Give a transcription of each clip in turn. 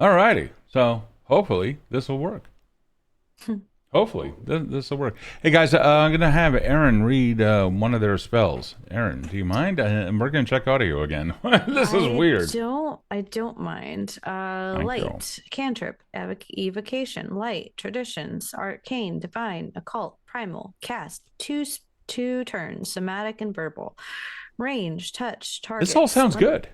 Alrighty. So hopefully this will work. Hopefully this will work. Hey guys, I'm gonna have Erin read one of their spells. Erin, do you mind? And we're gonna check audio again. This is weird. I don't mind. Thank you. Light, cantrip, evocation, light, traditions, arcane, divine, occult, primal, cast, two turns, somatic and verbal, range, touch, This all targets. sounds good.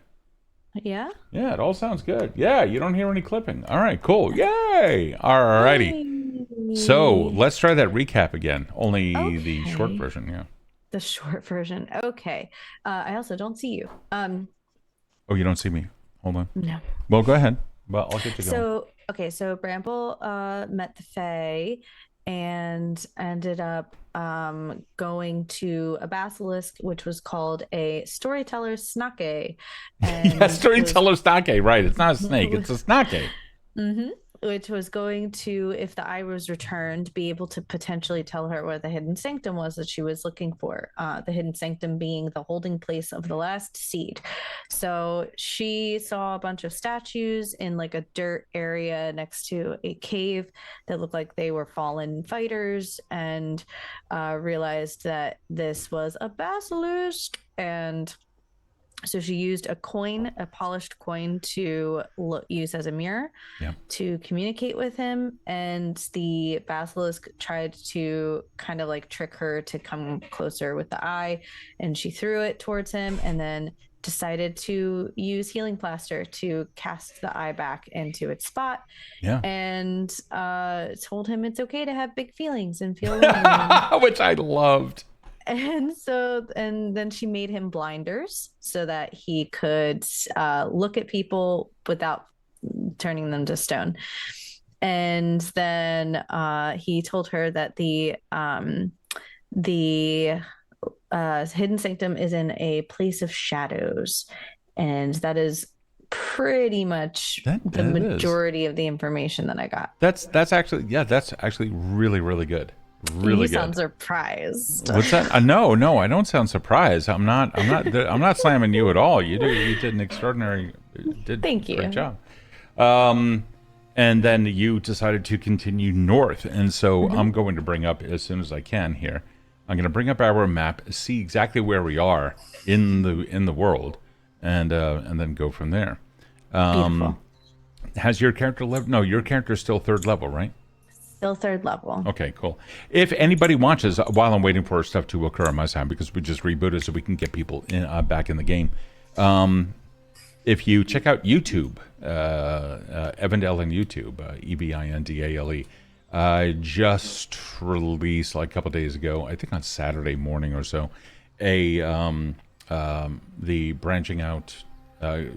Yeah? Yeah, it all sounds good. Yeah, you don't hear any clipping. All right, cool. Yay! Alrighty. So Yay. let's try that recap again. Only the short Okay. version. Yeah. The short version. Okay. I also don't see you. Oh, you don't see me. Hold on. No. Well, go ahead. Well, I'll get you going. So Bramble met the Fae and ended up going to a basilisk, which was called a storyteller's snake, Yeah, and was storyteller stake. Right. It's not a snake. It's a snake. hmm which was going to, if the eye was returned, be able to potentially tell her what the hidden sanctum was that she was looking for. The hidden sanctum being the holding place of the last seed. So she saw a bunch of statues in like a dirt area next to a cave that looked like they were fallen fighters, and realized that this was a basilisk. And so she used a coin, a polished coin, to use as a mirror Yeah. to communicate with him. And the basilisk tried to kind of like trick her to come closer with the eye. And she threw it towards him and then decided to use healing plaster to cast the eye back into its spot, Yeah. and told him it's okay to have big feelings and feel lonely. Which I loved. And then she made him blinders so that he could look at people without turning them to stone. And then he told her that the hidden sanctum is in a place of shadows, and that is pretty much the That is. majority of the information that I got. That's actually, yeah, that's actually really, really good. You Really sound good. surprised. What's that? No, I don't sound surprised. I'm not slamming you at all. You did an extraordinary, did Thank a great you. job. Um, and then you decided to continue north, and so Mm-hmm. I'm going to bring up as soon as I can here. I'm going to bring up our map, see exactly where we are in the world, and then go from there. Beautiful. Has your character level? No, your character's still third level, right? Still third level. Okay, cool. If anybody watches while I'm waiting for stuff to occur on my side, because we just rebooted so we can get people back in the game. If you check out YouTube, Evindale on YouTube, Evindale, just released like a couple days ago, I think on Saturday morning or so, a the branching out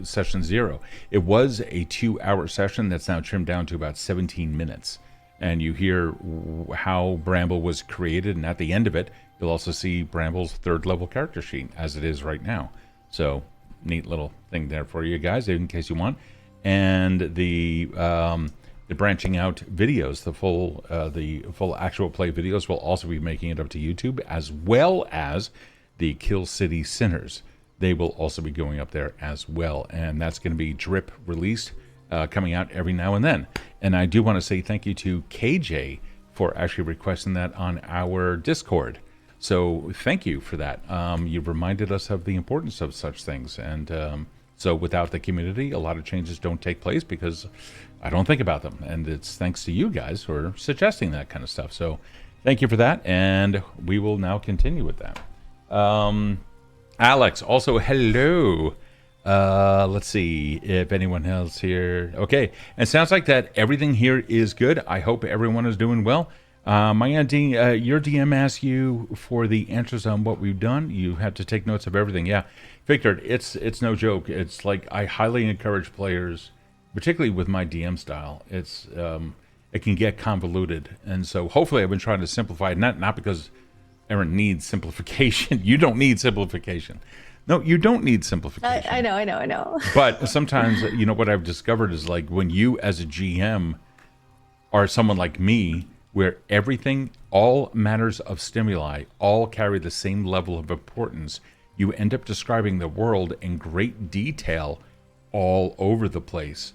session 0. It was a 2-hour session that's now trimmed down to about 17 minutes. And you hear how Bramble was created, and at the end of it, you'll also see Bramble's third level character sheet as it is right now. So, neat little thing there for you guys, in case you want. And the branching out videos, the full actual play videos, will also be making it up to YouTube, as well as the Kill City Sinners. They will also be going up there as well, and that's going to be drip released, coming out every now and then. And I do want to say thank you to KJ for actually requesting that on our Discord. So thank you for that. You've reminded us of the importance of such things, and so without the community, a lot of changes don't take place because I don't think about them. And it's thanks to you guys for suggesting that kind of stuff. So thank you for that, and we will now continue with that. Alex, also hello. Let's see if anyone else here. Okay, and it sounds like that everything here is good. I hope everyone is doing well. Your DM asked you for the answers on what we've done. You had to take notes of everything. Yeah, Victor, it's no joke. It's like I highly encourage players, particularly with my DM style. It can get convoluted, and so hopefully I've been trying to simplify it. Not because Erin needs simplification. You don't need simplification. No, you don't need I simplification. know, I know, I know. But sometimes, what I've discovered is like when you, as a GM, are someone like me, where everything, all matters of stimuli, all carry the same level of importance, you end up describing the world in great detail all over the place.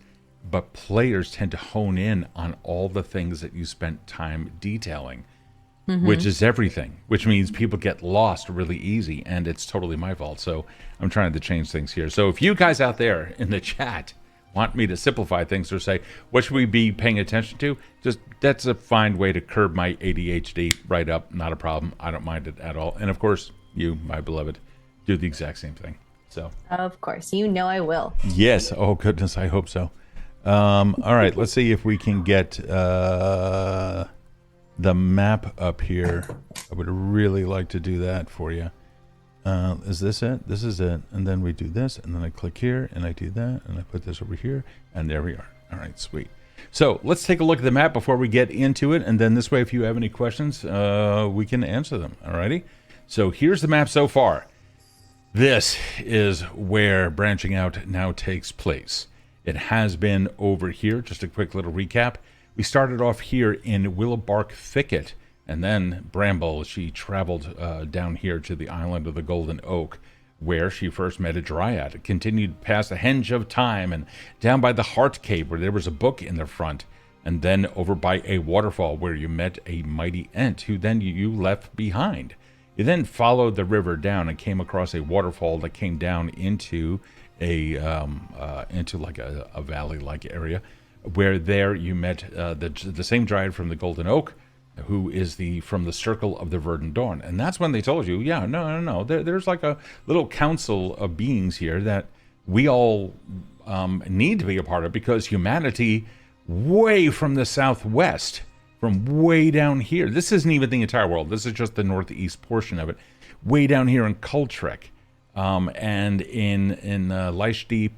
but players tend to hone in on all the things that you spent time detailing, which is everything, which means people get lost really easy, and it's totally my fault. So I'm trying to change things here. So if you guys out there in the chat want me to simplify things or say, what should we be paying attention to? Just, that's a fine way to curb my ADHD right up. Not a problem. I don't mind it at all. And of course, you, my beloved, do the exact same thing. So, of course, you know I will. yes. Oh, goodness. I hope so. All right. Let's see if we can get the map up here. I would really like to do that for you. Is this it? This is it. And then we do this, and then I click here, and I do that, and I put this over here, and there we are. All right, sweet. So let's take a look at the map before we get into it, and then this way, if you have any questions, we can answer them. All righty? So here's the map so far. This is where branching out now takes place. It has been over here. Just a quick little recap. We started off here in Willowbark Thicket, and then Bramble, she traveled down here to the island of the Golden Oak, where she first met a dryad. It continued past the Henge of Time and down by the Heart Cave, where there was a book in the front, and then over by a waterfall where you met a mighty ent, who then you left behind. You then followed the river down and came across a waterfall that came down into a valley-like area, where there you met the same dryad from the Golden Oak, who is from the Circle of the Verdant Dawn. And that's when they told you, yeah, no. There's like a little council of beings here that we all need to be a part of, because humanity way from the southwest, from way down here, this isn't even the entire world, this is just the northeast portion of it, way down here in Kultrek, and in Leishdeep,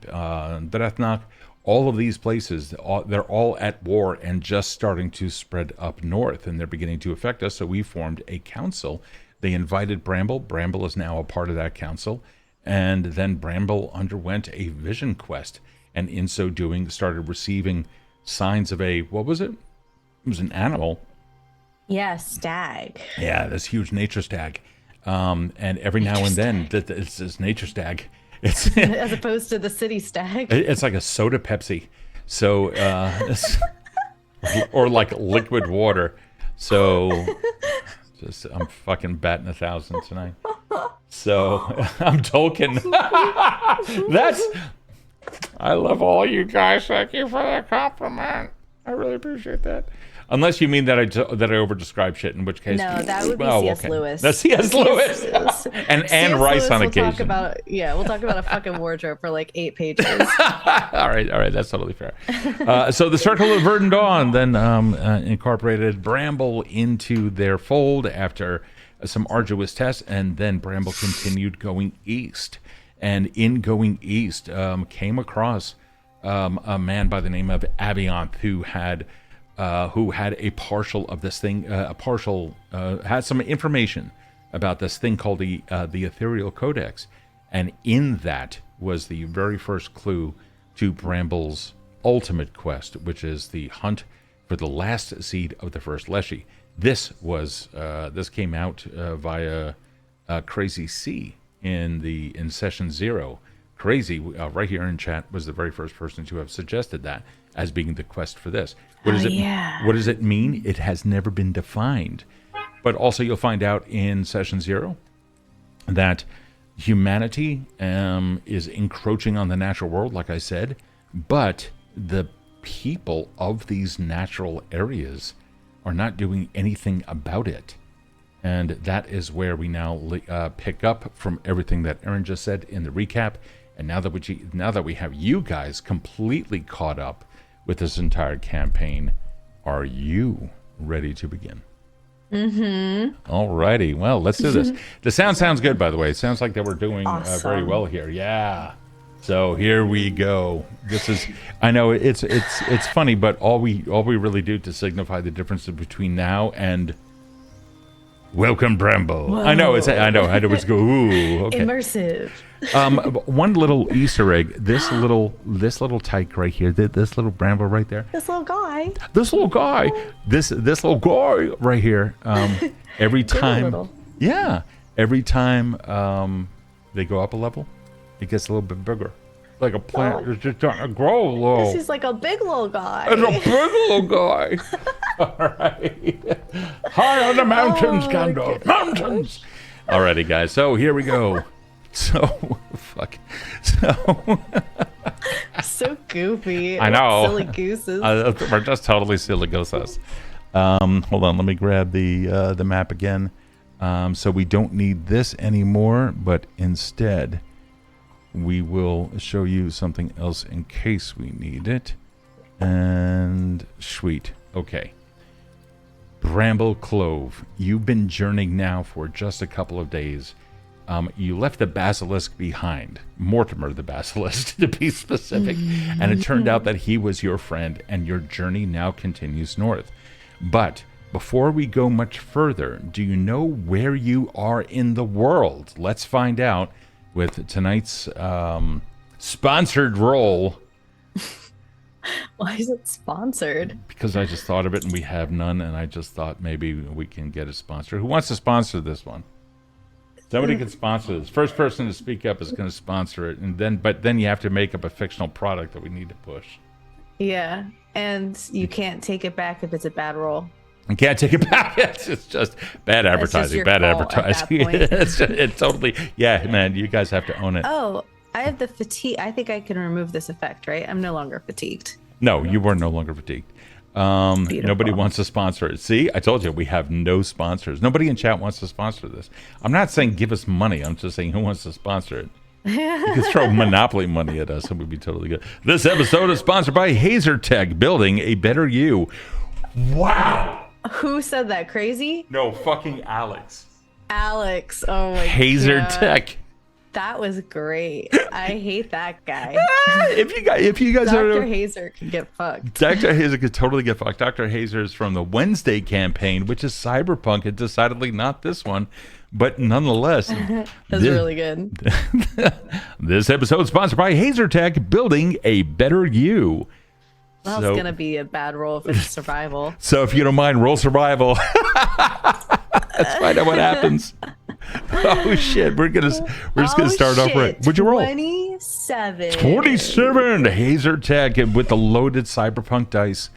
Drethnach, all of these places, they're all at war and just starting to spread up north, and they're beginning to affect us. So we formed a council. They invited Bramble. Bramble is now a part of that council. And then Bramble underwent a vision quest, and in so doing started receiving signs of what was it? It was an animal. Yeah, stag. Yeah, this huge nature stag. And every now and then, it's this nature stag. It's as opposed to the city stag. It's like a soda Pepsi, so or like liquid water. So I'm fucking batting 1,000 tonight. So I'm Tolkien. I love all you guys. Thank you for the compliment. I really appreciate that. Unless you mean that I over-describe shit, in which case... No, that would be C.S. Lewis. That's C.S. Lewis. and Anne Rice on occasion. We'll talk about a fucking wardrobe for like 8 pages. All right, that's totally fair. So the Circle of Verdant Dawn then incorporated Bramble into their fold after some arduous tests, and then Bramble continued going east. And in going east, came across a man by the name of Avianth, who had a partial of this thing, had some information about this thing called the Ethereal Codex, and in that was the very first clue to Bramble's ultimate quest, which is the hunt for the last seed of the first Leshy. This came out via Crazy C in session 0. Crazy, right here in chat, was the very first person to have suggested that as being the quest for this. What does it mean? It has never been defined. But also you'll find out in session 0 that humanity is encroaching on the natural world, like I said, but the people of these natural areas are not doing anything about it. And that is where we now pick up from everything that Erin just said in the recap. And now that we have you guys completely caught up with this entire campaign, are you ready to begin? Mm-hmm. All righty. Well, let's do this. The sound sounds good, by the way. It sounds like that we're doing very well here. Yeah. So here we go. This is, I know it's funny, but all we really do to signify the difference between now and welcome, Bramble. Whoa. I know it's go. Ooh, okay. Immersive. One little Easter egg. This little tyke right here. This little Bramble right there. This little guy. This little guy right here. Every time, every time they go up a level, it gets a little bit bigger. Like a plant that's just starting to grow a little. He's like a big little guy. It's a big little guy. All right. High on the mountains, Gandalf. Mountains. Alrighty, guys. So here we go. So, fuck. So goofy. I know. Silly gooses. We're just totally silly gooses. Hold on. Let me grab the map again. So we don't need this anymore, but instead we will show you something else in case we need it. And sweet. Okay. Bramble Clove. You've been journeying now for just a couple of days. You left the basilisk behind. Mortimer the basilisk, to be specific. And it turned out that he was your friend, and your journey now continues north. But before we go much further, do you know where you are in the world? Let's find out with tonight's sponsored roll. Why is it sponsored? Because I just thought of it and we have none, and I just thought maybe we can get a sponsor. Who wants to sponsor this one? Somebody can sponsor this. First person to speak up is going to sponsor it, but then you have to make up a fictional product that we need to push. Yeah, and you can't take it back if it's a bad roll. You can't take it back. It's just bad advertising. Bad advertising. It's totally. Yeah, man, you guys have to own it. Oh, I have the fatigue. I think I can remove this effect, right? I'm no longer fatigued. No, you were no longer fatigued. Nobody wants to sponsor it. See, I told you we have no sponsors. Nobody in chat wants to sponsor this. I'm not saying give us money. I'm just saying who wants to sponsor it. You can throw Monopoly money at us. It would be totally good. This episode is sponsored by Hazer Tech, building a better you. Wow. Who said that? Crazy? No, fucking Alex. Alex. Oh my god. Hazer Tech. That was great. I hate that guy. If you guys Dr. Hazer can get fucked. Dr. Hazer could totally get fucked. Dr. Hazer is from the Wednesday campaign, which is cyberpunk, and decidedly not this one, but nonetheless. That's really good. This episode is sponsored by Hazer Tech, building a better you. Well, it's gonna be a bad roll if it's survival. So if you don't mind, roll survival. Let's find out what happens. Oh shit, we're just gonna start off right. What'd you roll? 27. 27. Hazer Tech with the loaded cyberpunk dice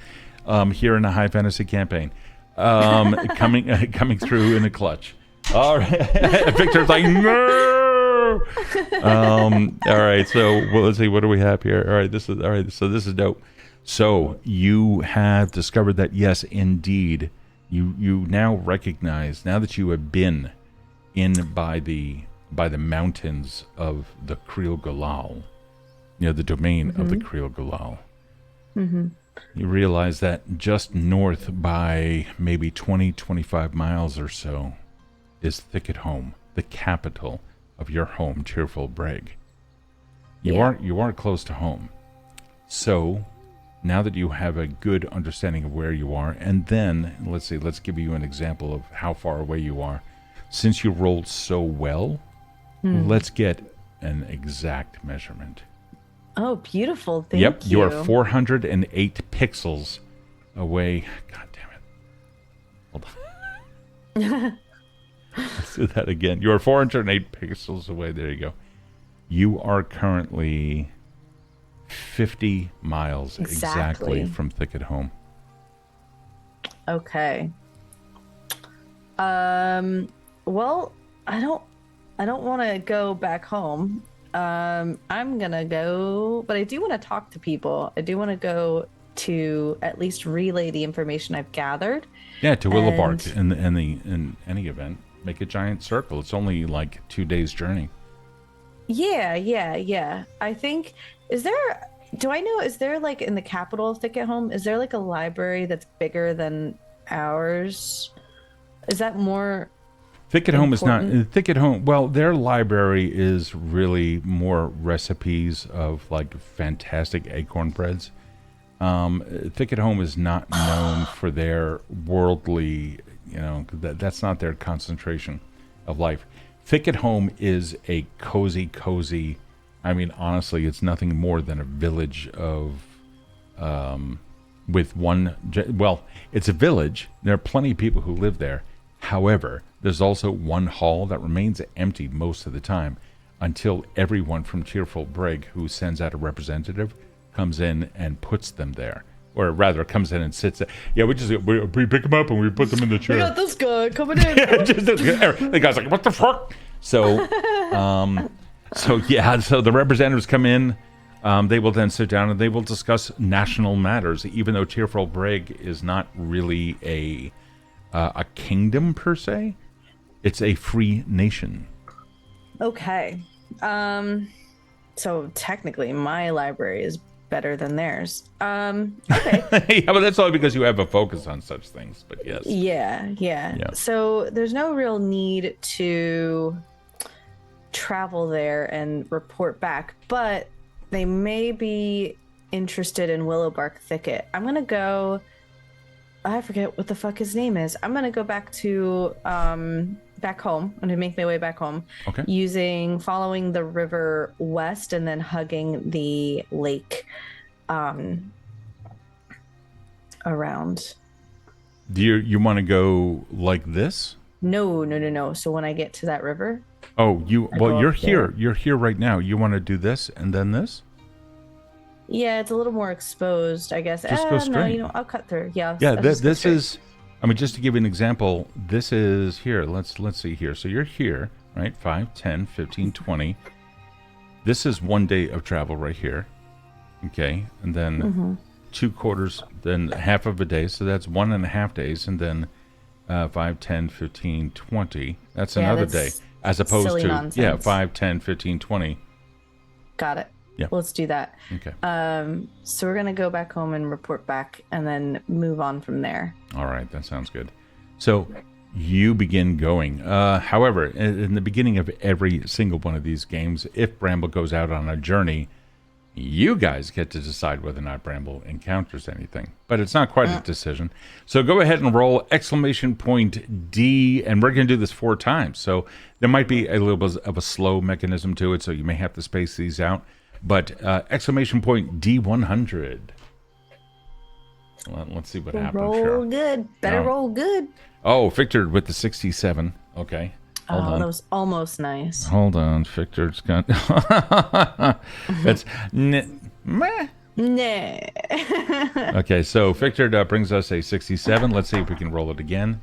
here in a high fantasy campaign. Coming through in a clutch. All right. Victor's like, no. All right, so let's see, what do we have here? All right, so this is dope. So you have discovered that, yes, indeed, you now recognize, now that you have been in by the mountains of the Creel Galal, the domain of the Creel Galal. You realize that just north by maybe 20-25 miles or so is Thicket Home, the capital of your home, Cheerful Breg. You aren't close to home. So now that you have a good understanding of where you are, and then let's give you an example of how far away you are. Since you rolled so well, let's get an exact measurement. Oh, beautiful. Thank you. Yep, you are 408 pixels away. God damn it. Hold on. Let's do that again. You are 408 pixels away. There you go. You are currently 50 miles exactly from Thicket Home. Okay. Well, I don't want to go back home. I'm gonna go, but I do want to talk to people. I do want to go to at least relay the information I've gathered. Yeah, to Willowbark in any event. Make a giant circle. It's only like 2 days journey. Yeah. I think, is there like in the capital of Thicket Home, is there like a library that's bigger than ours? Is that more Thicket Home is not Thicket Home. Well, their library is really more recipes of like fantastic acorn breads. Thicket Home is not known for their worldly, that's not their concentration of life. Thicket Home is a cozy. I mean, honestly, it's nothing more than a village of, it's a village. There are plenty of people who live there. However, there's also one hall that remains empty most of the time. until everyone from Cheerful Brig who sends out a representative comes in and puts them there. Or rather, comes in and sits there. Yeah, we pick them up and we put them in the chair. We got this guy coming in. The guy's like, what the fuck? So, so the representatives come in. They will then sit down and they will discuss national matters, even though Cheerful Brig is not really a kingdom per se. It's a free nation. Okay. So technically, my library is better than theirs. Okay. Yeah, but that's only because you have a focus on such things. But yes. Yeah. So there's no real need to travel there and report back, but they may be interested in Willowbark Thicket. I'm gonna go. I forget what the fuck his name is. I'm gonna go back to back home. I'm gonna make my way back home. Okay. Following the river west and then hugging the lake around. Do you want to go like this? No. So when I get to that river. Oh, you're here. There. You're here right now. You want to do this and then this? Yeah, it's a little more exposed, I guess. Just go straight. No, I'll cut through. Yeah. This is. I mean, just to give you an example, this is here. Let's see here. So you're here, right? 5, 10, 15, 20. This is 1 day of travel right here. Okay, and then 2 quarters, then half of a day. So that's 1.5 days, and then 5, 10, 15, 20. That's another day. As opposed to nonsense. 5, 10, 15, 20. Got it. Yeah. Let's do that. Okay. So we're gonna go back home and report back, and then move on from there. All right, that sounds good. So you begin going. However, in the beginning of every single one of these games, if Bramble goes out on a journey, you guys get to decide whether or not Bramble encounters anything. But it's not quite a decision. So go ahead and roll !D, and we're going to do this 4 times. So there might be a little bit of a slow mechanism to it, so you may have to space these out. But !D100. Let's see what happens. Roll good. Better roll good. Oh, Victor with the 67. Okay. Hold on. That was almost nice. Hold on, Victor's got. That's meh. Nah. Okay, so Victor brings us a 67. Let's see if we can roll it again.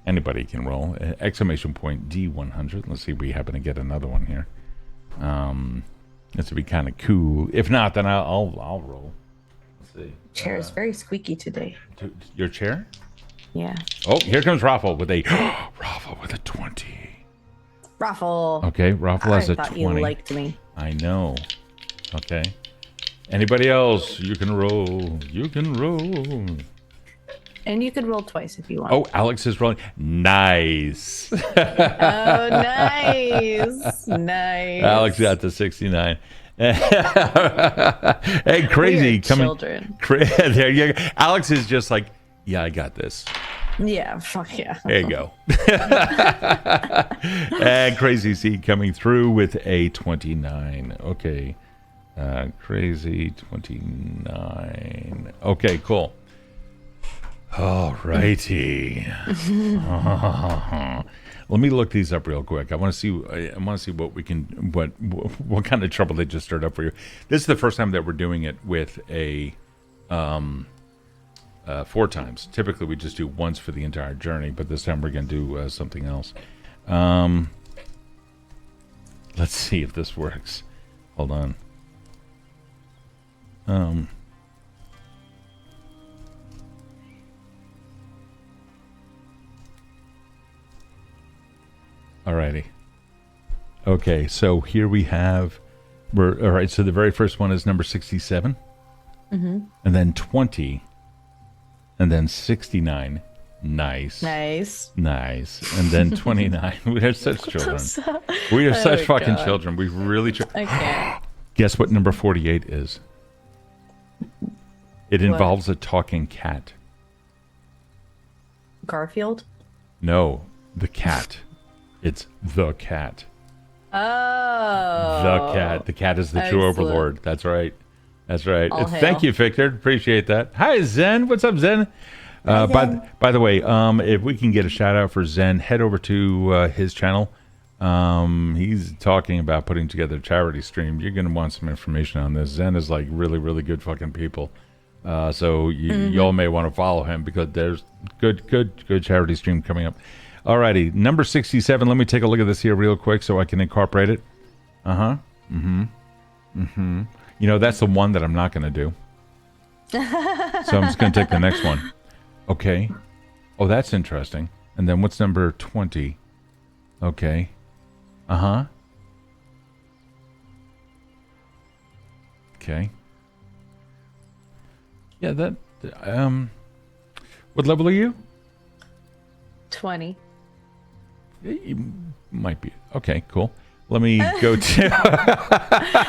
Anybody can roll. !D100. Let's see if we happen to get another one here. This would be kind of cool. If not, then I'll roll. Let's see. Chair is very squeaky today. Your chair? Yeah. Oh, here comes Raffle with a 20. Raffle. Okay, Raffle has a 20. I thought you liked me. I know. Okay. Anybody else? You can roll. And you could roll twice if you want. Oh, Alex is rolling. Nice. Oh, nice. Nice. Alex got the 69. Hey, crazy coming. Children. There you go. Alex is just like, yeah, I got this. Yeah, fuck yeah. There you go. And Crazy Seed coming through with a 29. Okay. Crazy 29. Okay, cool. All righty. Let me look these up real quick. I want to see what we can what kind of trouble they just stirred up for you. This is the first time that we're doing it with a 4 times. Typically, we just do once for the entire journey, but this time we're going to do something else. Let's see if this works. Hold on. Alrighty. Okay, so here we have. All right. So the very first one is number 67, and then 20. And then 69. Nice. And then 29. We are such children. We are such fucking children. We really Okay. Guess what number 48 is? It involves a talking cat. Garfield? No, the cat. It's the cat. Oh. The cat. The cat is the true overlord. That's right. Thank you, Victor. Appreciate that. Hi, Zen. What's up, Zen? By the way, if we can get a shout out for Zen, head over to his channel. He's talking about putting together a charity stream. You're going to want some information on this. Zen is like really, really good fucking people. So y'all may want to follow him because there's good charity stream coming up. Alrighty, number 67. Let me take a look at this here real quick so I can incorporate it. You know, that's the one that I'm not going to do. So I'm just going to take the next one. Okay. Oh, that's interesting. And then what's number 20? Okay. Okay. Yeah, that, what level are you? 20. You might be. Okay, cool. Let me go to...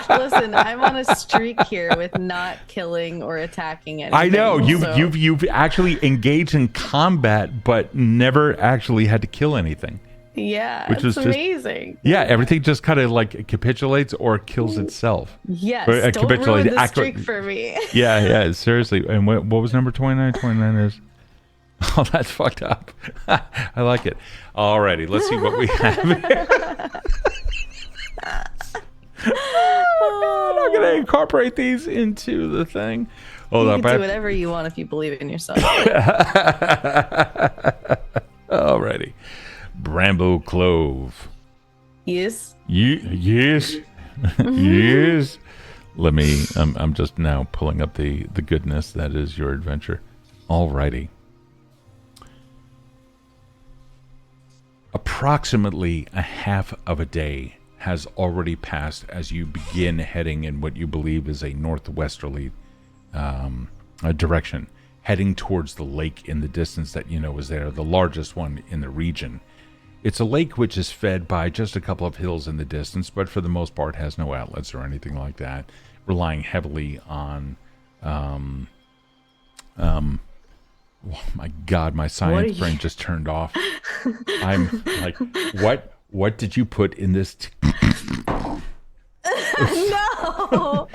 Listen, I'm on a streak here with not killing or attacking anything. I know, you've actually engaged in combat, but never actually had to kill anything. Yeah, which it's was amazing. Yeah, everything just kind of like capitulates or kills itself. Yes, Or, don't ruin the streak for me. Yeah, seriously. And what was number 29? 29 is... Oh, that's fucked up. I like it. Alrighty, let's see what we have here. Oh, God, I'm going to incorporate these into the thing. Hold you up. can do whatever you want if you believe in yourself. Alrighty. Bramble Clove. Yes. Yes. Yes. Let me, I'm just now pulling up the goodness that is your adventure. Alrighty. Approximately a half of a day has already passed as you begin heading in what you believe is a northwesterly direction, heading towards the lake in the distance that you know is there, the largest one in the region. It's a lake which is fed by just a couple of hills in the distance, but for the most part has no outlets or anything like that, relying heavily on oh my God, my science brain just turned off. I'm like, what did you put in this? No.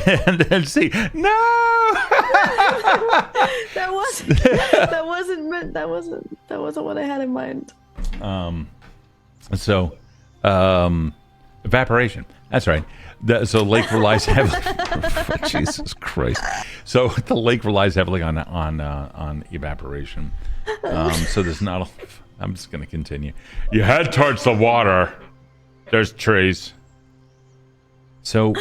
And then see, no. that wasn't what I had in mind. So, evaporation. That's right. So lake relies heavily. Jesus Christ. So the lake relies heavily on evaporation. So there's not. I'm just going to continue. You head towards the water. There's trees. So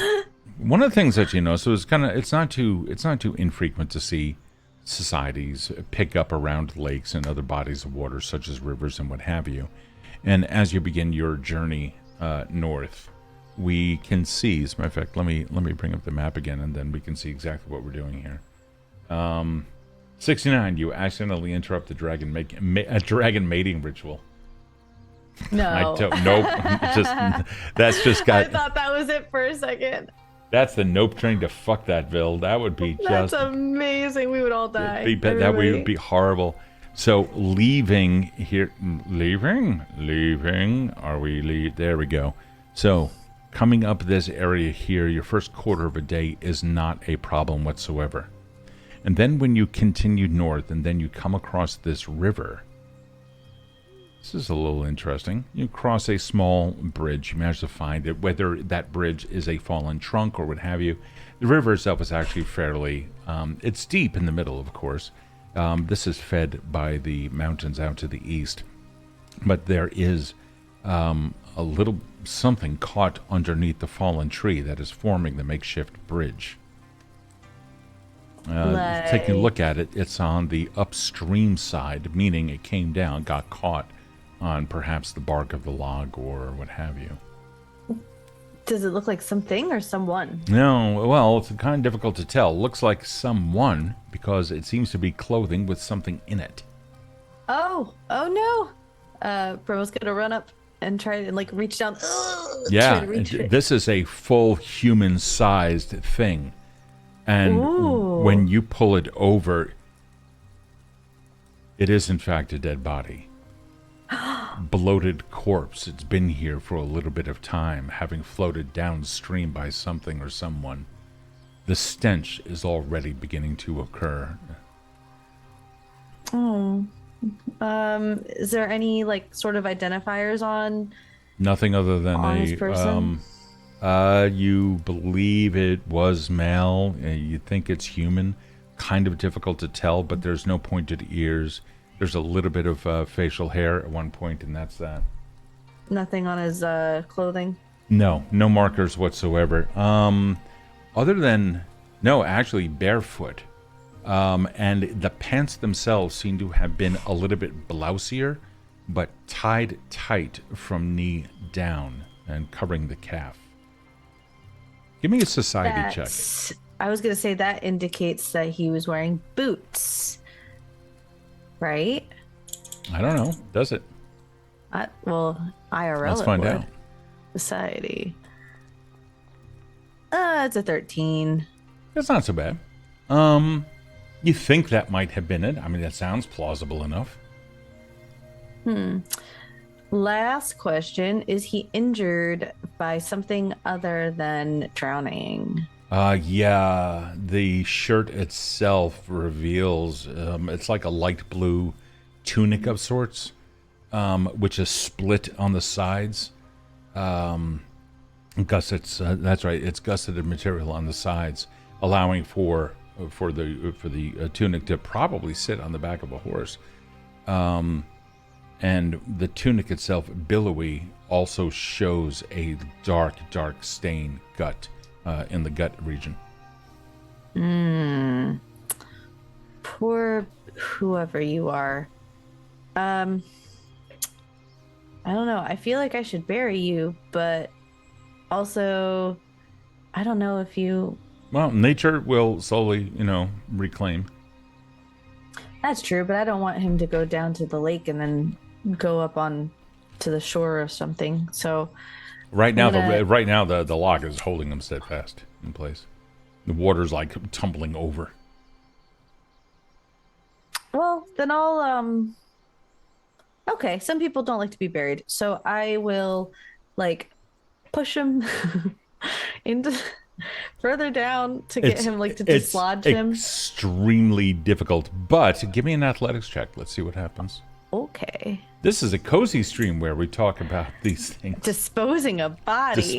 one of the things that you know, so it's not too infrequent to see societies pick up around lakes and other bodies of water, such as rivers and what have you. And as you begin your journey north, we can see, as a matter of fact, let me bring up the map again, and then we can see exactly what we're doing here. 69, you accidentally interrupt the dragon mating ritual. No. I don't. Nope. That's just got. I thought that was it for a second. That's the nope train to fuck that, Bill. That would be That's amazing. We would all die. That would be horrible. So leaving here, leaving. Are we there we go. So coming up this area here, your first quarter of a day is not a problem whatsoever. And then when you continue north and then you come across this river, this is a little interesting. You cross a small bridge. You manage to find it. Whether that bridge is a fallen trunk or what have you, the river itself is actually fairly, it's deep in the middle, of course. This is fed by the mountains out to the east. But there is a little something caught underneath the fallen tree that is forming the makeshift bridge. Taking a look at it, it's on the upstream side, meaning it came down, got caught on perhaps the bark of the log or what have you. Does it look like something or someone? No, well, it's kind of difficult to tell. Looks like someone because it seems to be clothing with something in it. Oh no! Bro's gonna run up and try and like reach down. Yeah, this is a full human-sized thing, and when you pull it over, it is in fact a dead body. Bloated corpse. It's been here for a little bit of time, having floated downstream by something or someone. The stench is already beginning to occur. Oh. Is there any like sort of identifiers Nothing other than on this person? you believe it was male. You think it's human. Kind of difficult to tell, but there's no pointed ears. There's a little bit of facial hair at one point, and that's that. Nothing on his clothing. No, no markers whatsoever. Other than, no, actually barefoot. And the pants themselves seem to have been a little bit blousier, but tied tight from knee down and covering the calf. Give me a society check. I was going to say that indicates that he was wearing boots, right? I don't know. Does it? Well, IRL. Let's find out. Society. It's a 13. That's not so bad. You think that might have been it. I mean, that sounds plausible enough. Last question. Is he injured by something other than drowning? Yeah. The shirt itself reveals, it's like a light blue tunic of sorts, which is split on the sides. Gussets, that's right. It's gusseted material on the sides, allowing for the tunic to probably sit on the back of a horse. And the tunic itself, billowy, also shows a dark stain gut in the gut region. Poor whoever you are. I don't know. I feel like I should bury you, but also, I don't know if you... Well, nature will slowly, reclaim. That's true, but I don't want him to go down to the lake and then go up on to the shore or something. So right now, the lock is holding him steadfast in place. The water's like tumbling over. Well, then I'll okay, some people don't like to be buried, so I will like push him into further down to get him to dislodge him. It's extremely difficult, but give me an athletics check. Let's see what happens. Okay. This is a cozy stream where we talk about these things. Disposing of bodies.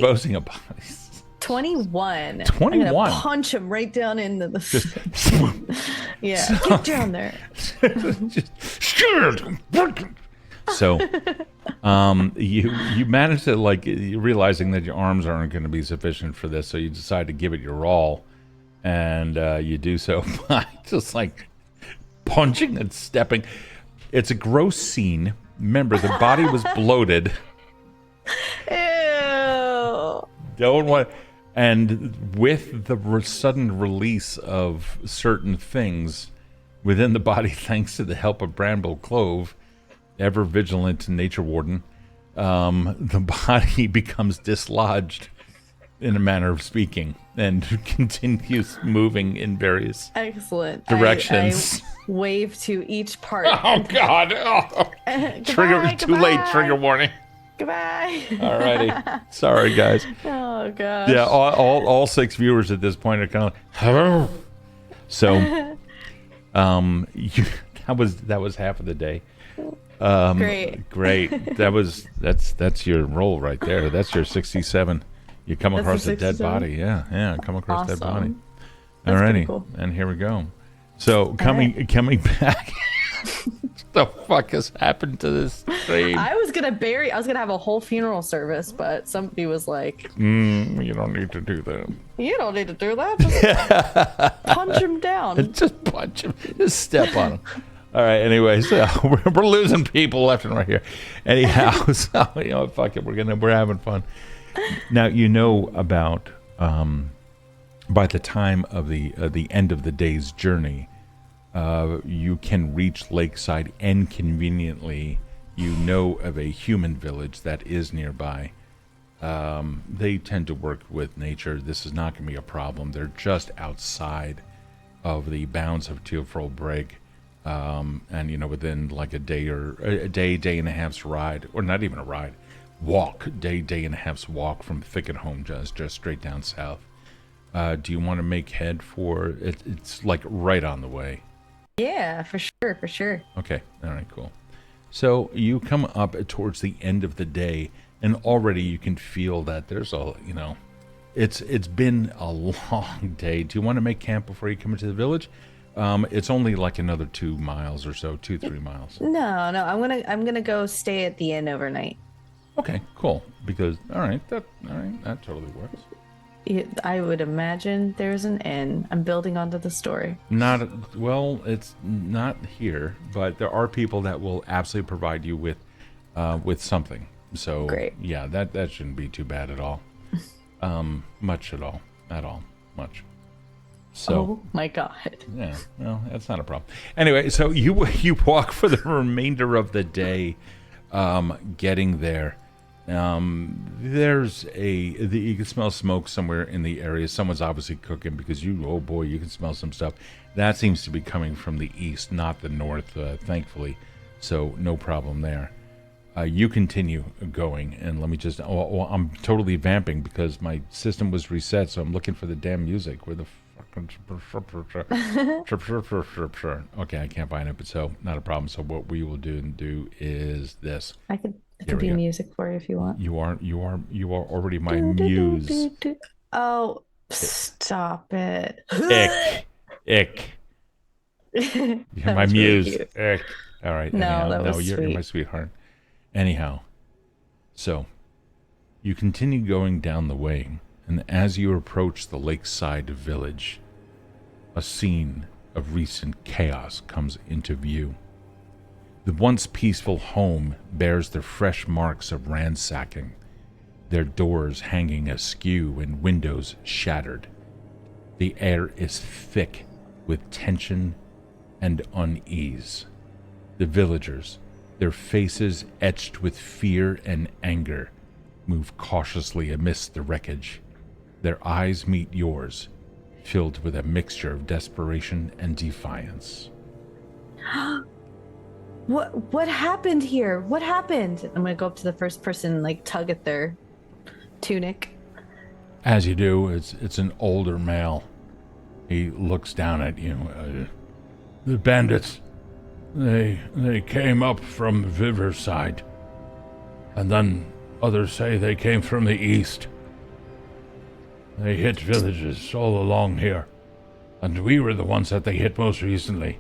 21. 21. I'm gonna punch him right down into the. Yeah, get down there. So, you manage to realizing that your arms aren't going to be sufficient for this, so you decide to give it your all, and you do so by just punching and stepping. It's a gross scene. Remember, the body was bloated. Ew. Don't want. And with the sudden release of certain things within the body, thanks to the help of Bramble Clove, ever vigilant nature warden, the body becomes dislodged, in a manner of speaking, and continues moving in various directions. I wave to each part. Oh God! Oh. Trigger too late. Trigger warning. Goodbye. Alrighty. Sorry, guys. Oh gosh. Yeah, all 6 viewers at this point are kind of hello. So, that was half of the day. Great. That's your roll right there. That's your 67. You come across a dead body. Yeah. Come across dead body. Alrighty, cool. And here we go. So coming back. What the fuck has happened to this stream? I was gonna have a whole funeral service, but somebody was like, you don't need to do that. You don't need to do that. Just punch him down. Just punch him. Just step on him. All right. Anyway, so we're losing people left and right here. Anyhow, so fuck it. We're having fun. Now about by the time of the end of the day's journey, you can reach Lakeside, and conveniently, of a human village that is nearby. They tend to work with nature. This is not going to be a problem. They're just outside of the bounds of Teofrol Brig, and within like a day and a half's ride, or not even a ride, day and a half's walk from Thickenholm, just straight down south. Do you want to make head for it? It's like right on the way. Yeah, for sure, for sure. Okay. All right, cool. So you come up towards the end of the day, and already you can feel that there's it's been a long day. Do you want to make camp before you come into the village? It's only like another 2 miles or so, 3 miles. No, I'm gonna go stay at the inn overnight. Okay, cool. Because all right, that totally works. I would imagine there's an inn. I'm building onto the story. Not well, it's not here, but there are people that will absolutely provide you with something. So Great. yeah, that shouldn't be too bad at all. Much at all, much. So, oh my god. yeah, well, that's not a problem. Anyway, so you walk for the remainder of the day, getting there. You can smell smoke somewhere in the area. Someone's obviously cooking because oh boy, you can smell some stuff. That seems to be coming from the east, not the north, thankfully. So no problem there. You continue going, and let me just. I'm totally vamping because my system was reset, so I'm looking for the damn music. Where the okay, I can't find it, but so not a problem. So what we will do is this. I could be music for you if you want. You are already my muse. Oh, stop it. Ick. You're my muse. Ick. All right. No, you're my sweetheart. Anyhow, so you continue going down the way, and as you approach the lakeside village, a scene of recent chaos comes into view. The once peaceful home bears the fresh marks of ransacking, their doors hanging askew and windows shattered. The air is thick with tension and unease. The villagers, their faces etched with fear and anger, move cautiously amidst the wreckage. Their eyes meet yours, filled with a mixture of desperation and defiance. What happened here? What happened? I'm gonna go up to the first person, like tug at their tunic. As you do, it's an older male. He looks down at you. The bandits, they came up from Riverside, and then others say they came from the east. They hit villages all along here, and we were the ones that they hit most recently.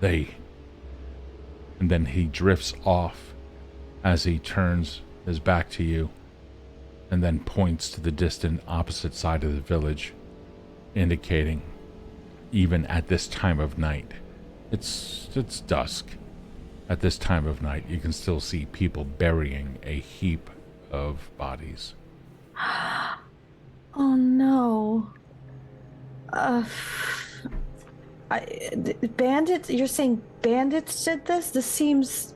And then he drifts off as he turns his back to you and then points to the distant opposite side of the village, indicating even at this time of night, it's dusk. At this time of night, you can still see people burying a heap of bodies. Oh no. Bandits? You're saying bandits did this? This seems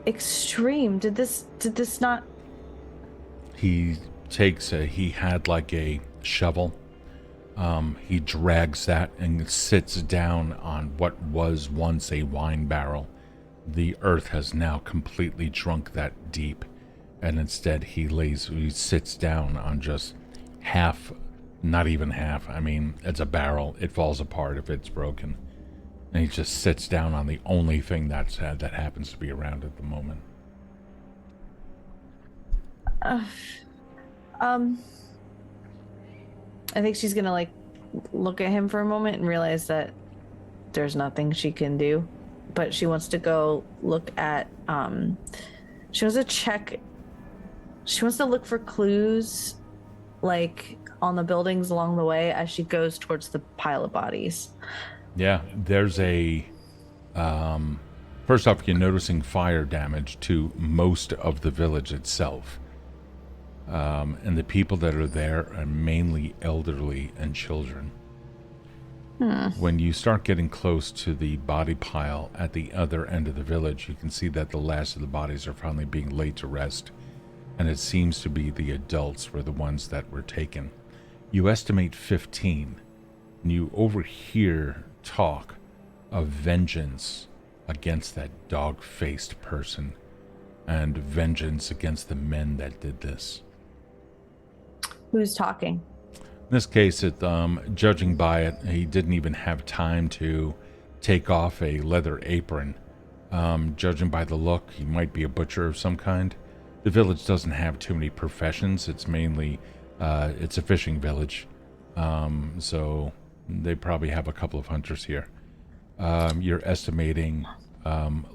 extreme. Did this not? He had like a shovel. He drags that and sits down on what was once a wine barrel. The earth has now completely drunk that deep, and instead he sits down on just half, not even half. I mean, it's a barrel. It falls apart if it's broken. And he just sits down on the only thing that happens to be around at the moment. I think she's gonna like look at him for a moment and realize that there's nothing she can do, but she wants to go look at she wants to look for clues like on the buildings along the way as she goes towards the pile of bodies. Yeah, there's a first off, you're noticing fire damage to most of the village itself. And the people that are there are mainly elderly and children. When you start getting close to the body pile at the other end of the village, you can see that the last of the bodies are finally being laid to rest. And it seems to be the adults were the ones that were taken. You estimate 15. And you overhear talk of vengeance against that dog-faced person. And vengeance against the men that did this. Who's talking? In this case, judging by it, he didn't even have time to take off a leather apron. Judging by the look, he might be a butcher of some kind. The village doesn't have too many professions. It's mainly, it's a fishing village. So they probably have a couple of hunters here. You're estimating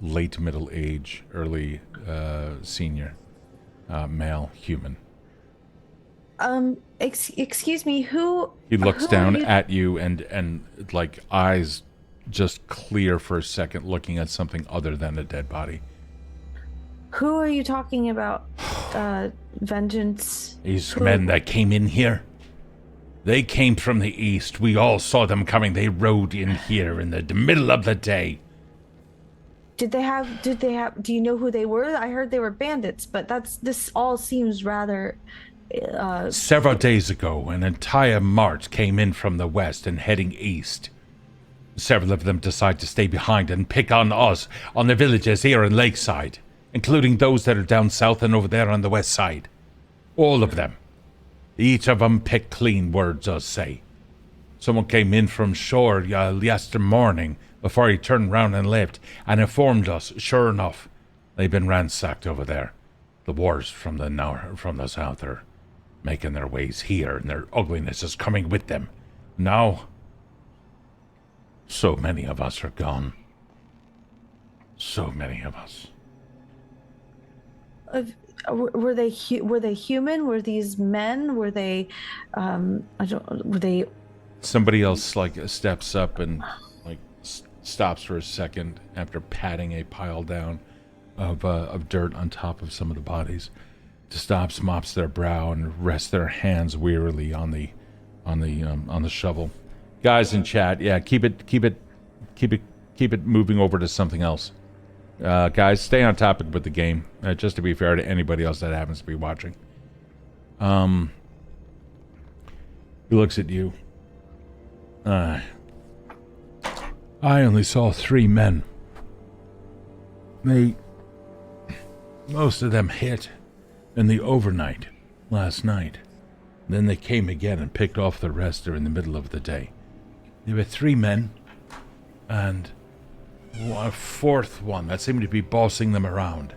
late middle age, early senior, male human. Excuse me, who... He looks down at you and like eyes just clear for a second, looking at something other than a dead body. Who are you talking about? Vengeance? These men that came in here, they came from the east. We all saw them coming. They rode in here in the middle of the day. Do you know who they were? I heard they were bandits, but this all seems rather... Several days ago, an entire mart came in from the west and heading east. Several of them decided to stay behind and pick on us, on the villages here in Lakeside, including those that are down south and over there on the west side. All of them. Each of them picked clean words, us say. Someone came in from shore yesterday morning before he turned round and left and informed us, sure enough, they've been ransacked over there. The wars from the south are making their ways here, and their ugliness is coming with them. Now, so many of us are gone. So many of us. Were they human? Were these men? Were they? Were they? Somebody else steps up and stops for a second after patting a pile down of dirt on top of some of the bodies. Stops, mops their brow, and rests their hands wearily on the shovel. Guys in chat, yeah, keep it moving over to something else. Guys, stay on topic with the game, just to be fair to anybody else that happens to be watching. He looks at you. I only saw 3 men. Most of them hit in the overnight last night. Then they came again and picked off the rest during the middle of the day. There were 3 men and a 4th one that seemed to be bossing them around.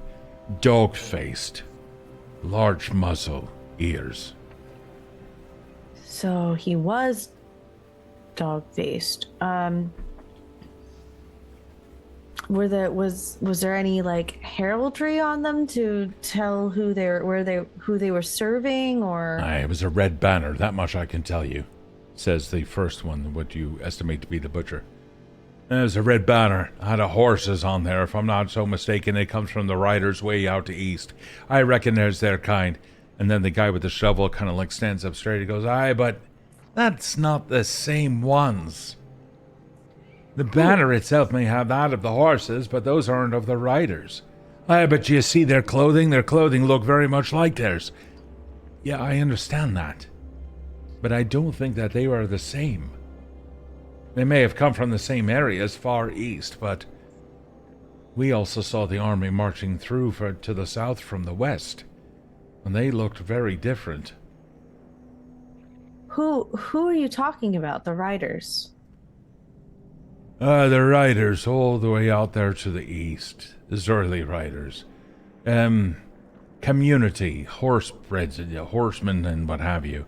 Dog-faced, large muzzle, ears. So he was dog-faced. Was there any heraldry on them to tell who they were serving, or? It was a red banner, that much I can tell you, says the first one, what you estimate to be the butcher. There's a red banner. Had a horses on there, if I'm not so mistaken. It comes from the riders way out to east. I reckon there's their kind. And then the guy with the shovel kind of stands up straight. He goes, aye, but that's not the same ones. The banner itself may have that of the horses, but those aren't of the riders. Aye, but you see their clothing? Their clothing look very much like theirs. Yeah, I understand that. But I don't think that they are the same. They may have come from the same areas, far east, but we also saw the army marching through to the south from the west, and they looked very different. Who are you talking about? The riders? The riders all the way out there to the east. The Zurli riders. Community, horsemen and what have you.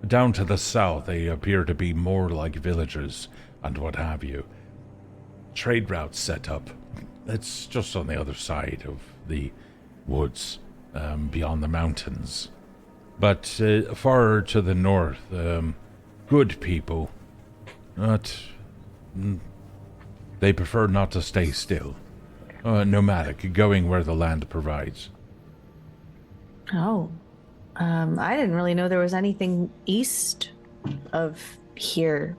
Down to the south, they appear to be more like villagers and what have you. Trade routes set up. It's just on the other side of the woods, beyond the mountains. But far to the north, good people. They prefer not to stay still. Nomadic, going where the land provides. Oh. I didn't really know there was anything east of here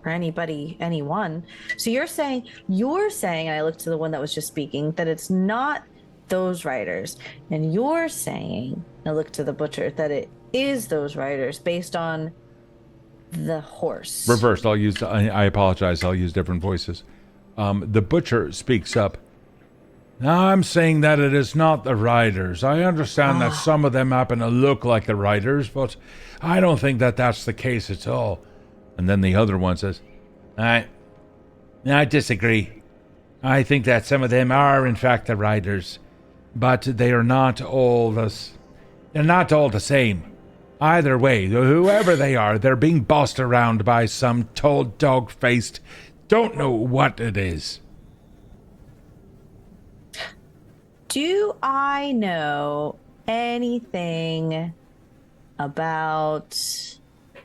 or anyone. So you're saying, and I looked to the one that was just speaking, that it's not those riders. And you're saying, I looked to the butcher, that it is those riders based on the horse. Reversed. I apologize. I'll use different voices. The butcher speaks up. Now, I'm saying that it is not the riders. I understand that some of them happen to look like the riders, but I don't think that that's the case at all. And then the other one says, I disagree. I think that some of them are, in fact, the riders, but they are not all they're not all the same. Either way, whoever they are, they're being bossed around by some tall dog-faced, don't know what it is. Do I know anything about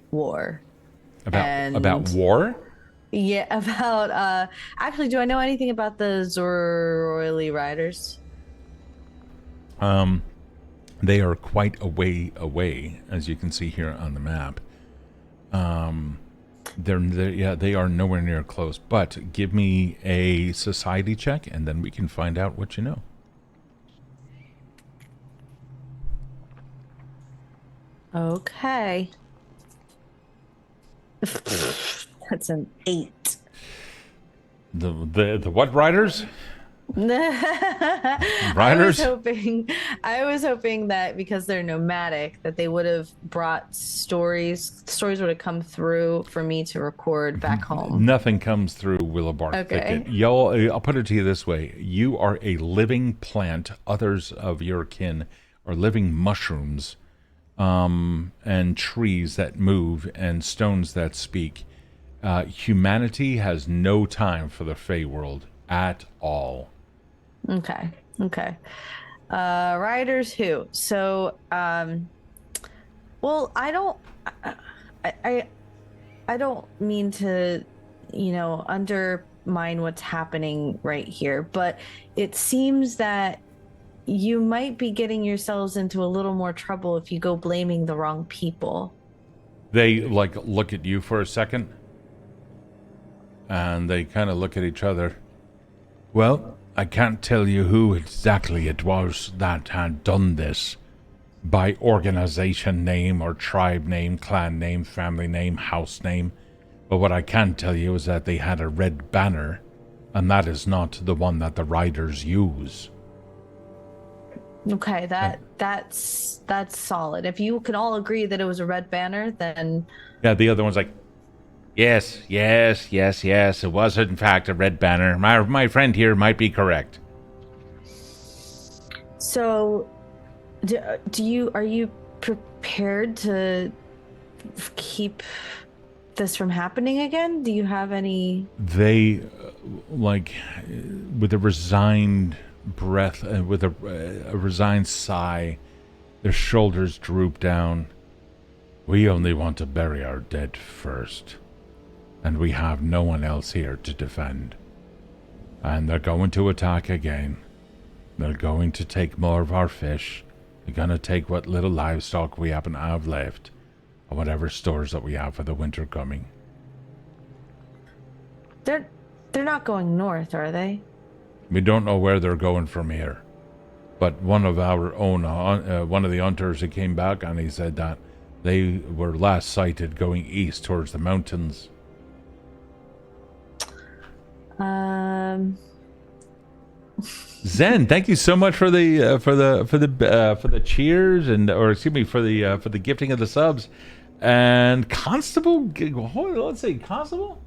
war? About war? Yeah, about actually, do I know anything about the Zorroily Riders? They are quite a way away, as you can see here on the map. They are nowhere near close. But give me a society check, and then we can find out what you know. Okay. That's an 8. The what riders? I Riders? I was hoping that because they're nomadic, that they would have brought stories. Stories would have come through for me to record back home. Nothing comes through Willowbark Okay. Thicket. I'll put it to you this way. You are a living plant. Others of your kin are living mushrooms, and trees that move and stones that speak. Humanity has no time for the Fey world at all. Okay. Riders who? So, well, I don't mean to, undermine what's happening right here, but it seems that you might be getting yourselves into a little more trouble if you go blaming the wrong people. They look at you for a second, and they kind of look at each other. Well, I can't tell you who exactly it was that had done this, by organization name or tribe name, clan name, family name, house name. But what I can tell you is that they had a red banner, and that is not the one that the riders use. Okay, that's solid. If you can all agree that it was a red banner, then Yeah, the other one's like, yes, it was in fact a red banner. My friend here might be correct. so are you prepared to keep this from happening again? Do you have any? They, with a resigned breath, with a resigned sigh, their shoulders droop down. We only want to bury our dead first, and we have no one else here to defend. And they're going to attack again. They're going to take more of our fish. They're going to take what little livestock we happen to have left, or whatever stores that we have for the winter coming. They're not going north, are they? We don't know where they're going from here, but one of our own, one of the hunters, he came back and he said that they were last sighted going east towards the mountains. Zen, thank you so much for the cheers for the gifting of the subs. And Constable, let's see, Constable.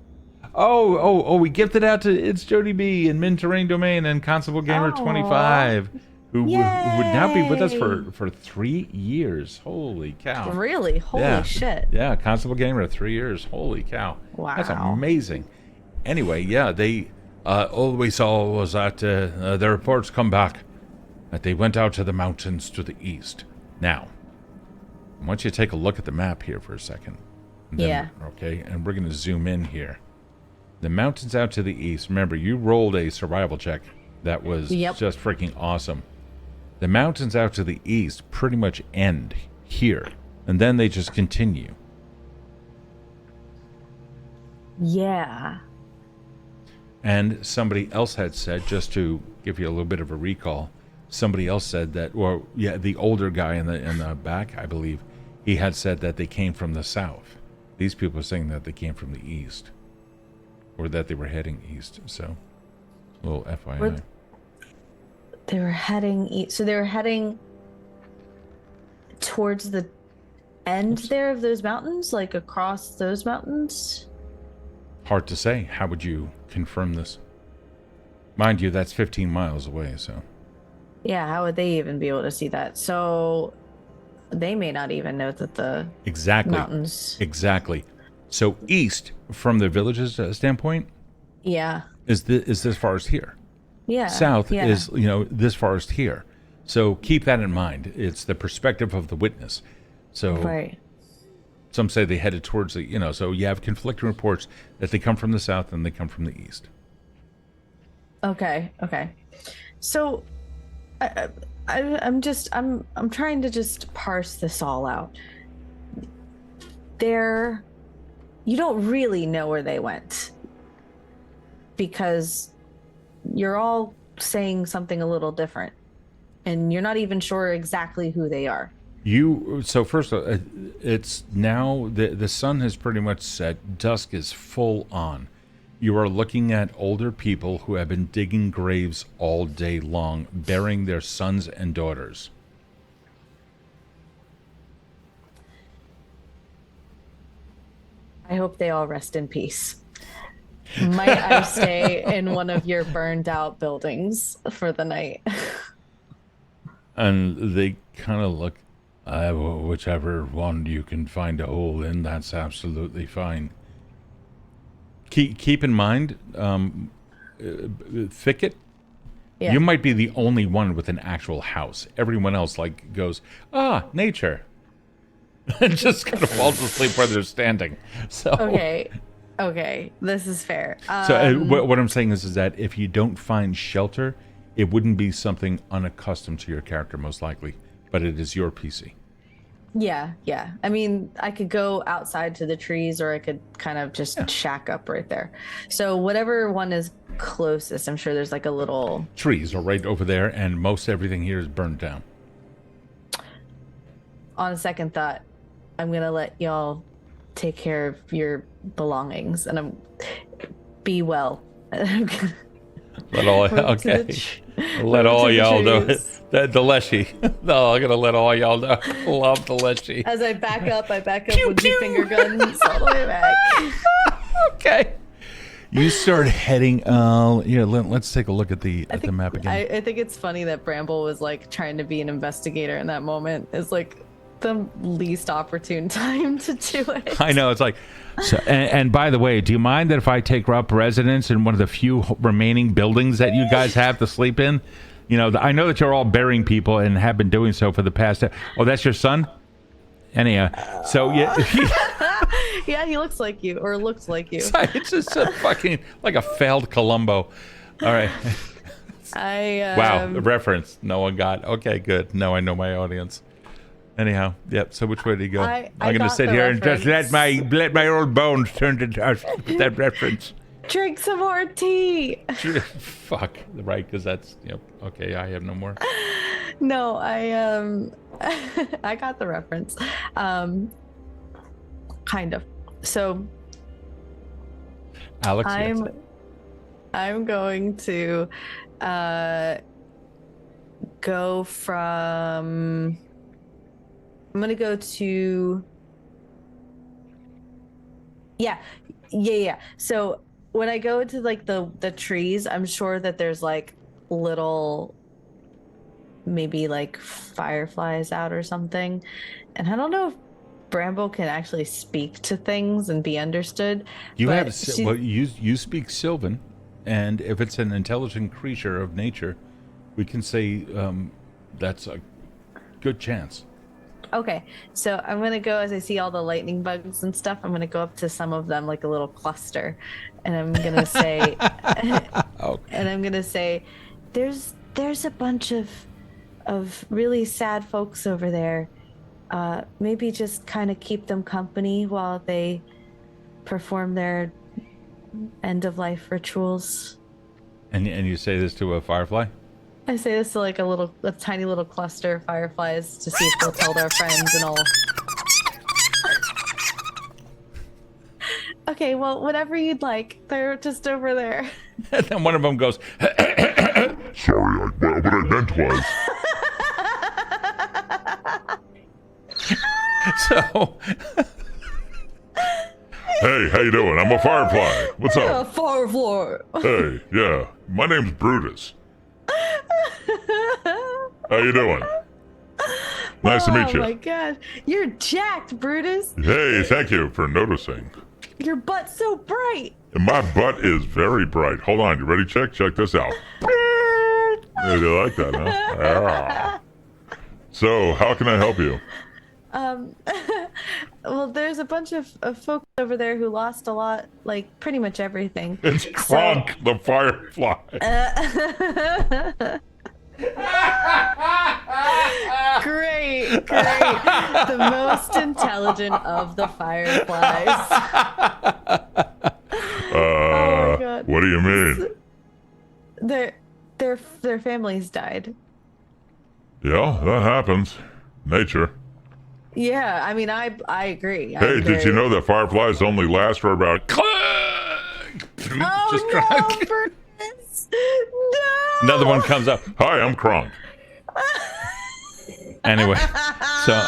Oh, we gifted out to It's Jody B and Min Terrain Domain and Constable Gamer 25, who would now be with us for 3 years. Holy cow! Really? Holy shit! Yeah, Constable Gamer 3 years. Holy cow! Wow, that's amazing. Anyway, yeah, they all we saw was that the reports come back that they went out to the mountains to the east. Now, I want you to take a look at the map here for a second. Yeah. Okay, and we're going to zoom in here. The mountains out to the east. Remember, you rolled a survival check that was just freaking awesome. The mountains out to the east pretty much end here, and then they just continue. Yeah. And somebody else had said, just to give you a little bit of a recall, somebody else said that, the older guy in the back, I believe, he had said that they came from the south. These people are saying that they came from the east, or that they were heading east. So, a little FYI. They were heading east, so they were heading towards the end there of those mountains, like across those mountains. Hard to say. How would you confirm this? Mind you, that's 15 miles away, so. Yeah, how would they even be able to see that? So they may not even know that the mountains. Exactly. So east, from the village's standpoint, Yeah. is this forest here. Yeah. South is, this forest here. So keep that in mind. It's the perspective of the witness. So right. Some say they headed towards the, so you have conflicting reports that they come from the south and they come from the east. Okay. So I'm trying to just parse this all out. You don't really know where they went because you're all saying something a little different and you're not even sure exactly who they are. So first it's now the sun has pretty much set. Dusk is full on. You are looking at older people who have been digging graves all day long, burying their sons and daughters. I hope they all rest in peace. Might I stay in one of your burned out buildings for the night? And they kind of look, whichever one you can find a hole in, that's absolutely fine. Keep in mind, thicket. Yeah. You might be the only one with an actual house. Everyone else goes, nature, and just kind of falls asleep where they're standing. So okay, this is fair. So what I'm saying is that if you don't find shelter, it wouldn't be something unaccustomed to your character, most likely, but it is your PC. Yeah. I mean, I could go outside to the trees or I could kind of just shack up right there. So whatever one is closest, I'm sure there's a little... Trees are right over there, and most everything here is burned down. On a second thought, I'm going to let y'all take care of your belongings, and be well. Let all y'all know it. The Leshy. No, I'm gonna let all y'all know. Love the Leshy. As I back up with the finger guns all the way back. Okay. You start heading. Let's take a look at the map again. I think it's funny that Bramble was trying to be an investigator in that moment. It's the least opportune time to do it. I know, it's so, and by the way, do you mind that if I take up residence in one of the few remaining buildings that you guys have to sleep in? I know that you're all burying people and have been doing so for the past... Oh, that's your son? Anyhow, so yeah. Yeah, he looks like you, or looks like you. It's just a fucking, like a failed Columbo. All right. Wow, the reference no one got. Okay, good. Now I know my audience. Anyhow, yep. So which way do you go? I'm going to sit here reference. And just let my old bones turn to dust with that reference. Drink some more tea. Fuck, right? Because that's okay. I have no more. No, I got the reference. Kind of. So, Alex, I'm going to go from. I'm gonna go to. Yeah. So when I go into the trees, I'm sure that there's little, maybe fireflies out or something, and I don't know if Bramble can actually speak to things and be understood. You speak Sylvan, and if it's an intelligent creature of nature, we can say that's a good chance. Okay, so I'm gonna go, as I see all the lightning bugs and stuff, I'm gonna go up to some of them like a little cluster, and I'm gonna say, and I'm gonna say, there's a bunch of really sad folks over there. Maybe just kind of keep them company while they perform their end of life rituals. And you say this to a firefly? I say this to a tiny little cluster of fireflies to see if they'll tell their friends and all. Okay, well, whatever you'd like. They're just over there. And then one of them goes, sorry, what I meant was. So, Hey, how you doing? I'm a firefly. What's Yeah, up? firefly. Hey, yeah. My name's Brutus. How you doing? Nice to meet you. Oh my god, you're jacked, Brutus. Hey, thank you for noticing. Your butt's so bright. And my butt is very bright. Hold on, you ready? Check this out. Yeah, you like that, huh? Yeah. So, how can I help you? Well, there's a bunch of folks over there who lost a lot, like pretty much everything. It's Kronk, the firefly. Great. The most intelligent of the fireflies. Oh my god. What do you mean? Their families died. Yeah, that happens. Nature. Yeah, I mean, I agree. Hey, did you know that fireflies only last for about... Oh Just no, Kronk. Brutus! No. Another one comes up. Hi, I'm Kronk. Anyway, so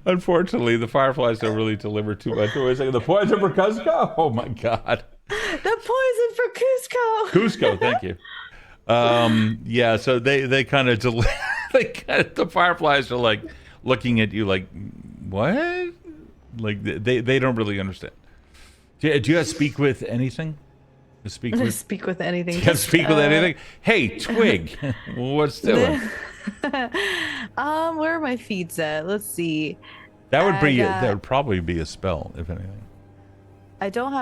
unfortunately, the fireflies don't really deliver too much. Wait a second, the poison for Cusco? Oh my god. The poison for Cusco. Cusco, thank you. Yeah, so they kind of the fireflies are like looking at you like, what? Like they don't really understand. Do you guys speak with anything? Speak with anything. Can't speak with anything. Hey, Twig, what's doing? Where are my feeds at? Let's see. That would probably be a spell, if anything. I don't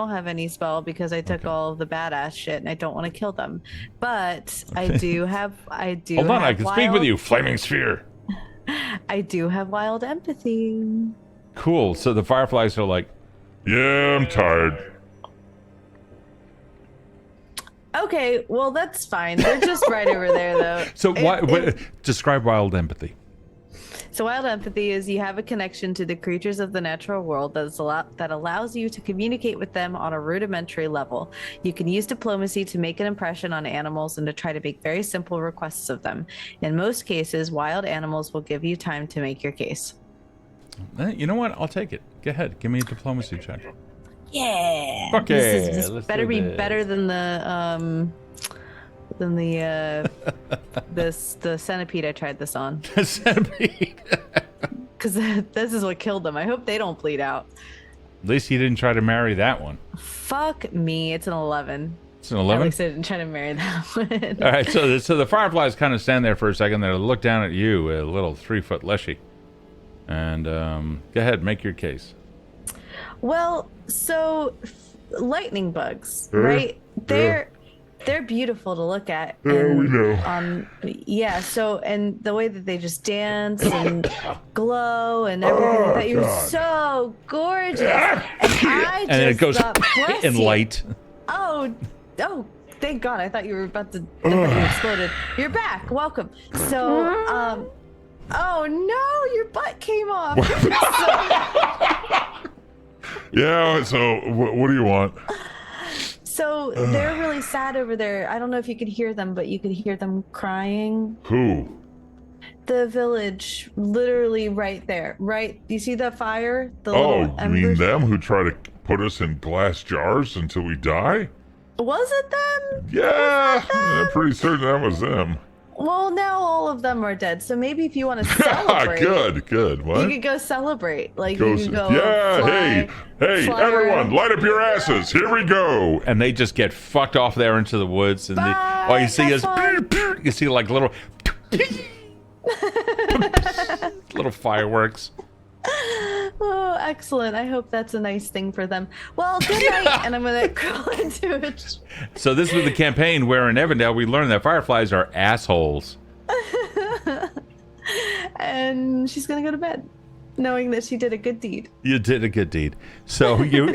have any spell because I took all of the badass shit and I don't want to kill them. But I do have. Hold on, I can speak with you, Flaming Sphere. I do have wild empathy. Cool. So the fireflies are like, Yeah, I'm tired. Okay, well that's fine. They're just right over there, though. so describe wild empathy. So wild empathy is you have a connection to the creatures of the natural world that allows you to communicate with them on a rudimentary level. You can use diplomacy to make an impression on animals and to try to make very simple requests of them. In most cases, wild animals will give you time to make your case. You know what? I'll take it. Go ahead. Give me a diplomacy check. Yeah. Okay. This better be better than the centipede I tried this on. The centipede. Because this is what killed them. I hope they don't bleed out. At least you didn't try to marry that one. Fuck me. It's an 11. It's an 11? At least I didn't try to marry that one. All right, so the fireflies kind of stand there for a second. They look down at you, a little 3-foot Leshy. And go ahead, make your case. Well, so lightning bugs, right? They're beautiful to look at. Yeah, and, we know. Yeah. So, and the way that they just dance and glow and everything like that, you're so gorgeous. And then it goes bless in you. light. Oh, thank God! I thought you were about to. You exploded. You're back. Welcome. So, oh no, your butt came off. Yeah, so what do you want? So they're really sad over there. I don't know if you could hear them, but you could hear them crying. Who? The village, literally right there. Right? You see that fire? The Oh, little you mean embers? them who try to put us in glass jars until we die? Was it them? Yeah, I'm pretty certain that was them. Well, now all of them are dead. So maybe if you want to celebrate, Good. What? you could go celebrate. Like Go you s- could go. yeah, fly hey, everyone, around. light up your asses. Here we go. And they just get fucked off there into the woods. And Bye, all you see have is, fun. you see like little, little fireworks. Oh, excellent. I hope that's a nice thing for them. Well, good night. And I'm going to crawl into it. So this was the campaign where in Evindale we learned that fireflies are assholes. And she's going to go to bed, knowing that she did a good deed. You did a good deed. So you,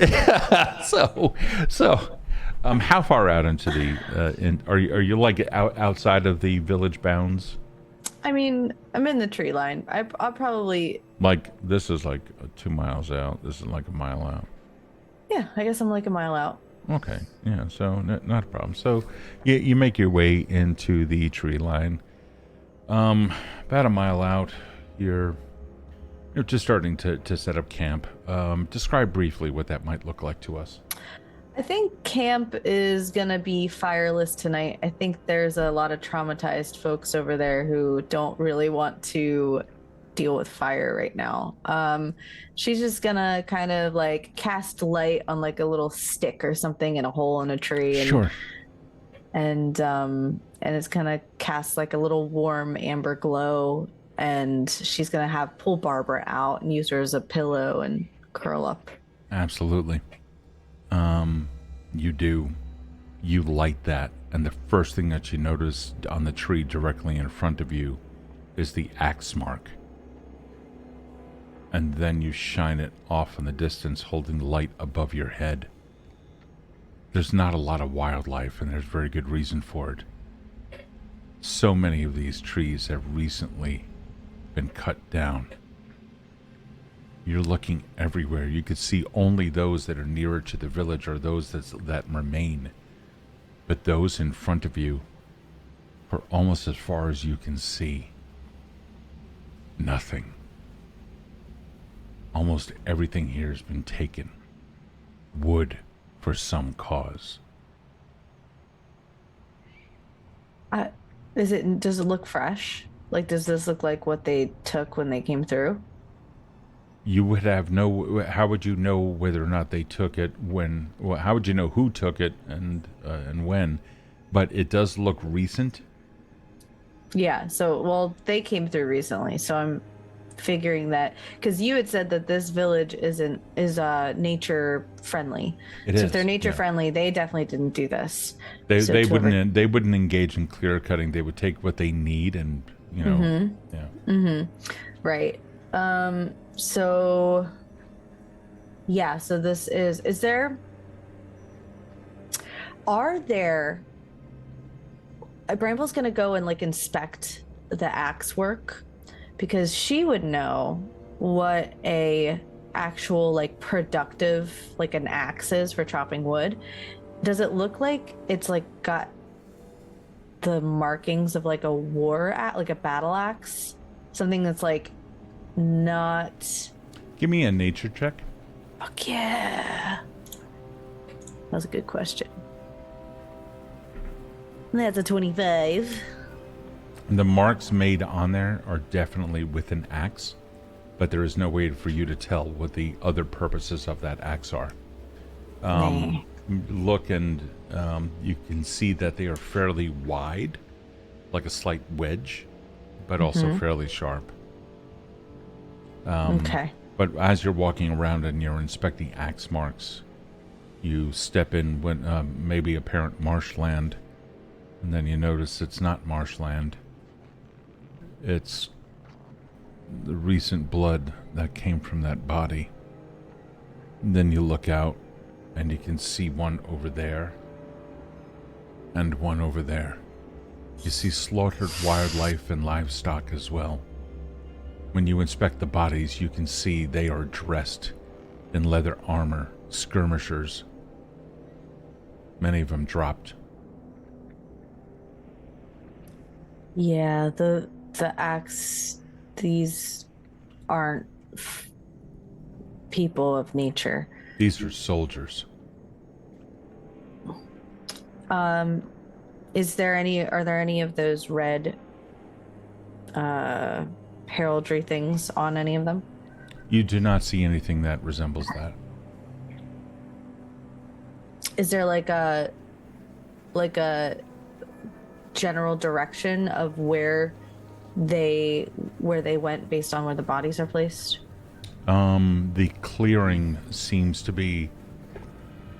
how far out into the, are you like outside of the village bounds? I mean, I'm in the tree line. I'll probably... Like, this is like 2 miles out. This is like a mile out. Yeah, I guess I'm like a mile out. Okay, yeah, so not a problem. So you make your way into the tree line. About a mile out, you're just starting to set up camp. Describe briefly what that might look like to us. I think camp is gonna be fireless tonight. I think there's a lot of traumatized folks over there who don't really want to deal with fire right now. She's just gonna kind of like cast light on like a little stick or something in a hole in a tree, and Sure. and it's gonna cast like a little warm amber glow, and she's gonna pull Barbara out and use her as a pillow and curl up. Absolutely. You do. You light that, and the first thing that you notice on the tree directly in front of you is the axe mark. And then you shine it off in the distance, holding the light above your head. There's not a lot of wildlife, and there's very good reason for it. So many of these trees have recently been cut down. You're looking everywhere. You could see only those that are nearer to the village or those that remain. But those in front of you, for almost as far as you can see, nothing. Almost everything here has been taken. Wood for some cause. Does it look fresh? Like, does this look like what they took when they came through? You would have how would you know whether or not they took it how would you know who took it and when? But it does look recent. Yeah, well, they came through recently, so I'm figuring that, because you had said that this village is nature friendly. If they're nature friendly, they definitely didn't do this. They wouldn't engage in clear cutting. They would take what they need and Right. So this are there Bramble's gonna go and like inspect the axe work, because she would know what a actual like productive like an axe is for chopping wood. Does it look like it's like got the markings of like a like a battle axe, something that's like not... Give me a nature check. Fuck yeah. That was a good question. That's a 25. The marks made on there are definitely with an axe, but there is no way for you to tell what the other purposes of that axe are. Look, and you can see that they are fairly wide, like a slight wedge, but also fairly sharp. Okay. But as you're walking around and you're inspecting axe marks, you step in when maybe apparent marshland, and then you notice it's not marshland. It's the recent blood that came from that body. And then you look out, and you can see one over there, and one over there. You see slaughtered wildlife and livestock as well. When you inspect the bodies, you can see they are dressed in leather armor, skirmishers. Many of them dropped. Yeah, the axe, these aren't people of nature. These are soldiers. Are there any of those red heraldry things on any of them? You do not see anything that resembles that. Is there like a general direction of where they went based on where the bodies are placed? The clearing seems to be...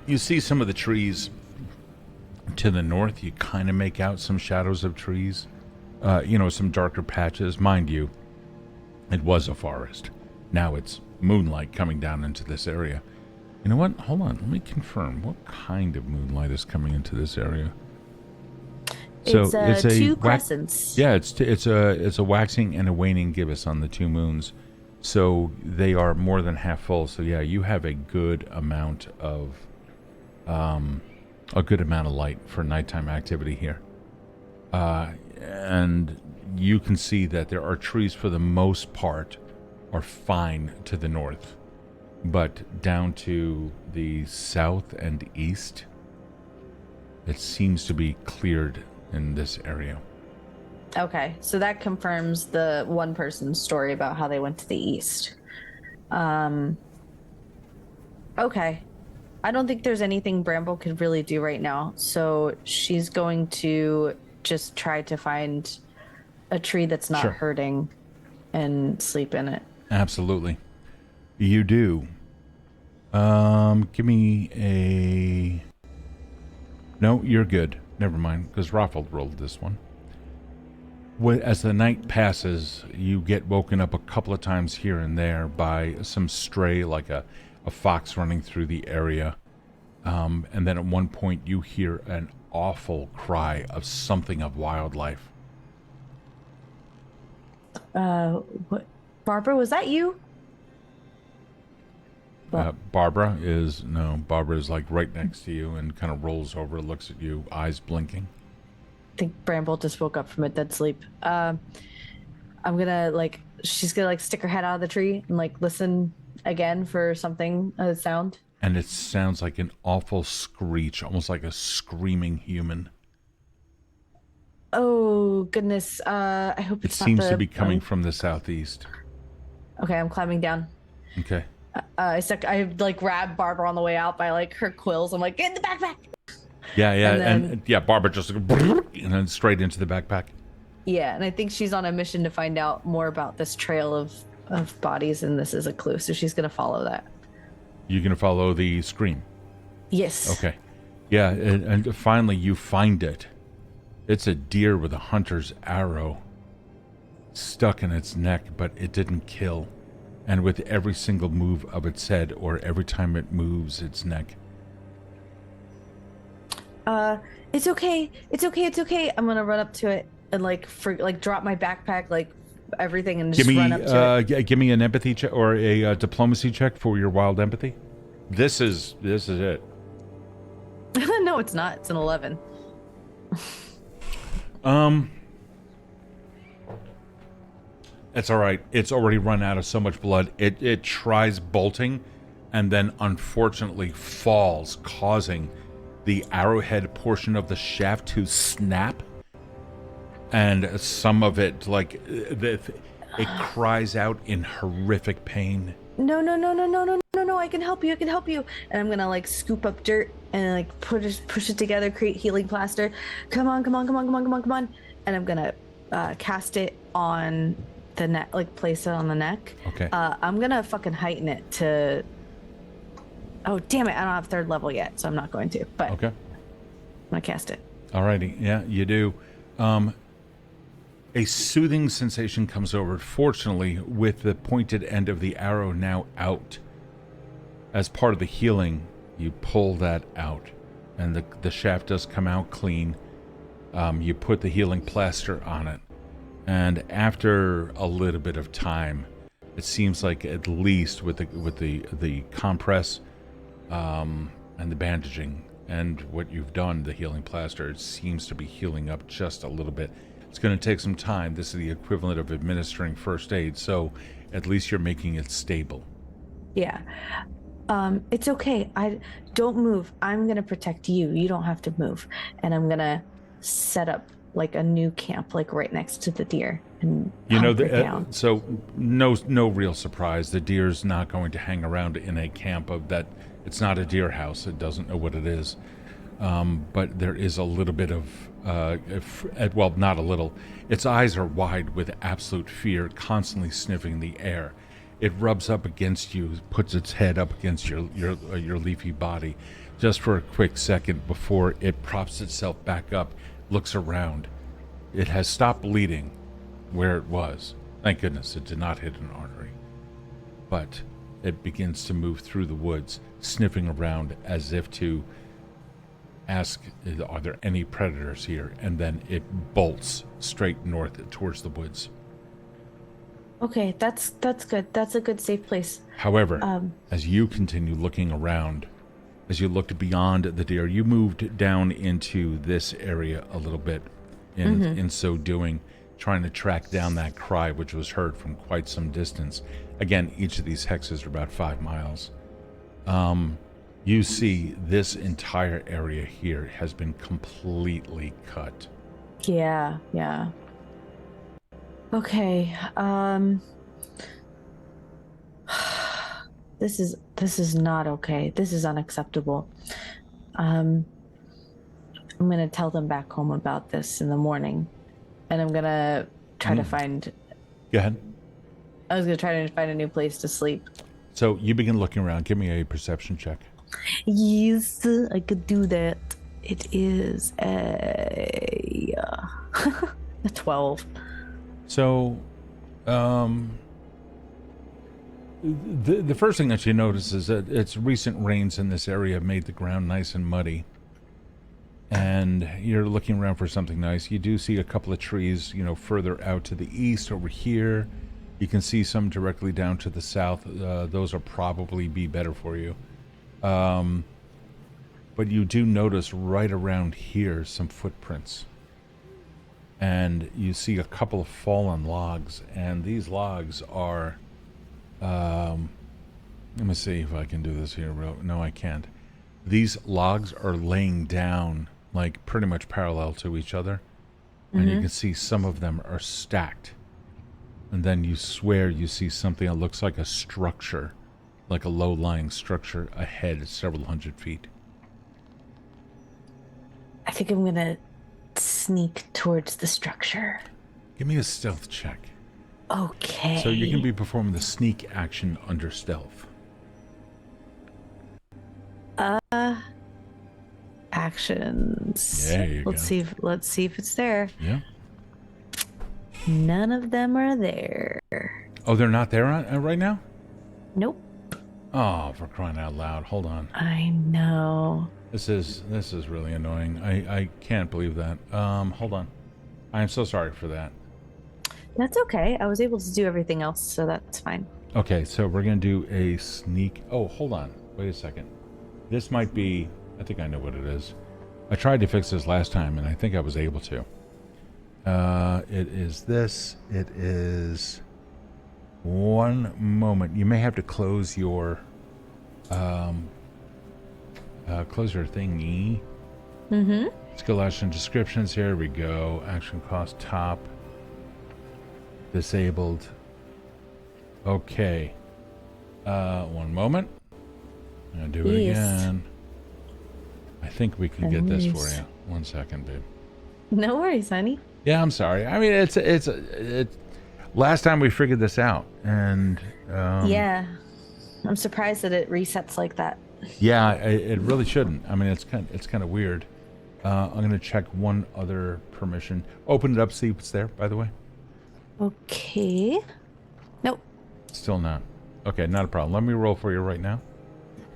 You see some of the trees to the north. You kind of make out some shadows of trees. Some darker patches. Mind you, it was a forest. Now it's moonlight coming down into this area. You know what? Hold on. Let me confirm. What kind of moonlight is coming into this area? It's two crescents. Yeah, it's a waxing and a waning gibbous on the two moons. So they are more than half full. So yeah, you have a good amount of light for nighttime activity here. And you can see that there are trees for the most part are fine to the north, but down to the south and east, it seems to be cleared in this area. Okay, so that confirms the one person's story about how they went to the east. Okay. I don't think there's anything Bramble could really do right now, so she's going to just try to find a tree that's not Sure. hurting and sleep in it. Absolutely. You do. Give me a... No, you're good. Never mind, because Raffle rolled this one. As the night passes, you get woken up a couple of times here and there by some stray, like a fox running through the area. And then at one point you hear an awful cry of something of wildlife. What? Barbara, was that you? Barbara is like right next to you and kind of rolls over, looks at you, eyes blinking. I think Bramble just woke up from a dead sleep. I'm gonna she's gonna stick her head out of the tree and listen again for something, a sound. And it sounds like an awful screech, almost like a screaming human. Oh goodness! I hope it seems to be coming from the southeast. Okay, I'm climbing down. Okay. I grab Barbara on the way out by her quills. I'm like, get in the backpack. Yeah, and Barbara just and then straight into the backpack. Yeah, and I think she's on a mission to find out more about this trail of bodies, and this is a clue, so she's gonna follow that. You're gonna follow the scream? Yes. Okay. Yeah, and finally you find it. It's a deer with a hunter's arrow stuck in its neck, but it didn't kill. And with every single move of its head, or every time it moves its neck. It's okay. It's okay. I'm gonna run up to it and drop my backpack, everything, and just run up to it. Give me an empathy check or a diplomacy check for your wild empathy. This is it. No, it's not. It's an 11. It's all right. It's already run out of so much blood. It tries bolting, and then unfortunately falls, causing the arrowhead portion of the shaft to snap, and some of it it cries out in horrific pain. No! I can help you. And I'm gonna scoop up dirt and push it together, create healing plaster. Come on! And I'm gonna cast it on the neck, place it on the neck. Okay. I'm gonna fucking heighten it to. Oh damn it! I don't have 3rd level yet, so I'm not going to. But okay, I'm gonna cast it. Alrighty, yeah, you do. A soothing sensation comes over. Fortunately, with the pointed end of the arrow now out, as part of the healing, you pull that out, and the shaft does come out clean. You put the healing plaster on it, and after a little bit of time, it seems like at least with the compress and the bandaging and what you've done, the healing plaster, it seems to be healing up just a little bit. It's going to take some time. This is the equivalent of administering first aid, so at least you're making it stable. Yeah. It's okay. I don't move. I'm going to protect you. You don't have to move. And I'm going to set up a new camp right next to the deer and down. So no real surprise. The deer's not going to hang around in a camp of that. It's not a deer house. It doesn't know what it is. But there is a little bit of well, not a little. Its eyes are wide with absolute fear, constantly sniffing the air. It rubs up against you, puts its head up against your leafy body, just for a quick second before it props itself back up, looks around. It has stopped bleeding where it was. Thank goodness it did not hit an artery. But it begins to move through the woods, sniffing around as if to ask, are there any predators here? And then it bolts straight north towards the woods. Okay, that's good. That's a good safe place. However, as you continue looking around, as you looked beyond the deer, you moved down into this area a little bit. In so doing, trying to track down that cry, which was heard from quite some distance. Again, each of these hexes are about 5 miles. You see this entire area here has been completely cut. Yeah. Okay. This is not okay. This is unacceptable. I'm gonna tell them back home about this in the morning, and I'm gonna try to find. Go ahead. I was gonna try to find a new place to sleep. So you begin looking around. Give me a perception check. Yes, I could do that. It is a 12. So, the first thing that you notice is that its recent rains in this area have made the ground nice and muddy. And you're looking around for something nice. You do see a couple of trees, further out to the east over here. You can see some directly down to the south. Those will probably be better for you. But you do notice right around here some footprints. And you see a couple of fallen logs. And these logs are... let me see if I can do this here. No, I can't. These logs are laying down like pretty much parallel to each other. And you can see some of them are stacked. And then you swear you see something that looks like a structure, like a low-lying structure ahead several hundred feet. I think I'm gonna sneak towards the structure. Give me a stealth check. Okay. So you can be performing the sneak action under stealth. Actions. There you go. Let's see if it's there. Yeah. None of them are there. Oh, they're not there right now? Nope. Oh, for crying out loud. Hold on. I know. This is really annoying. I can't believe that. Hold on. I am so sorry for that. That's okay. I was able to do everything else, so that's fine. Okay, so we're going to do a sneak... Oh, hold on. Wait a second. This might be... I think I know what it is. I tried to fix this last time, and I think I was able to. It is this. It is... One moment. You may have to close your... close your thingy. Skill action descriptions. Here we go. Action cost top. Disabled. Okay. One moment. I'm gonna do it again. I think we can get this for you. 1 second, babe. No worries, honey. Yeah, I'm sorry. I mean, it's last time we figured this out, and yeah, I'm surprised that it resets like that. Yeah, it really shouldn't. I mean, it's kind of weird. I'm gonna check one other permission. Open it up, see what's there. By the way. Okay. Nope. Still not. Okay, not a problem. Let me roll for you right now.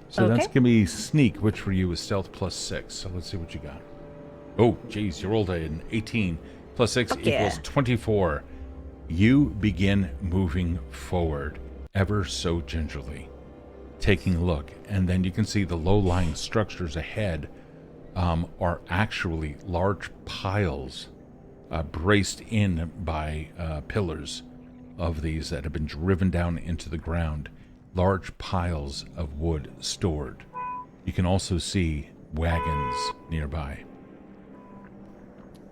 So Okay. that's gonna be sneak, which for you is stealth +6. So let's see what you got. Oh, geez, you rolled an 18 plus 6 Fuck equals yeah. 24. You begin moving forward ever so gingerly, taking a look, and then you can see the low-lying structures ahead are actually large piles braced in by pillars of these that have been driven down into the ground. Large piles of wood stored. You can also see wagons nearby.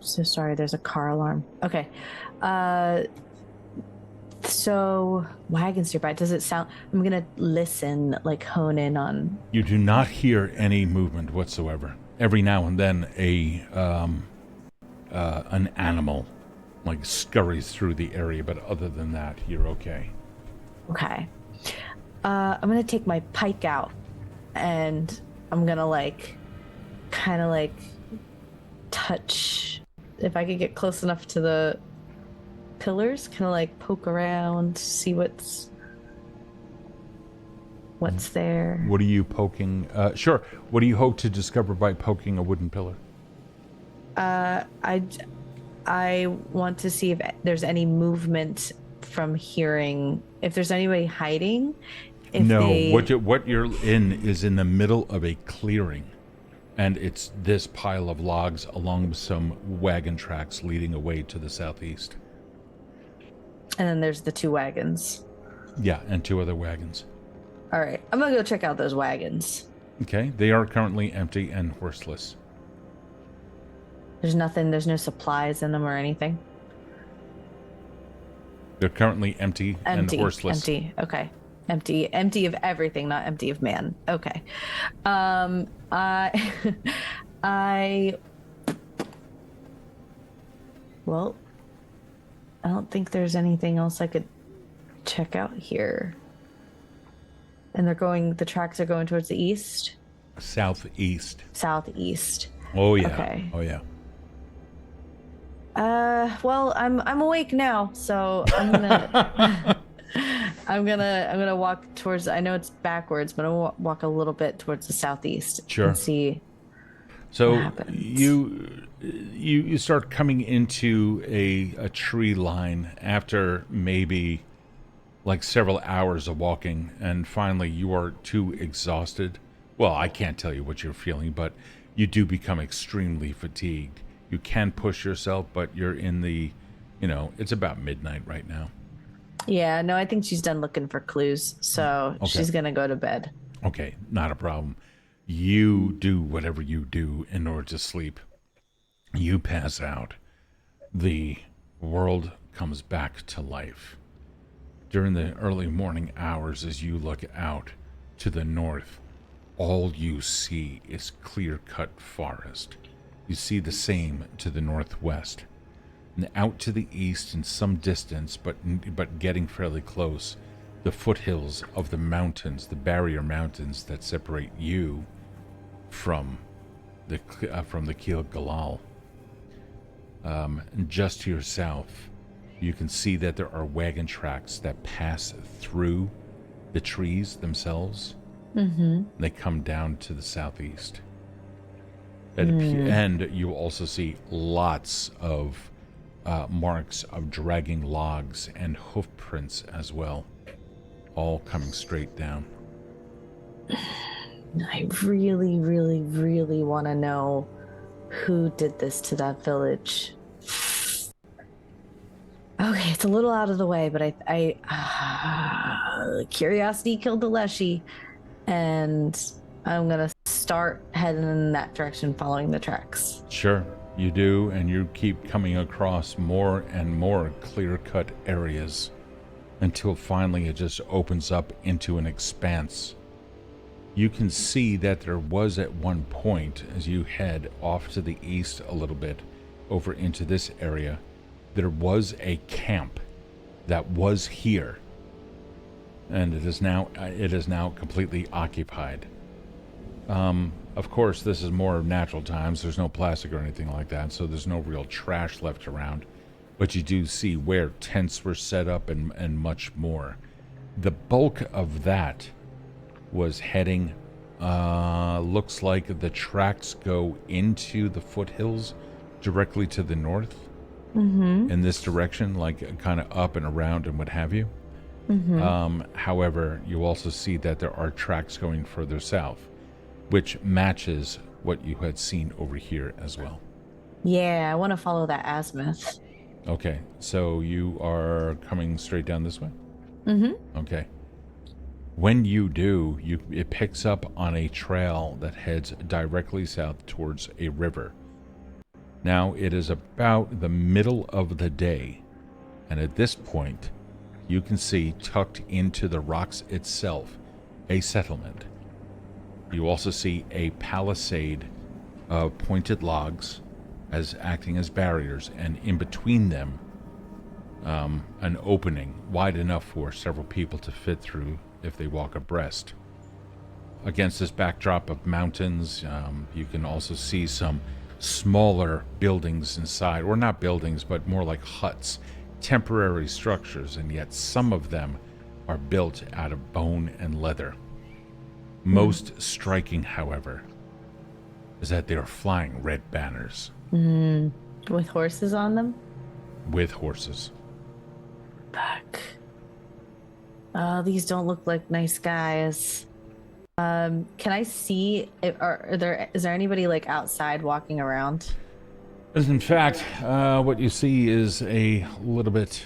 So sorry, there's a car alarm. Okay. So wagons nearby. Does it sound... I'm gonna listen, like hone in on... You do not hear any movement whatsoever. Every now and then an animal like scurries through the area, but other than that, you're okay. Okay. I'm gonna take my pike out, and I'm gonna kind of touch. If I could get close enough to the pillars, kind of poke around, see what's there. What are you poking? Sure. What do you hope to discover by poking a wooden pillar? I want to see if there's any movement from hearing. If there's anybody hiding. What you're in is in the middle of a clearing, and it's this pile of logs along with some wagon tracks leading away to the southeast. And then there's the 2 wagons. Yeah, and 2 other wagons. All right, I'm gonna go check out those wagons. Okay, they are currently empty and horseless. There's no supplies in them or anything. They're currently empty and horseless. Empty. Okay. Empty of everything, not empty of man. Okay. Well, I don't think there's anything else I could check out here. And the tracks are going towards the east? Southeast. Southeast. Oh yeah. Okay. Oh yeah. Well, I'm awake now, so I'm gonna I'm gonna walk towards. I know it's backwards, but I'll walk a little bit towards the southeast. Sure. And see. So what happens. you start coming into a tree line after maybe like several hours of walking, and finally you are too exhausted. Well, I can't tell you what you're feeling, but you do become extremely fatigued. You can push yourself, but you're in the, it's about midnight right now. Yeah, no, I think she's done looking for clues, so Okay. she's gonna go to bed. Okay, not a problem. You do whatever you do in order to sleep. You pass out. The world comes back to life. During the early morning hours, as you look out to the north, all you see is clear-cut forest. You see the same to the northwest. And out to the east in some distance, but getting fairly close, the foothills of the mountains, the barrier mountains that separate you from the Keel Galal. And just to your south, you can see that there are wagon tracks that pass through the trees themselves. Mm-hmm. They come down to the southeast. And you will also see lots of marks of dragging logs and hoof prints as well, all coming straight down. I really, really, really want to know who did this to that village. Okay, it's a little out of the way, but curiosity killed the Leshy, and I'm gonna start heading in that direction, following the tracks. Sure, you do, and you keep coming across more and more clear-cut areas until finally it just opens up into an expanse. You can see that there was at one point, as you head off to the east a little bit, over into this area, there was a camp that was here, and it is now completely occupied. Of course, this is more natural times. There's no plastic or anything like that, so there's no real trash left around. But you do see where tents were set up and much more. The bulk of that was heading, looks like the tracks go into the foothills directly to the north. Mm-hmm. In this direction, like kind of up and around and what have you. Mm-hmm. However, you also see that there are tracks going further south, which matches what you had seen over here as well. Yeah, I want to follow that azimuth. Okay, so you are coming straight down this way? Mm-hmm. Okay. When you do, it picks up on a trail that heads directly south towards a river. Now, it is about the middle of the day, and at this point, you can see tucked into the rocks itself a settlement. You also see a palisade of pointed logs as acting as barriers, and in between them, an opening wide enough for several people to fit through if they walk abreast. Against this backdrop of mountains, you can also see some smaller buildings inside, or not buildings, but more like huts, temporary structures, and yet some of them are built out of bone and leather. Most striking, however, is that they are flying red banners. With horses on them? With horses. Fuck. These don't look like nice guys. Can I see? Is there anybody like outside walking around? As in fact, what you see is a little bit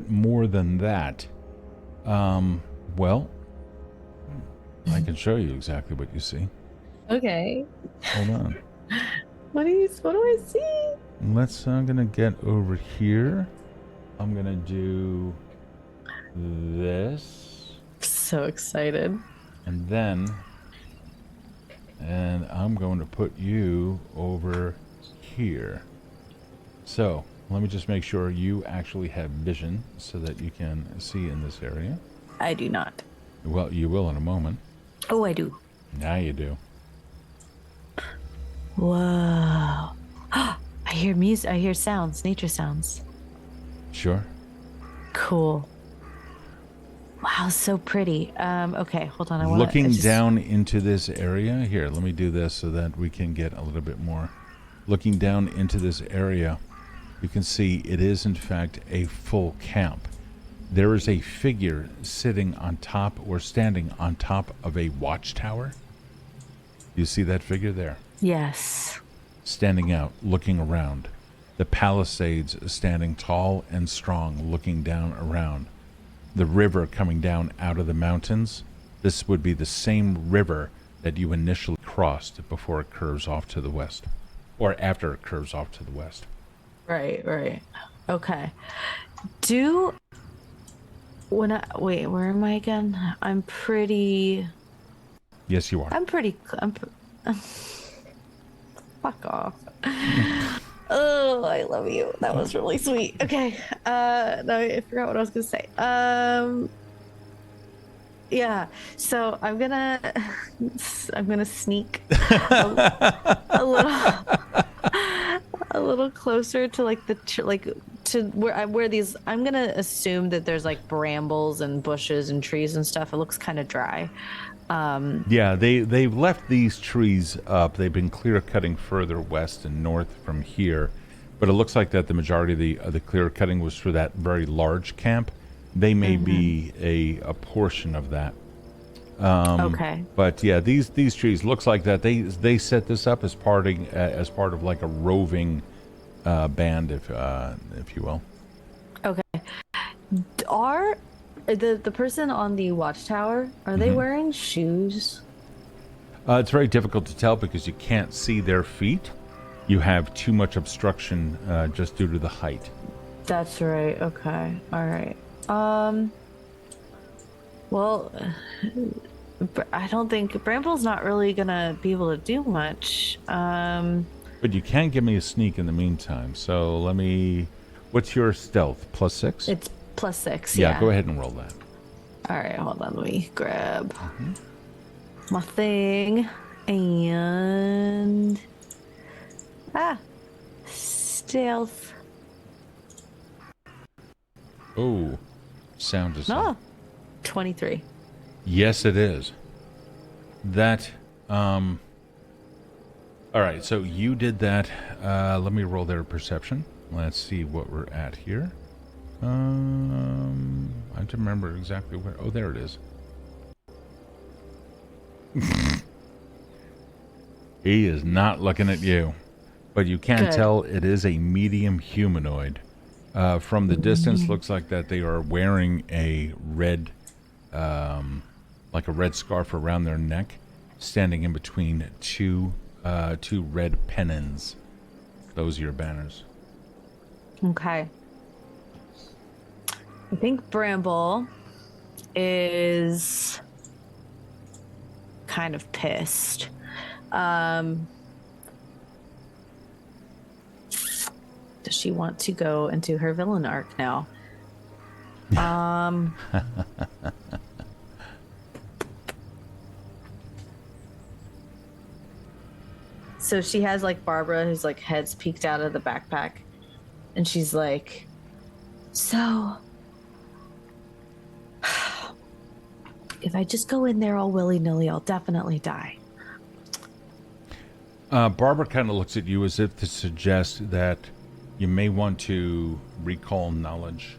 more than that. Well, I can show you exactly what you see. Okay. Hold on. What do I see? I'm gonna get over here. I'm gonna do this. So excited. And I'm going to put you over here. So let me just make sure you actually have vision so that you can see in this area. I do not. Well, you will in a moment. Oh, I do. Now you do. Whoa. I hear music. I hear sounds, nature sounds. Sure. Cool. Wow, so pretty. Okay, hold on. Looking down into this area. Here, let me do this so that we can get a little bit more. Looking down into this area, you can see it is in fact a full camp. There is a figure sitting on top or standing on top of a watchtower. You see that figure there? Yes. Standing out, looking around. The palisades standing tall and strong, looking down around. The river coming down out of the mountains. This would be the same river that you initially crossed before it curves off to the west. Or after it curves off to the west. Right. Okay. Wait, where am I again? I'm pretty... Yes, you are. Fuck off. Oh, I love you. That was really sweet. Okay. No, I forgot what I was gonna say. Yeah. So I'm gonna sneak a little closer to like to where these. I'm gonna assume that there's like brambles and bushes and trees and stuff. It looks kind of dry. Yeah, they've left these trees up. They've been clear cutting further west and north from here, but it looks like that the majority of the clear cutting was for that very large camp. They may be a portion of that. Okay. But yeah, these trees looks like that they set this up as part of like a roving band, if you will. Okay. Are the person on the watchtower, are they wearing shoes? It's very difficult to tell because you can't see their feet. You have too much obstruction just due to the height. That's right. Okay. All right. Well, I don't think Bramble's not really gonna be able to do much. But you can give me a sneak in the meantime. So let me. What's your stealth? +6? It's +6. Yeah, go ahead and roll that. All right, hold on. Let me grab my thing and stealth. Oh, sound design. No, 23. Yes, it is. That. All right, so you did that. Let me roll their perception. Let's see what we're at here. I have to remember exactly where. Oh, there it is. He is not looking at you, but you can tell it is a medium humanoid. From the distance, looks like that they are wearing a red, like a red scarf around their neck, standing in between two red pennons. Those are your banners. Okay. I think Bramble is kind of pissed. Does she want to go into her villain arc now? So she has like Barbara, who's like head's peeked out of the backpack, and she's like, so if I just go in there all willy-nilly, I'll definitely die. Barbara kind of looks at you as if to suggest that you may want to recall knowledge.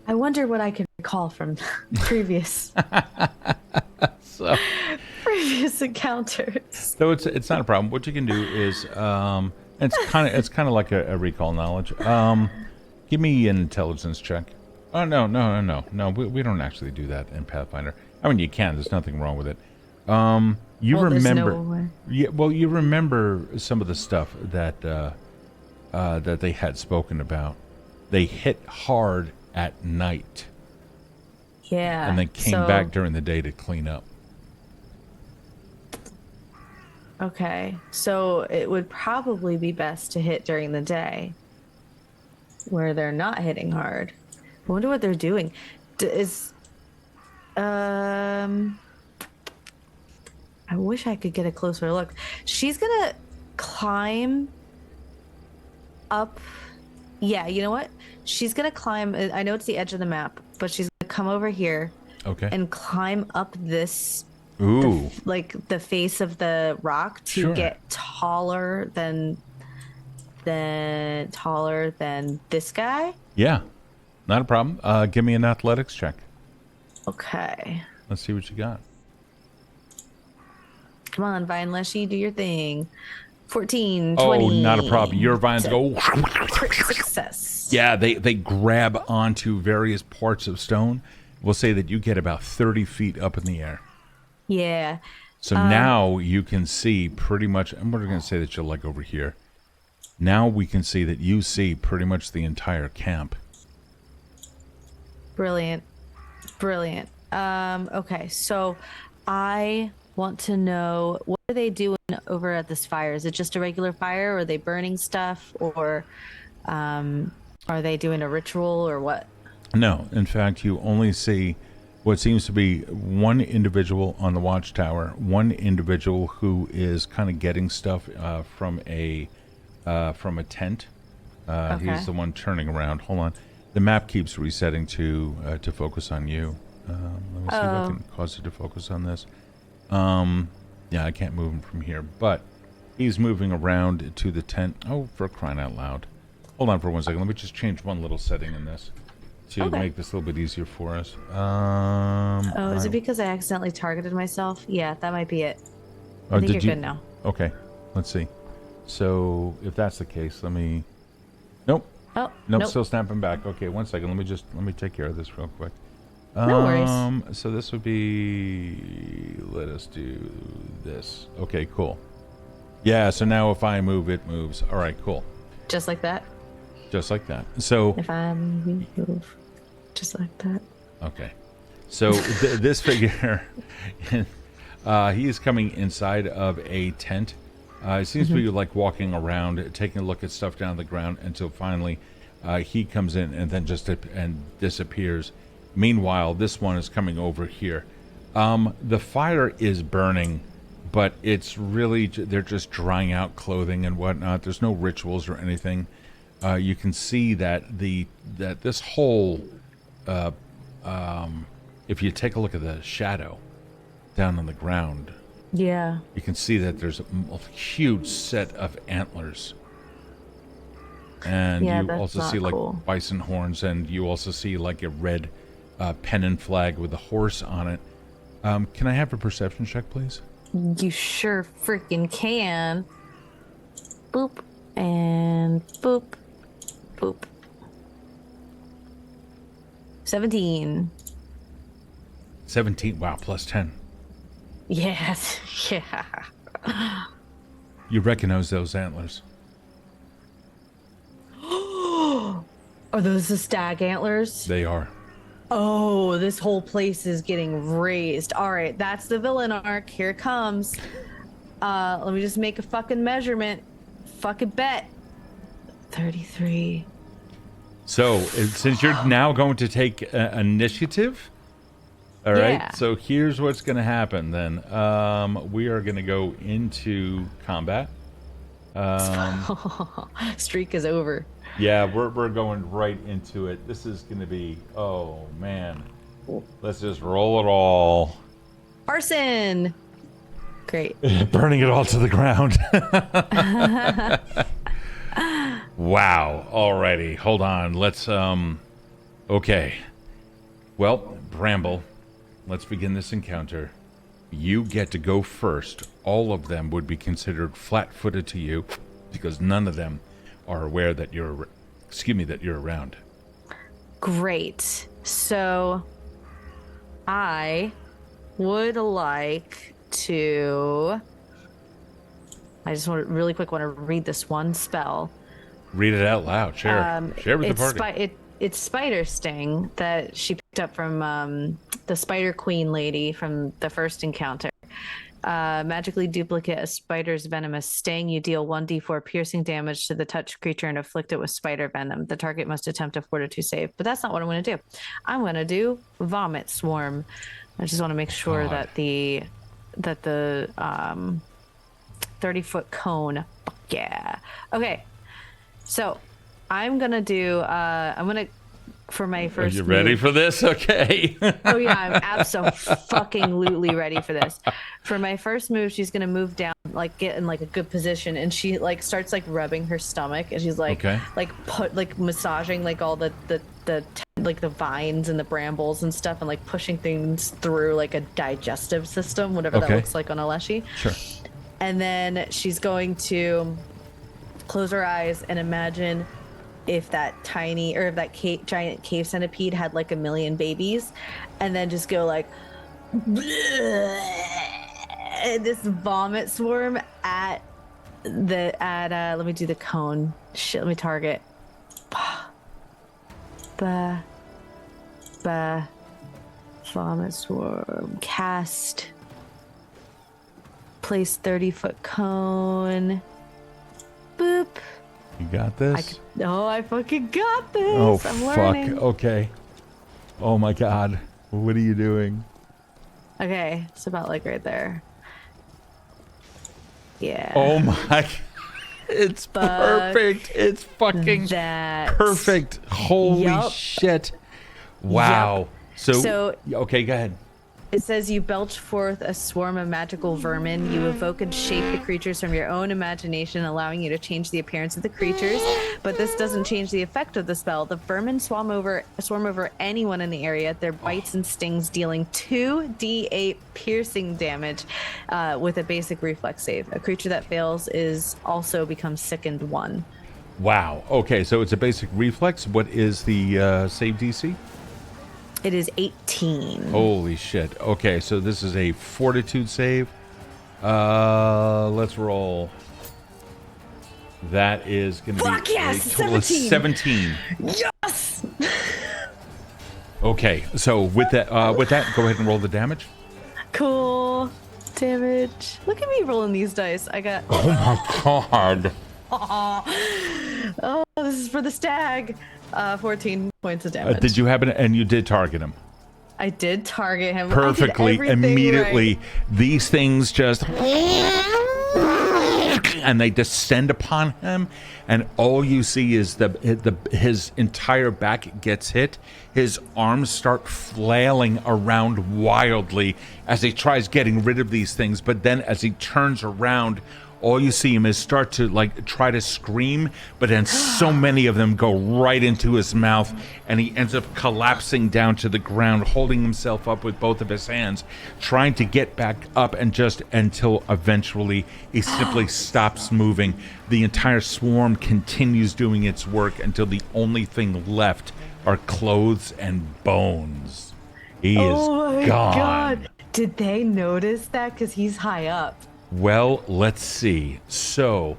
I wonder what I could recall from previous. So previous encounters. So it's not a problem. What you can do is it's kind of like a recall knowledge. Give me an intelligence check. Oh no. We don't actually do that in Pathfinder. I mean, you can. There's nothing wrong with it. You remember? Yeah. Well, you remember some of the stuff that that they had spoken about. They hit hard at night. Yeah. And then came back during the day to clean up. Okay. So it would probably be best to hit during the day where they're not hitting hard. I wonder what they're doing. I wish I could get a closer look. She's going to climb up. Yeah, you know what? She's going to climb. I know it's the edge of the map, but she's going to come over here. Okay. And climb up this, Ooh. the face of the rock to get taller than this guy. Yeah, not a problem. Give me an athletics check. Okay. Let's see what you got. Come on, Vine Leshy, do your thing. 14, 20. Oh, not a problem. Your vines go. Crit success. Yeah, they grab onto various parts of stone. We'll say that you get about 30 feet up in the air. Yeah. So now you can see pretty much, and we're going to say that you're like over here. Now we can see that you see pretty much the entire camp. Brilliant. Okay, so I want to know, what are they doing over at this fire? Is it just a regular fire, or are they burning stuff, or are they doing a ritual, or what? No, in fact, you only see what seems to be one individual on the watchtower, one individual who is kind of getting stuff from a tent. Okay. He's the one turning around. Hold on. The map keeps resetting to focus on you. Let me see if I can cause it to focus on this. Yeah, I can't move him from here, but he's moving around to the tent. Oh, for crying out loud. Hold on for 1 second. Let me just change one little setting in this to make this a little bit easier for us. Is it because I accidentally targeted myself? Yeah, that might be it. Oh, I think you're good now. Okay, let's see. So if that's the case, let me... Nope. Oh, Nope, still snapping back. Okay, 1 second. Let me take care of this real quick. No worries. So this would be... Let us do this. Okay, cool. Yeah, so now if I move, it moves. All right, cool. Just like that? Just like that. So... If I move, just like that. Okay. So this figure, he is coming inside of a tent. He seems to be like walking around, taking a look at stuff down the ground until finally he comes in and then just disappears. Meanwhile, this one is coming over here. The fire is burning, but it's really, they're just drying out clothing and whatnot. There's no rituals or anything. You can see that this whole, if you take a look at the shadow down on the ground, yeah, you can see that there's a huge set of antlers. And you also see like bison horns, and you also see like a red pennon flag with a horse on it. Can I have a perception check, please? You sure freaking can. Boop and boop. Boop. 17. 17. Wow, plus 10. Yes. Yeah. You recognize those antlers. Are those the stag antlers? They are. Oh, this whole place is getting raised. All right, that's the villain arc. Here it comes. Let me just make a fucking measurement. Fucking bet. 33. So, since you're now going to take initiative, all right, Yeah. so here's what's going to happen then. We are going to go into combat. Streak is over. Yeah, we're going right into it. This is going to be, oh, man. Let's just roll it all. Arson! Great. Burning it all to the ground. Wow. Alrighty. Hold on. Let's, okay. Well, Bramble, let's begin this encounter. you get to go first. All of them would be considered flat-footed to you because none of them are aware that you're around. Great. So I would like to... I just want to really quick want to read this one spell. Read it out loud. Share with the party. It's Spider Sting that she picked up from the Spider Queen lady from the first encounter. Magically duplicate a spider's venomous sting. You deal 1d4 piercing damage to the touched creature and afflict it with spider venom. The target must attempt a fortitude save. But that's not what I'm going to do. I'm going to do Vomit Swarm. I just want to make sure that the 30-foot cone. Fuck yeah. Okay. So I'm going to do... for my first Are you ready for this? Okay. Oh yeah, I'm absolutely ready for this. For my first move, she's gonna move down, like get in like a good position, and she like starts like rubbing her stomach, and she's like massaging like all the like the vines and the brambles and stuff, and like pushing things through like a digestive system, whatever that looks like on a Leshy. Sure. And then she's going to close her eyes and imagine if that giant cave centipede had like a million babies, and then just go like this vomit swarm let me do the cone. Shit, let me target. Vomit swarm. Cast. Place 30-foot cone. Boop. You got this? I fucking got this. Oh, I'm learning. fuck. Okay. Oh, my God. What are you doing? Okay. It's about like right there. Yeah. Oh, my. It's perfect. It's fucking perfect. Holy shit. Wow. Yep. So, okay, go ahead. It says you belch forth a swarm of magical vermin. You evoke and shape the creatures from your own imagination, allowing you to change the appearance of the creatures. But this doesn't change the effect of the spell. The vermin swarm over anyone in the area. Their bites and stings dealing 2d8 piercing damage with a basic reflex save. A creature that fails also becomes sickened 1. Wow. Okay, so it's a basic reflex. What is the save DC? It is 18. Holy shit. Okay, so this is a fortitude save. Let's roll. That is going to be a total of 17. Yes! Okay, so with that, go ahead and roll the damage. Cool. Damage. Look at me rolling these dice. I got... Oh my god. Oh, this is for the stag. 14 points of damage. Did you happen and you did target him? I did target him Perfectly, immediately. Right. These things just and they descend upon him, and all you see is his entire back gets hit. His arms start flailing around wildly as he tries getting rid of these things, but then as he turns around, all you see him is start to like try to scream, but then so many of them go right into his mouth, and he ends up collapsing down to the ground, holding himself up with both of his hands, trying to get back up, and just until eventually he simply stops moving. The entire swarm continues doing its work until the only thing left are clothes and bones. He is gone. God. Did they notice that? Because he's high up. Well, let's see. So,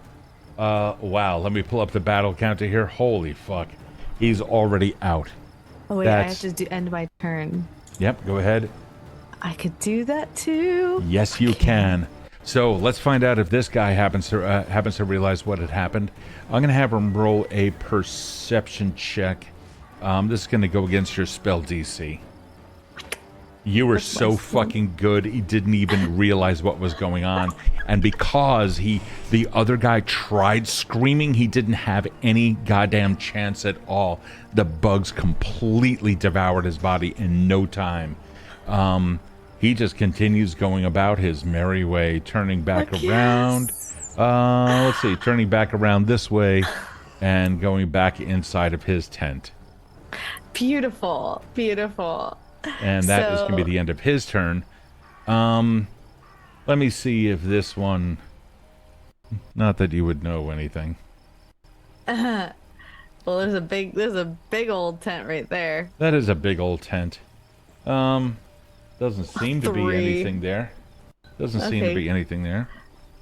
wow, let me pull up the battle counter here. Holy fuck. He's already out. Oh, wait, I have to end my turn. Yep, go ahead. I could do that too? Yes, you can. So, let's find out if this guy happens to realize what had happened. I'm going to have him roll a perception check. This is going to go against your spell DC. You were so fucking good, he didn't even realize what was going on. And because the other guy tried screaming, he didn't have any goddamn chance at all. The bugs completely devoured his body in no time. He just continues going about his merry way, turning back around. Let's see, turning back around this way and going back inside of his tent. Beautiful, beautiful. And that is going to be the end of his turn. Let me see if this one... Not that you would know anything. Well, there's a big old tent right there. That is a big old tent. Doesn't seem to be 3. anything there. Doesn't seem to Okay. be anything there.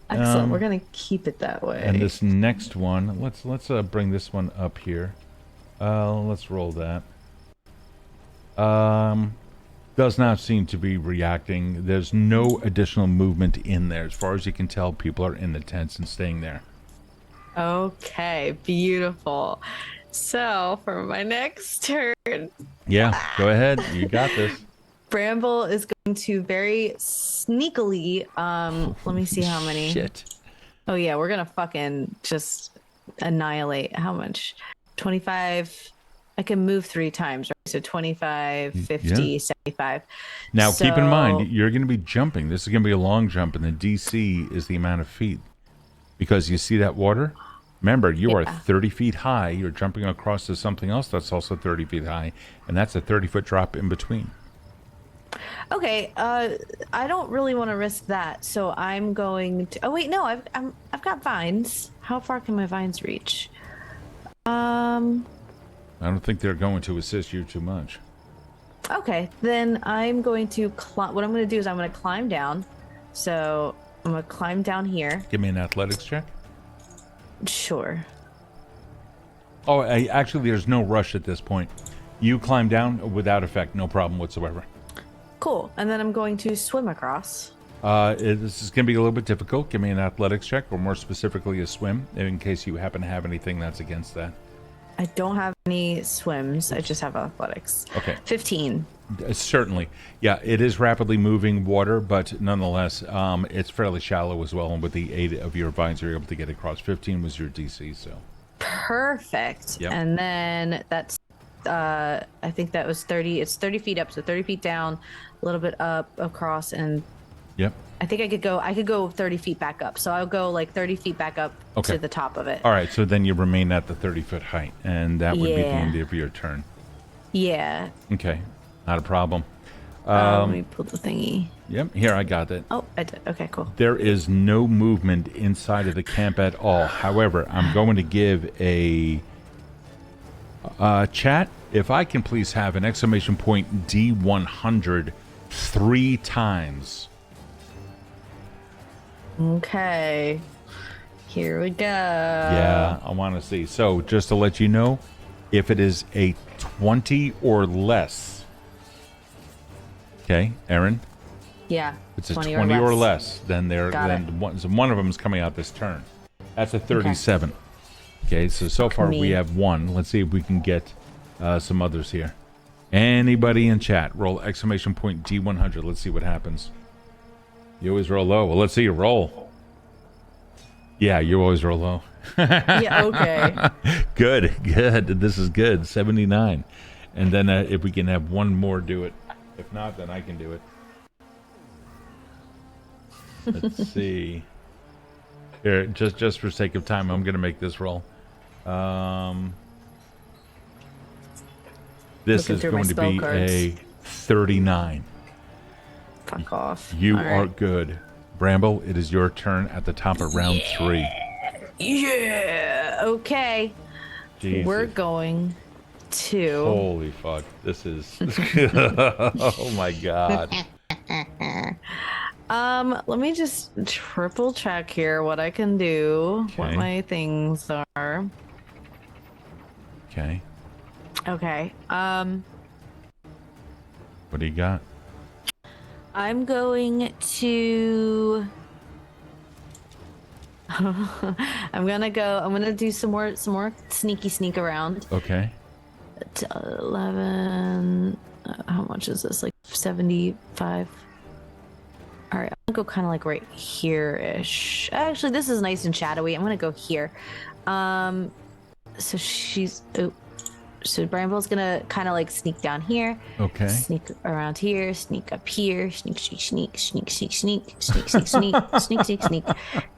Excellent. We're gonna keep it that way. And this next one, let's bring this one up here. Let's roll that. Does not seem to be reacting. There's no additional movement in there. As far as you can tell, people are in the tents and staying there. Okay, beautiful. So for my next turn, Yeah, go ahead. You got this. Bramble is going to very sneakily. Let me see how many. Shit. Oh yeah, we're gonna fucking just annihilate. How much? 25. I can move 3 times, right? So 25, 50, 75. Now, keep in So- mind, you're going to be jumping. This is going to be a long jump, and the DC is the amount of feet. Because you see that water? Remember, you are 30 feet high. You're jumping across to something else that's also 30 feet high, and that's a 30-foot drop in between. Okay, I don't really want to risk that, so I'm going to. Oh wait, no, I've got vines. How far can my vines reach? I don't think they're going to assist you too much. Okay, then I'm going to climb. What I'm going to do is I'm going to climb down. So I'm going to climb down here. Give me an athletics check. Sure. Oh, actually, there's no rush at this point. You climb down without effect, no problem whatsoever. Cool. And then I'm going to swim across. This is going to be a little bit difficult. Give me an athletics check, or more specifically, a swim, in case you happen to have anything that's against that. I don't have any swims. I just have athletics. Okay. 15. Certainly. Yeah, it is rapidly moving water, but nonetheless, it's fairly shallow as well. And with the aid of your vines, you're able to get across. 15 was your DC, so. Perfect. Yep. And then that's, I think that was 30. It's 30 feet up, so 30 feet down, a little bit up, across, and Yep. I think I could go 30 feet back up. So I'll go like 30 feet back up Okay. to the top of it. All right, so then you remain at the 30-foot height, and that would be the end of your turn. Yeah. Okay, not a problem. Let me pull the thingy. Yep, here, I got it. Oh, I did. Okay, cool. There is no movement inside of the camp at all. However, I'm going to give a chat, if I can please have an exclamation point D100 3 times. Okay. Here we go. Yeah, I want to see. So, just to let you know, if it is a 20 or less, okay, Erin? Yeah. If it's a 20 or less, then one of them is coming out this turn. That's a 37. Okay, so far we have 1. Let's see if we can get some others here. Anybody in chat, roll exclamation point D100. Let's see what happens. You always roll low. Well, let's see you roll. Yeah, you always roll low. Yeah, okay. Good. This is good. 79. And then if we can have one more do it. If not, then I can do it. Let's see. Here, just for sake of time, I'm going to make this roll. This is going to be a 39. Fuck off. You All are right. good. Bramble, it is your turn at the top of round 3. Yeah. Okay. Jesus. We're going to. Holy fuck. This is. Oh my god. Let me just triple check here what I can do, what Okay. my things are. Okay. Okay. What do you got? I'm going to. I'm gonna do some more sneak around. Okay. 11. How much is this? Like 75. All right, I'm gonna go kind of like right here-ish. Actually, this is nice and shadowy. I'm gonna go here. So she's. Oh, so Bramble's gonna kind of like sneak down here. Okay. Sneak around here. Sneak up here. Sneak.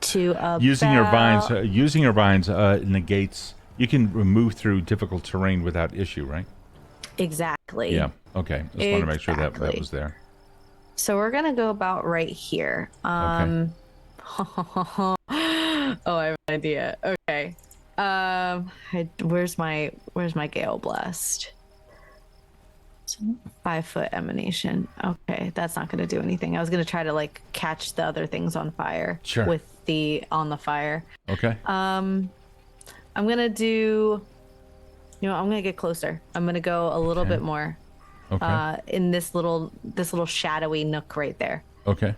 To about... Using your vines negates. You can move through difficult terrain without issue, right? Exactly. Yeah. Okay. Just want to make sure that was there. So we're gonna go about right here. Okay. Oh, I have an idea. Okay. Where's my Gale Blast? 5-foot emanation. Okay, that's not gonna do anything. I was gonna try to like catch the other things on fire. Sure. With the on the fire. Okay. I'm gonna do. I'm gonna get closer. I'm gonna go a little bit more. Okay. In this little shadowy nook right there. Okay.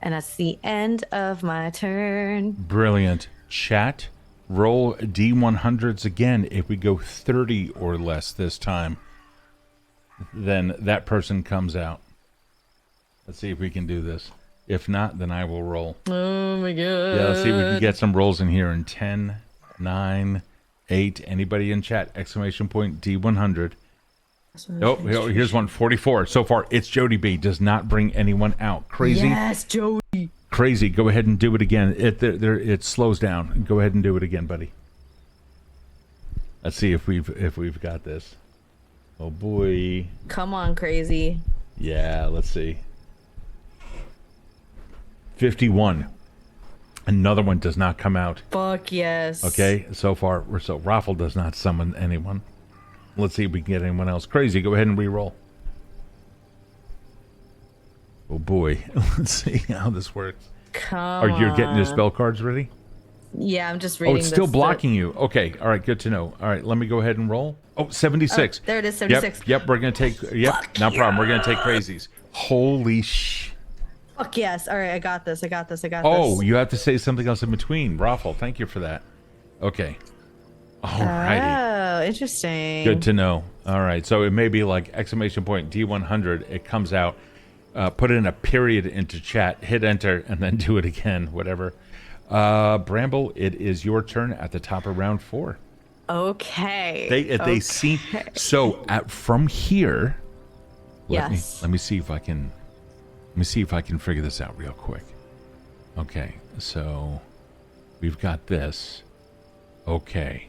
And that's the end of my turn. Brilliant. Chat, roll D100s again. If we go 30 or less this time, then that person comes out. Let's see if we can do this. If not, then I will roll. Oh my god. Yeah, let's see if we can get some rolls in here in 10, 9, 8. Anybody in chat? Exclamation point D100. Oh, here's one. 44. So far, it's Jody B. Does not bring anyone out. Crazy. Yes, Jody. Crazy. Go ahead and do it again. It slows down. Go ahead and do it again, buddy. Let's see if we've got this. Oh boy. Come on, crazy. Yeah, let's see. 51. Another one does not come out. Fuck yes. Okay, so far Raffle does not summon anyone. Let's see if we can get anyone else. Crazy, go ahead and re-roll. Oh boy, let's see how this works. Come on. Are you getting your spell cards ready? Yeah, I'm just reading. Oh, it's still blocking you. Okay, all right, good to know. All right, let me go ahead and roll. Oh, 76. There it is, 76. Yep, we're going to take, no problem. We're going to take crazies. Holy sh... Fuck yes. All right, I got this. Oh, you have to say something else in between. Raffle, thank you for that. Okay. Alrighty. Oh, interesting. Good to know. All right, so it may be like exclamation point D100. It comes out. Put in a period into chat. Hit enter and then do it again. Whatever. Bramble, it is your turn at the top of round 4. Okay. They seem so from here. Yes. Let me see if I can. Let me see if I can figure this out real quick. Okay, so we've got this. Okay.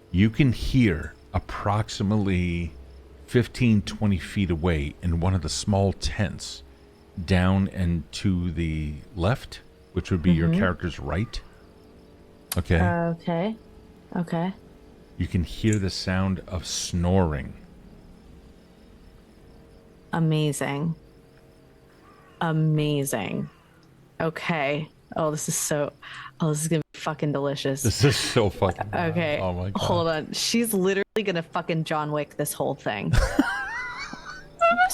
You can hear approximately 15, 20 feet away in one of the small tents down and to the left, which would be your character's right. Okay. Okay. You can hear the sound of snoring. Amazing. Okay. This is gonna be fucking delicious. This is so fucking okay. Oh my god. Hold on. She's literally gonna fucking John Wick this whole thing.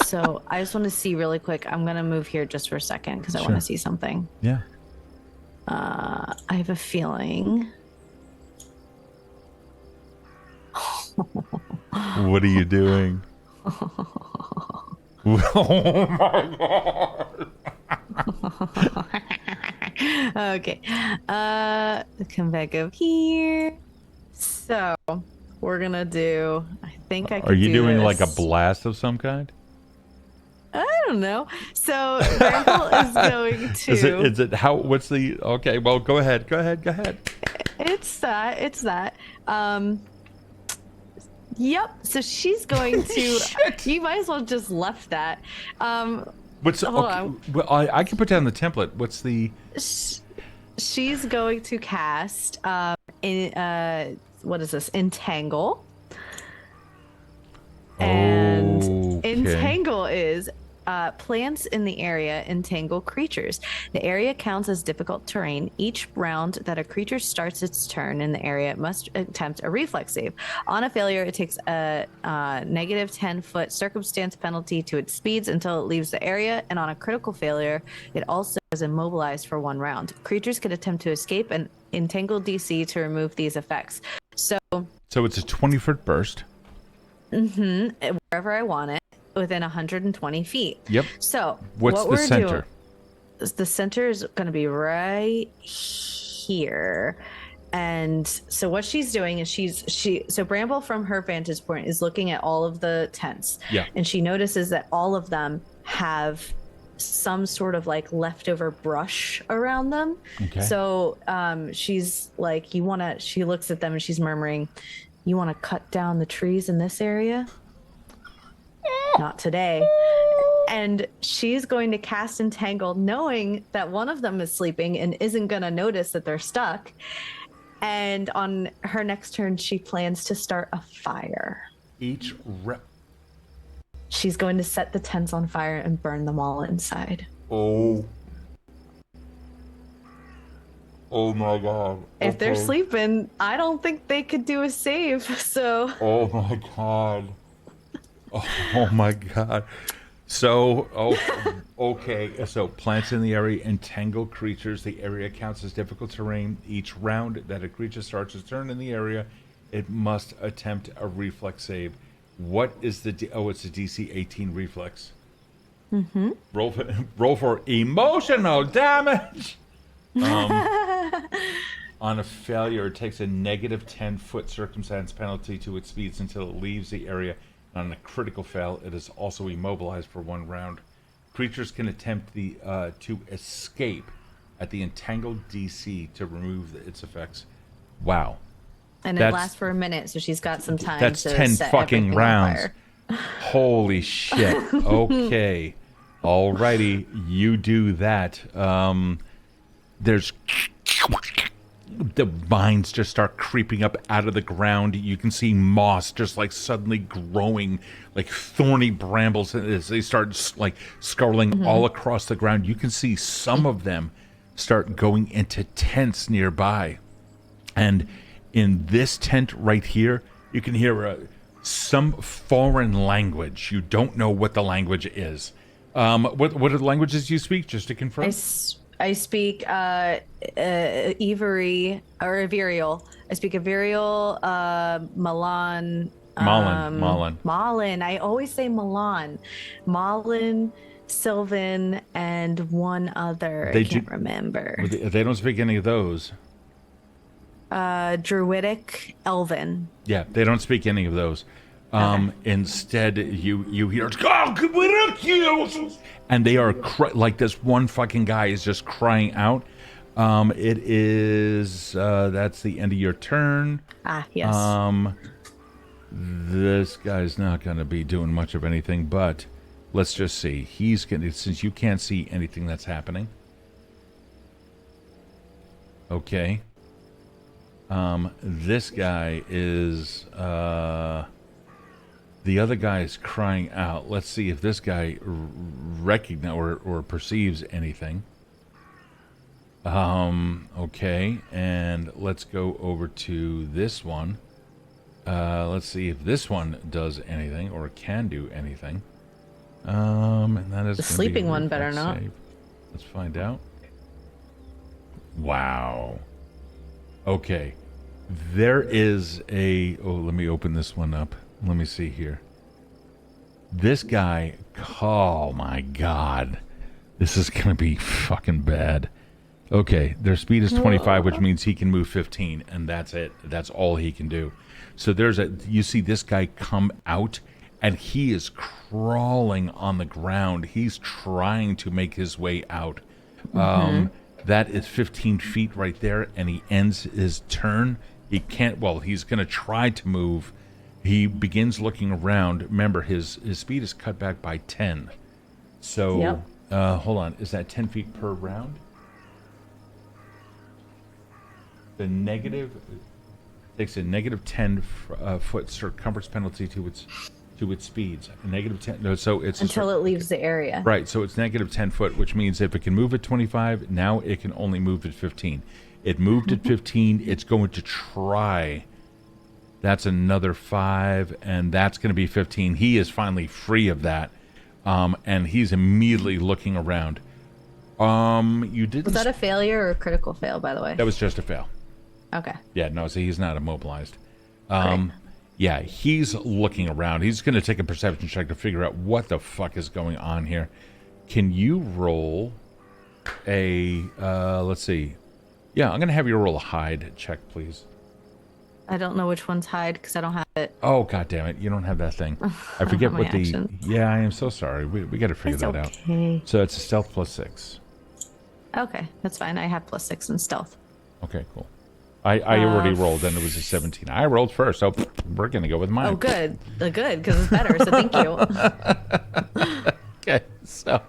So I just want to see really quick. I'm gonna move here just for a second because I want to see something. Yeah. I have a feeling. What are you doing? Oh my god. Okay. Come back up here. So we're gonna do. I think I can. Are you doing this. like a blast of some kind? I don't know. So Bramble is going to. Is it how? What's the? Okay. Well, go ahead. It's that. Yep. So she's going to. You might as well just left that. What's hold okay? on. Well, I can put down the template. What's the? She's going to cast what is this? Entangle. And Entangle is plants in the area entangle creatures. The area counts as difficult terrain. Each round that a creature starts its turn in the area, it must attempt a reflex save. On a failure, it takes a negative 10-foot circumstance penalty to its speeds until it leaves the area, and on a critical failure, it also is immobilized for 1 round. Creatures can attempt to escape an entangle DC to remove these effects. So it's a 20-foot burst. Wherever I want it, within 120 feet. Yep. So what's the center? The center is going to be right here. And so what she's doing is so Bramble from her vantage point is looking at all of the tents. Yeah. And she notices that all of them have some sort of like leftover brush around them. Okay. So she's like, she looks at them and she's murmuring, "You want to cut down the trees in this area?" Not today. And she's going to cast Entangle, knowing that one of them is sleeping and isn't going to notice that they're stuck. And on her next turn, she plans to start a fire. She's going to set the tents on fire and burn them all inside. Oh my god. If they're sleeping, I don't think they could do a save, so... Oh my god. Oh my god. So, okay. So, plants in the area entangle creatures. The area counts as difficult terrain. Each round that a creature starts its turn in the area, it must attempt a reflex save. What is the... it's a DC 18 reflex. Mm-hmm. Roll for emotional damage. On a failure, it takes a negative 10-foot circumstance penalty to its speeds until it leaves the area. On a critical fail, it is also immobilized for 1 round. Creatures can attempt to escape at the entangled DC to remove its effects. Wow. And it lasts for a minute, so she's got some time. That's to 10 set fucking rounds. on fire. Holy shit. Okay. Alrighty, you do that. There's... The vines just start creeping up out of the ground. You can see moss just like suddenly growing, like thorny brambles as they start like scurrying all across the ground. You can see some of them start going into tents nearby. And in this tent right here, you can hear some foreign language. You don't know what the language is. What are the languages you speak, just to confirm? I speak Ivory or Avirial. I speak Avirial, Milan. Malin. I always say Milan. Malin, Sylvan, and one other. I can't remember. They don't speak any of those. Druidic, Elven. Yeah, they don't speak any of those. Instead, you hear, and they are like this one fucking guy is just crying out. It is that's the end of your turn. Yes. This guy's not going to be doing much of anything, but let's just see. He's going to, since you can't see anything that's happening. Okay. This guy is the other guy is crying out. Let's see if this guy recognizes or perceives anything. Okay, and let's go over to this one. Let's see if this one does anything or can do anything. And that is the sleeping one better not. Save. Let's find out. Wow. Okay. There is a... Oh, let me open this one up. Let me see here. This guy... Oh, my God. This is going to be fucking bad. Okay, their speed is 25, which means he can move 15, and that's it. That's all he can do. So there's a... You see this guy come out, and he is crawling on the ground. He's trying to make his way out. That is 15 feet right there, and he ends his turn. He can't... Well, he's going to try to move. He begins looking around. Remember, his speed is cut back by 10. So, hold on. Is that 10 feet per round? The negative takes a negative 10 foot circumference penalty to its speeds. A negative 10. No, so it's until it leaves the area. Right. So it's negative 10 foot, which means if it can move at 25, now it can only move at 15. It moved at 15. It's going to try. That's another 5, and that's going to be 15. He is finally free of that, and he's immediately looking around. You didn't. Was that a failure or a critical fail, by the way? That was just a fail. Okay. Yeah, no, so he's not immobilized. Great. Yeah, he's looking around. He's going to take a perception check to figure out what the fuck is going on here. Can you roll a, let's see. Yeah, I'm going to have you roll a hide check, please. I don't know which one's hide because I don't have it. Oh, God damn it. You don't have that thing. I forget what the... actions. Yeah, I am so sorry. We got to figure that out. So it's a stealth plus 6. Okay, that's fine. I have plus 6 in stealth. Okay, cool. I already rolled, and it was a 17. I rolled first, so we're going to go with mine. Oh, good. Good, because it's better, so thank you. Okay, so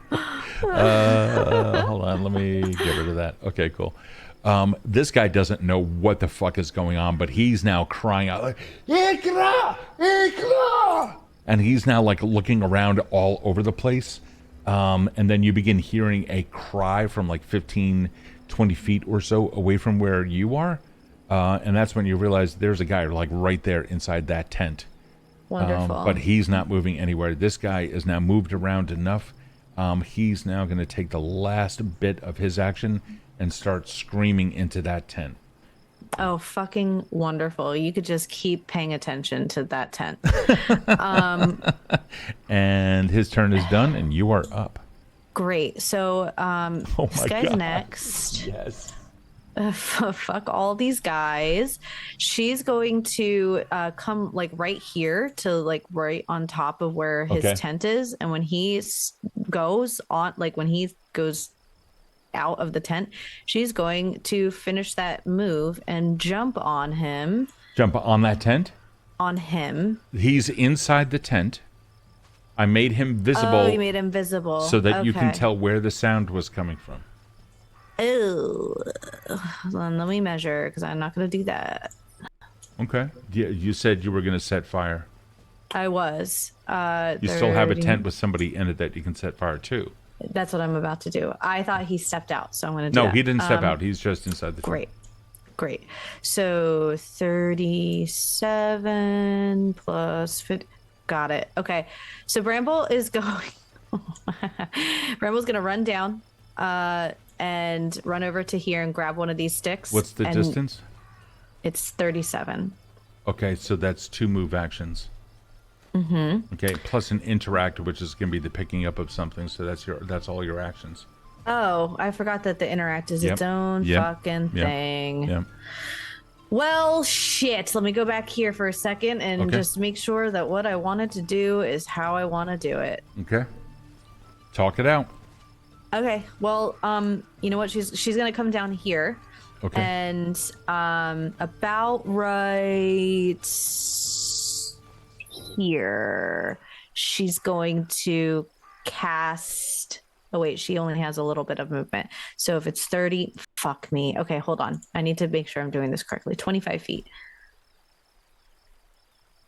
hold on, let me get rid of that. Okay, cool. This guy doesn't know what the fuck is going on, but he's now crying out like, Ikra! Ikra! And he's now like looking around all over the place. And then you begin hearing a cry from like 15, 20 feet or so away from where you are. And that's when you realize there's a guy like right there inside that tent. Wonderful. But he's not moving anywhere. This guy is now moved around enough. He's now going to take the last bit of his action and start screaming into that tent. Oh, fucking wonderful. You could just keep paying attention to that tent. And his turn is done, and you are up. Great. So Oh this my guy's God. next. Yes. Fuck all these guys. She's going to come like right here to like right on top of where his Okay. tent is. And when he goes on, like when he goes out of the tent, she's going to finish that move and jump on him. Jump on that tent. On him. He's inside the tent. I made him visible. Oh, you made him visible. So that you can Okay. tell where the sound was coming from. Oh, hold on, let me measure because I'm not going to do that. Okay. You said you were going to set fire. I was. You still have a tent with somebody in it that you can set fire to. That's what I'm about to do. I thought he stepped out, so I'm going to do No, that. he didn't step out. He's just inside the tent. Great. So 37 plus 50. Got it. Okay. So Bramble is going. Bramble's going to run down and run over to here and grab one of these sticks. What's the distance? It's 37. Okay, so that's 2 move actions. Mm-hmm. Okay, plus an interact, which is going to be the picking up of something. So that's all your actions. Oh, I forgot that the interact is its own fucking thing. Yeah. Well, shit. Let me go back here for a second and just make sure that what I wanted to do is how I want to do it. Okay. Talk it out. Okay. Well, you know what? She's gonna come down here. Okay. And about right here, she's going to cast. Oh wait, she only has a little bit of movement. So if it's 30, fuck me. Okay, hold on. I need to make sure I'm doing this correctly. 25 feet.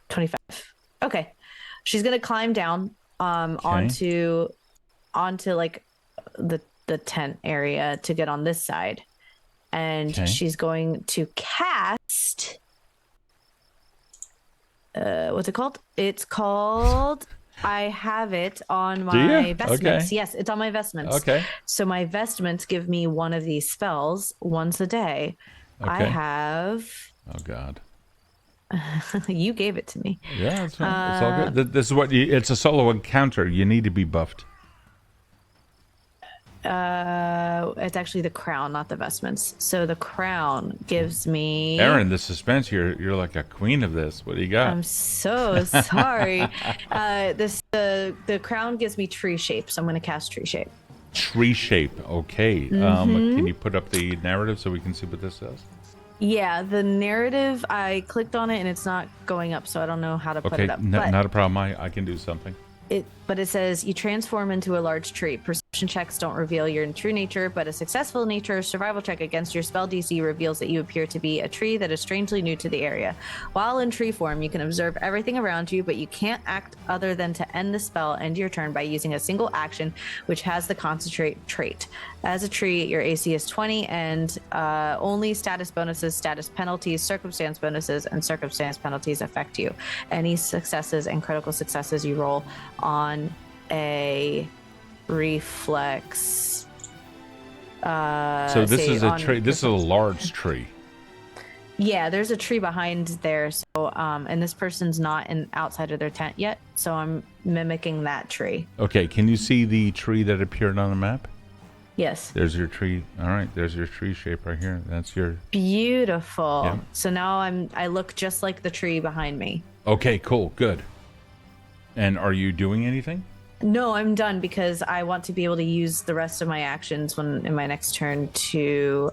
25. Okay. She's gonna climb down onto like the tent area to get on this side. And she's going to cast what's it called? It's called I have it on my vestments. Okay. Yes, it's on my vestments. Okay. So my vestments give me one of these spells once a day. Okay. I have. Oh God. You gave it to me. Yeah, it's all good. This is it's a solo encounter. You need to be buffed. It's actually the crown, not the vestments. So the crown gives me. Erin, the suspense. You're like a queen of this. What do you got? I'm so sorry. The crown gives me tree shape, so I'm going to cast tree shape. Tree shape. Okay. Can you put up the narrative so we can see what this says? Yeah, the narrative. I clicked on it and it's not going up, so I don't know how to put it up. Not a problem. I can do something. But it says you transform into a large tree. Perception checks don't reveal your true nature, but a successful nature survival check against your spell DC reveals that you appear to be a tree that is strangely new to the area. While in tree form, you can observe everything around you, but you can't act other than to end the spell and your turn by using a single action, which has the concentrate trait. As a tree, your AC is 20, and only status bonuses, status penalties, circumstance bonuses, and circumstance penalties affect you. Any successes and critical successes you roll on a reflex. So this is a tree. This is a large tree. Yeah, there's a tree behind there. So, and this person's not outside of their tent yet. So I'm mimicking that tree. Okay. Can you see the tree that appeared on the map? Yes. There's your tree. All right. There's your tree shape right here. That's your. Beautiful. Yeah. So now I look just like the tree behind me. Okay. Cool. Good. And are you doing anything? No, I'm done because I want to be able to use the rest of my actions in my next turn to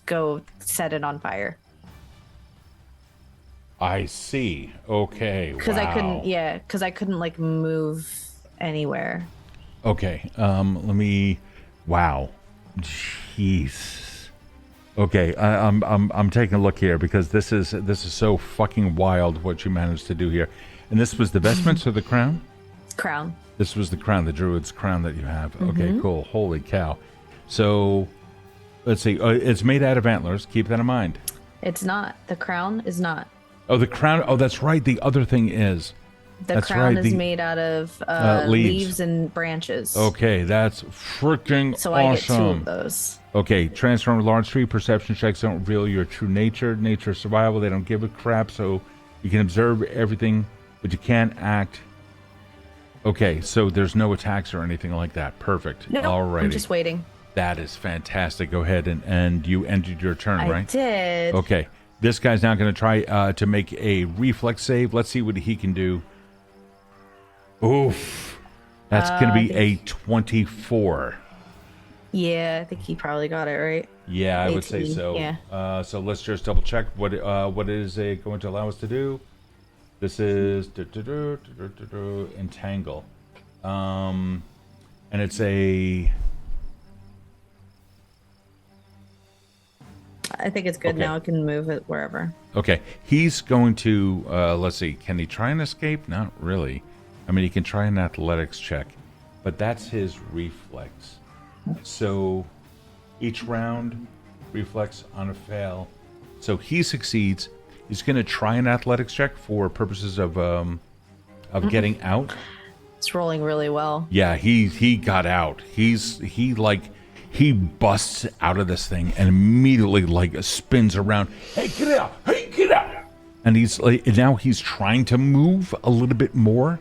go set it on fire. I see. Okay. Because wow. I couldn't like move anywhere. Okay. Let me. Wow. Jeez. Okay. I'm taking a look here because this is so fucking wild what you managed to do here. And this was the vestments or the crown? Crown. This was the crown, the druid's crown that you have. Okay, cool. Holy cow. So, let's see. It's made out of antlers. Keep that in mind. It's not. The crown is not. Oh, the crown. Oh, that's right. The other thing is. The crown is made out of leaves and branches. Okay, that's freaking so awesome. I get 2 of those. Okay, transform a large tree. Perception checks don't reveal your true nature. Nature survival. They don't give a crap. So you can observe everything, but you can't act. Okay, so there's no attacks or anything like that. Perfect. No, Alrighty. I'm just waiting. That is fantastic. Go ahead and you ended your turn, right? I did. Okay. This guy's now going to try to make a reflex save. Let's see what he can do. Oof. That's going to be a 24. Yeah, I think he probably got it right. Yeah, I 18, would say so. Yeah. So let's just double check what is it going to allow us to do. This is entangle, and it's a. I think it's good now. I can move it wherever. Okay, he's going to. Let's see. Can he try and escape? Not really. I mean, he can try an athletics check, but that's his reflex. So each round, reflex on a fail. So he succeeds. He's going to try an athletics check for purposes of getting out. It's rolling really well. Yeah, he got out. He busts out of this thing and immediately like spins around. Hey, get out! Hey, get out! And he's like, now he's trying to move a little bit more.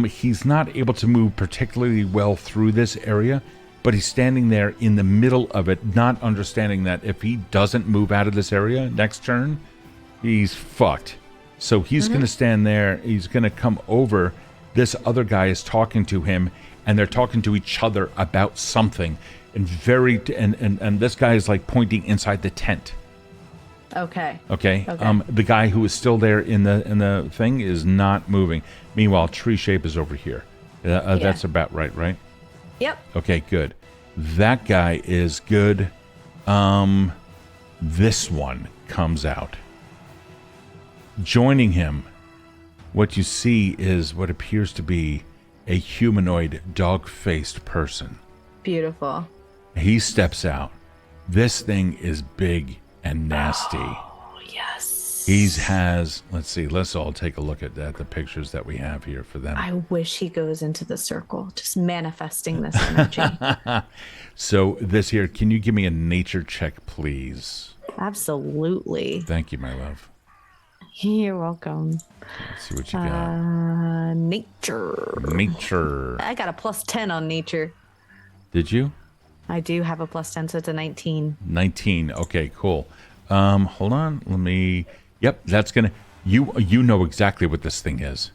He's not able to move particularly well through this area, but he's standing there in the middle of it, not understanding that if he doesn't move out of this area next turn, he's fucked. So he's going to stand there. He's going to come over. This other guy is talking to him, and they're talking to each other about something. And this guy is like pointing inside the tent. Okay. Okay. The guy who is still there in the thing is not moving. Meanwhile, tree shape is over here. That's about right? Yep. Okay, good. That guy is good. This one comes out. Joining him, what you see is what appears to be a humanoid dog-faced person. Beautiful. He steps out. This thing is big and nasty. Oh, yes. He has, let's see, let's all take a look at the pictures that we have here for them. I wish he goes into the circle, just manifesting this energy. So this here, can you give me a nature check, please? Absolutely. Thank you, my love. You're welcome. Let's see what you got. Nature. Nature. I got a +10 on nature. Did you? I do have a +10, so it's a 19. 19. Okay, cool. Hold on. Let me. Yep, that's gonna. You know exactly what this thing is.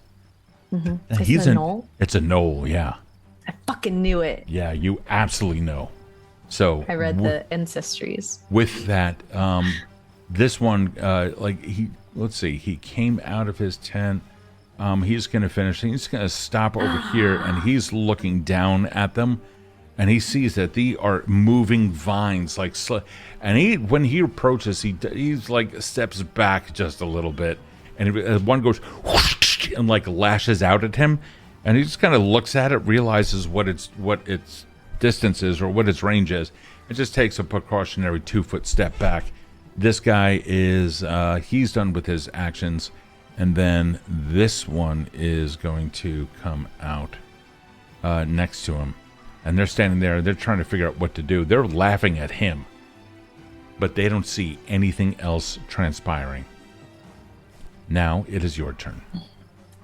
Mm-hmm. Is it a knoll? It's a knoll. Yeah. I fucking knew it. Yeah, you absolutely know. So I read the ancestries. With that, this one, let's see, he came out of his tent. He's gonna finish. He's gonna stop over here, and he's looking down at them. And he sees that they are moving vines, and when he approaches, he's like steps back just a little bit, and one goes whoosh, and like lashes out at him, and he just kind of looks at it, realizes what its distance is or what its range is, and just takes a precautionary 2-foot step back. This guy is he's done with his actions, and then this one is going to come out next to him. And they're standing there, they're trying to figure out what to do. They're laughing at him, but they don't see anything else transpiring. Now it is your turn.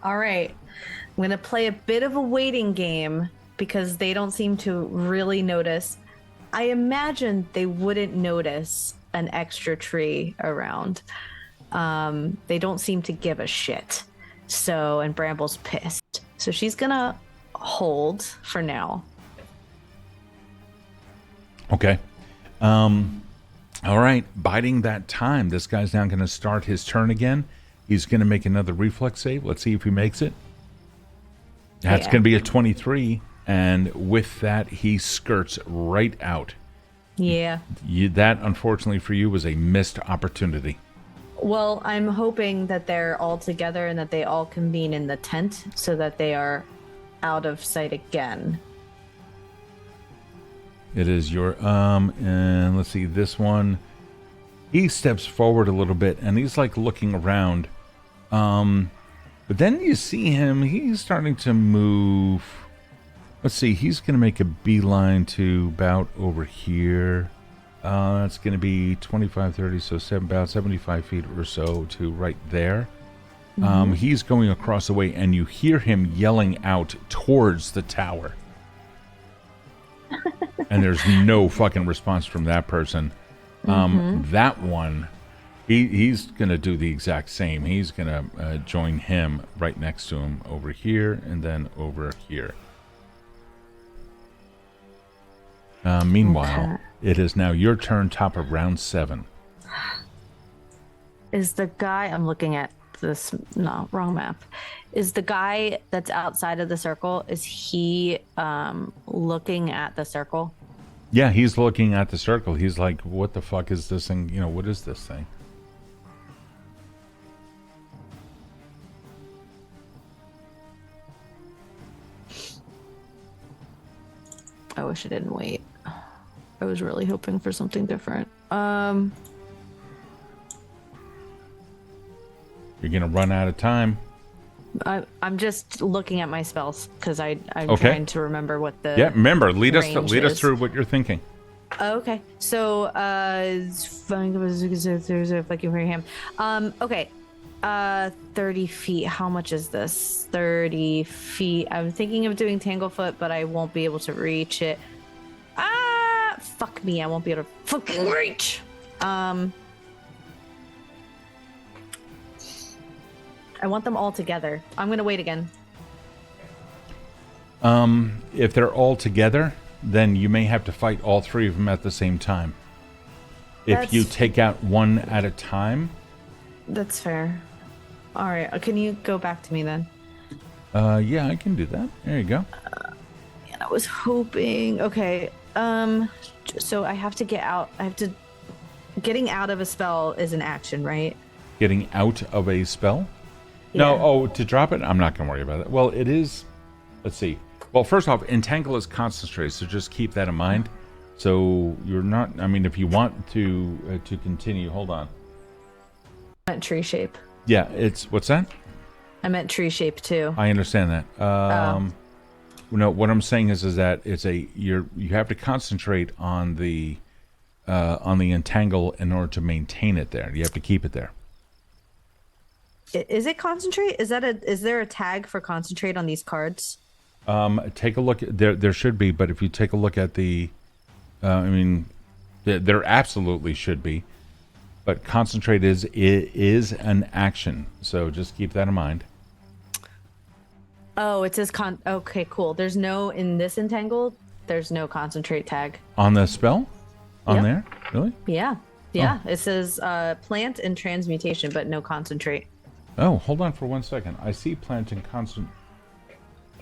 All right. I'm going to play a bit of a waiting game because they don't seem to really notice. I imagine they wouldn't notice an extra tree around. They don't seem to give a shit. So, and Bramble's pissed. So she's going to hold for now. Okay. All right. Biding that time, this guy's now going to start his turn again. He's going to make another reflex save. Let's see if he makes it. That's going to be a 23. And with that, he skirts right out. Yeah. That, unfortunately for you, was a missed opportunity. Well, I'm hoping that they're all together and that they all convene in the tent so that they are out of sight again. It is your, and let's see, this one, he steps forward a little bit, and he's like looking around. But then you see him, he's starting to move. Let's see, he's going to make a beeline to about over here. It's going to be 25, 30, so about 75 feet or so to right there. He's going across the way, and you hear him yelling out towards the tower. And there's no fucking response from that person. That one, he's going to do the exact same. He's going to join him right next to him over here and then over here. Meanwhile, it is now your turn, top of round 7. Is the guy, I'm looking at this, no, wrong map. Is the guy that's outside of the circle, is he looking at the circle? Yeah, he's looking at the circle. He's like, what the fuck is this thing? You know, what is this thing? I wish I didn't wait. I was really hoping for something different. You're gonna run out of time. I'm just looking at my spells because I'm Okay. trying to remember what the Remember, lead us range through what you're thinking. Okay, so if I can hear him. Okay, 30 feet. How much is this? 30 feet. I'm thinking of doing Tanglefoot, but I won't be able to reach it. Fuck me. I won't be able to fucking reach. I want them all together. I'm gonna wait again. If they're all together, then you may have to fight all 3 of them at the same time. If you take out one at a time. That's fair. All right. Can you go back to me then? Yeah, I can do that. There you go. And I was hoping. Okay. So I have to get out. Getting out of a spell is an action, right? Getting out of a spell? Yeah. No, to drop it? I'm not going to worry about it. Well, it is. Let's see. Well, first off, Entangle is concentrated, so just keep that in mind. So you're not. I mean, if you want to continue, hold on. I meant tree shape. Yeah, it's what's that? I meant tree shape too. I understand that. No, what I'm saying is that it's you have to concentrate on the entangle in order to maintain it there. You have to keep it there. Is it concentrate? Is there a tag for concentrate on these cards? Take a look. There should be, but if you take a look at the, I mean, there absolutely should be. But concentrate is an action, so just keep that in mind. Oh, it says okay, cool. There's no in this entangled. There's no concentrate tag on the spell. On Yep. there, really? Yeah. Oh. It says plant and transmutation, but no concentrate. Oh, hold on for 1 second. I see plant and concentrate.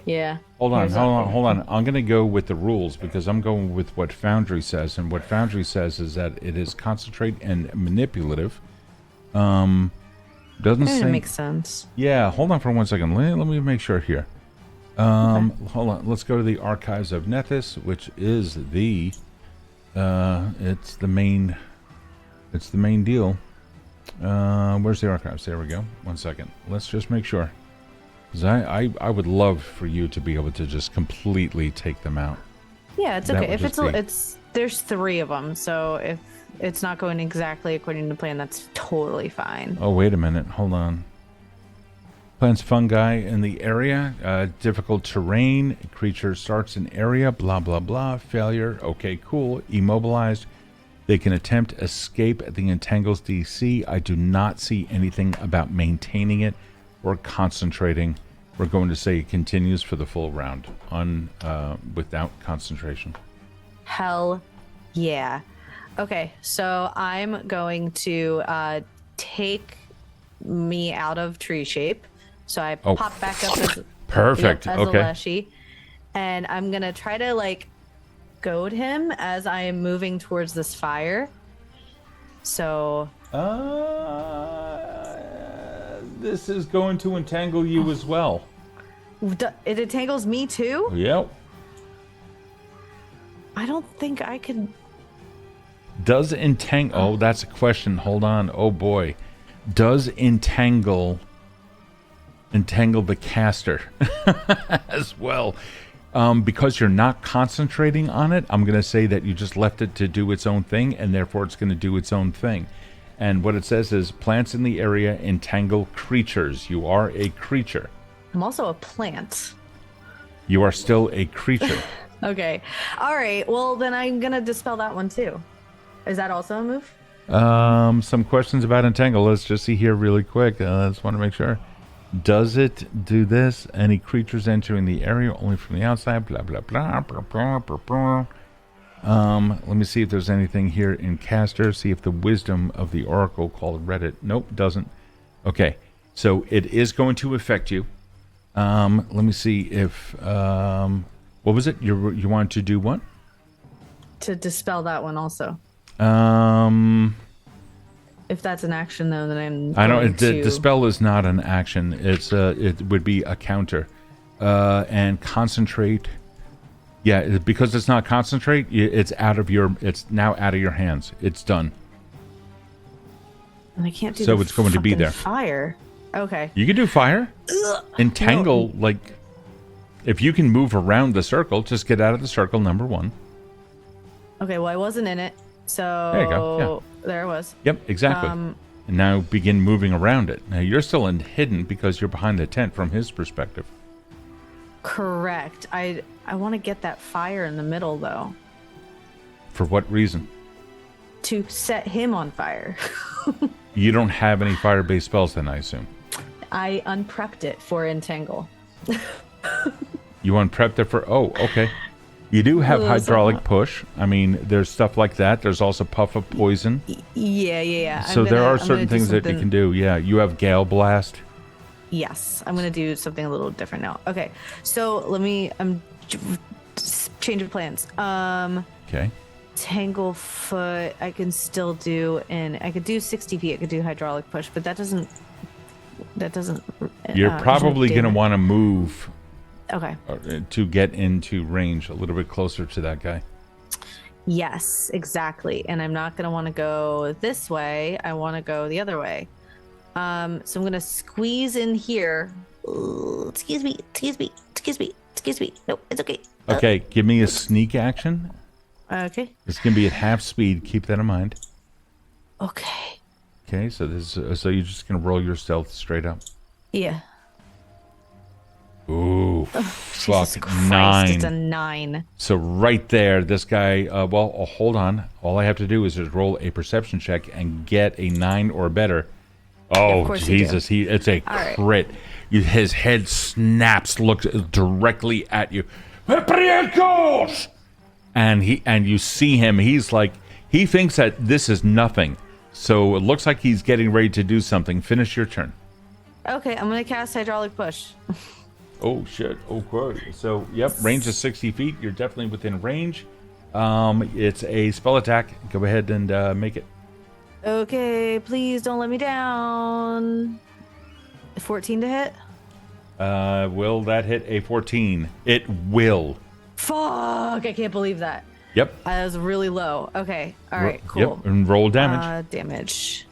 Yeah. Hold on. I'm going to go with the rules because I'm going with what Foundry says, and what Foundry says is that it is concentrate and manipulative. Doesn't say. That makes sense. Yeah, hold on for 1 second. Let me make sure here. Okay. Hold on. Let's go to the Archives of Nethys, which is the it's the main deal. Where's the archives? There we go. 1 second. Let's just make sure. Because I would love for you to be able to just completely take them out. Yeah, it's That okay. would If just it's there's 3 of them, so if it's not going exactly according to plan, that's totally fine. Oh, wait a minute. Hold on. Plants, fungi in the area. Difficult terrain. Creature starts in area. Blah, blah, blah. Failure. Okay, cool. Immobilized. They can attempt escape at the Entangles DC. I do not see anything about maintaining it or concentrating. We're going to say it continues for the full round without concentration. Hell yeah. Okay, so I'm going to take me out of tree shape. So I pop back up as perfect. as Okay. a Leshy. and I'm gonna try to like goad him as I am moving towards this fire. So this is going to entangle you as well. It entangles me too? Yep. I don't think I could. Does entangle? Oh, that's a question. Hold on. Oh boy. Does entangle the caster as well? Because you're not concentrating on it, I'm going to say that you just left it to do its own thing, and therefore it's going to do its own thing. And what it says is plants in the area entangle creatures. You are a creature. I'm also a plant. You are still a creature. Okay. All right. Well, then I'm going to dispel that one too. Is that also a move? Some questions about entangle. Let's just see here really quick. I just want to make sure. Does it do this? Any creatures entering the area only from the outside? Blah, blah, blah, blah, blah, blah, blah. Let me see if there's anything here in caster. See if the wisdom of the oracle called Reddit. Nope, doesn't. Okay, so it is going to affect you. Let me see if... what was it? You wanted to do what? To dispel that one also. If that's an action, though, then I don't. Dispel is not an action. It's it would be a counter, and concentrate. Yeah, because it's not concentrate. It's out of your. It's now out of your hands. It's done. And I can't do. So it's going to be there. Fire. Okay. You can do fire. Entangle, like, if you can move around the circle, just get out of the circle. Number one. Okay. Well, I wasn't in it. So there you go. Yeah. There it was. Yep, exactly. And now begin moving around it. Now you're still hidden because you're behind the tent from his perspective. Correct. I want to get that fire in the middle though. For what reason? To set him on fire. You don't have any fire-based spells then, I assume. I unprepped it for entangle. You unprepped it for... Oh, okay. You do have hydraulic push. I mean, there's stuff like that. There's also puff of poison. Yeah. So there are certain things that you can do. Yeah, you have Gale Blast. Yes, I'm going to do something a little different now. Okay, so let me... change of plans. Okay. Tanglefoot, I can still do, and I could do 60 feet. I could do hydraulic push, but that doesn't. You're probably going to want to move. Okay. To get into range a little bit closer to that guy. Yes, exactly. And I'm not going to want to go this way. I want to go the other way. So I'm going to squeeze in here. Ooh, excuse me. No, it's okay. Okay, give me a sneak action. Okay. It's going to be at half speed. Keep that in mind. Okay. Okay, so this so you're just going to roll your stealth straight up. Yeah. Ooh, Jesus Christ, 9. It's a 9. So right there, this guy, hold on. All I have to do is just roll a perception check and get a 9 or better. Oh, yeah, Jesus. It's a all crit. Right. His head snaps, looks directly at you. And you see him. He's like, he thinks that this is nothing. So it looks like he's getting ready to do something. Finish your turn. Okay, I'm going to cast hydraulic push. Oh, shit. Okay. So, yep, range is 60 feet. You're definitely within range. It's a spell attack. Go ahead and make it. Okay, please don't let me down. 14 to hit? Will that hit a 14? It will. Fuck, I can't believe that. Yep. That was really low. Okay, all right, cool. Yep, and roll damage. Damage.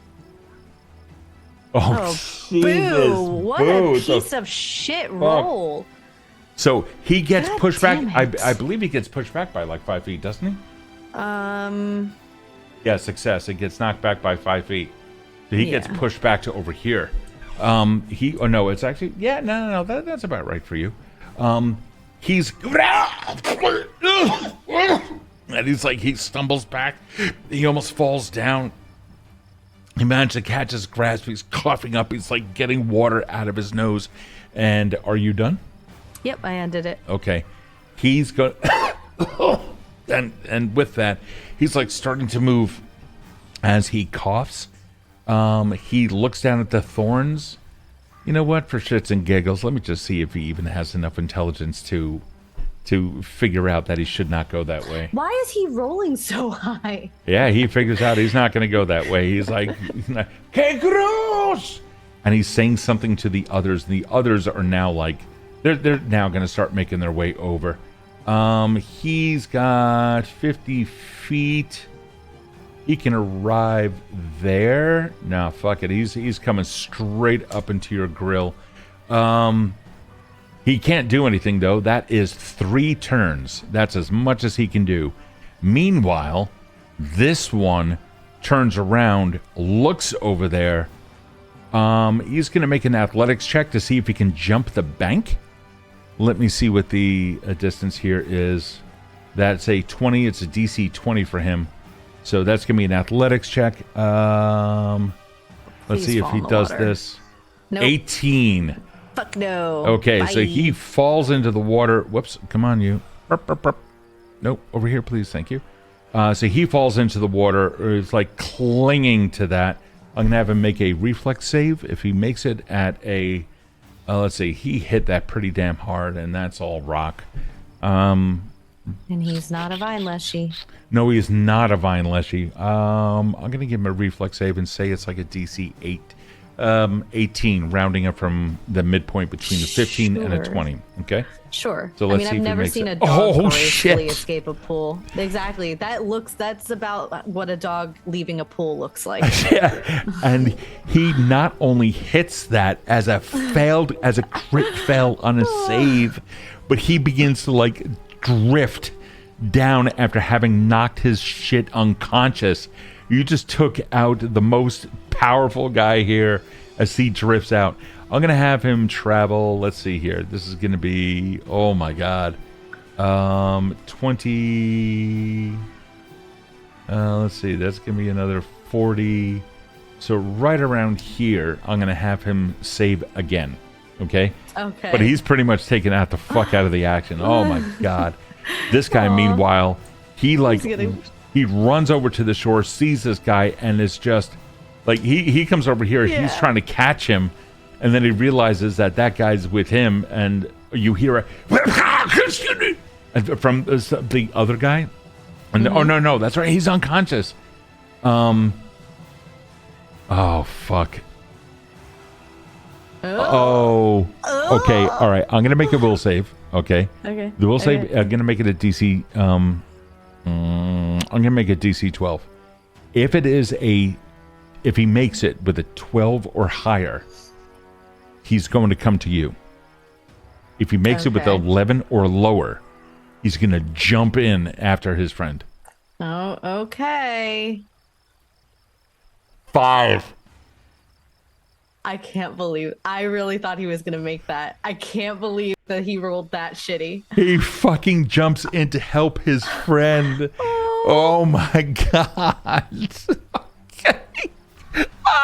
Oh, Jesus. Boo! What a piece of shit roll. So he gets pushed back. Damn it. I believe he gets pushed back by like 5 feet, doesn't he? Yeah, success. It gets knocked back by 5 feet. So he gets pushed back to over here. No, it's actually no. That's about right for you. He's and he stumbles back. He almost falls down. He managed to catch his grasp. He's coughing up. He's like getting water out of his nose. And are you done? Yep, I ended it. Okay. He's going and with that, he's like starting to move as he coughs. He looks down at the thorns. You know what? For shits and giggles, let me just see if he even has enough intelligence to to figure out that he should not go that way. Why is he rolling so high? Yeah, he figures out he's not going to go that way. He's like, "Que gross!" And he's saying something to the others. The others are now like, they're now going to start making their way over. He's got 50 feet. He can arrive there. No, fuck it. He's coming straight up into your grill. He can't do anything, though. That is 3 turns. That's as much as he can do. Meanwhile, this one turns around, looks over there. He's going to make an athletics check to see if he can jump the bank. Let me see what the distance here is. That's a 20. It's a DC 20 for him. So that's going to be an athletics check. Let's see if he does this. Nope. 18. Fuck no. Okay, Bye. so he falls into the water. Whoops, come on, you. Burp, burp, burp. Nope, over here, please. Thank you. So he falls into the water. It's like clinging to that. I'm going to have him make a reflex save. If he makes it at a... let's see. He hit that pretty damn hard, and that's all rock. And he's not a vine leshy. No, he is not a vine leshy. I'm going to give him a reflex save and say it's like a DC 18, rounding up from the midpoint between the 15 and a 20. Okay? Sure. So let's see I've if he never makes seen it. a dog Oh, gracefully shit. escape a pool. Exactly. That's about what a dog leaving a pool looks like. Yeah. And he not only hits that as a crit fail on a save, but he begins to like drift down after having knocked his shit unconscious. You just took out the most powerful guy here as he drifts out. I'm going to have him travel. Let's see here. This is going to be, oh my God. 20. Let's see. That's going to be another 40. So right around here, I'm going to have him save again. Okay? Okay. But he's pretty much taken out the fuck out of the action. Oh my God. This guy, meanwhile, he runs over to the shore, sees this guy, and is just like he comes over here. Yeah. He's trying to catch him, and then he realizes that guy's with him, and you hear a from the other guy. And oh no, that's right, he's unconscious. Oh fuck. Oh. Okay. All right. I'm gonna make a will save. Okay. Okay. The will save. I'm gonna make it a DC. I'm gonna make it DC 12. If he makes it with a 12 or higher, he's going to come to you. If he makes it with 11 or lower, he's gonna jump in after his friend. Oh, okay. 5. I can't believe. I really thought he was gonna make that. I can't believe that he rolled that shitty. He fucking jumps in to help his friend. Oh my God.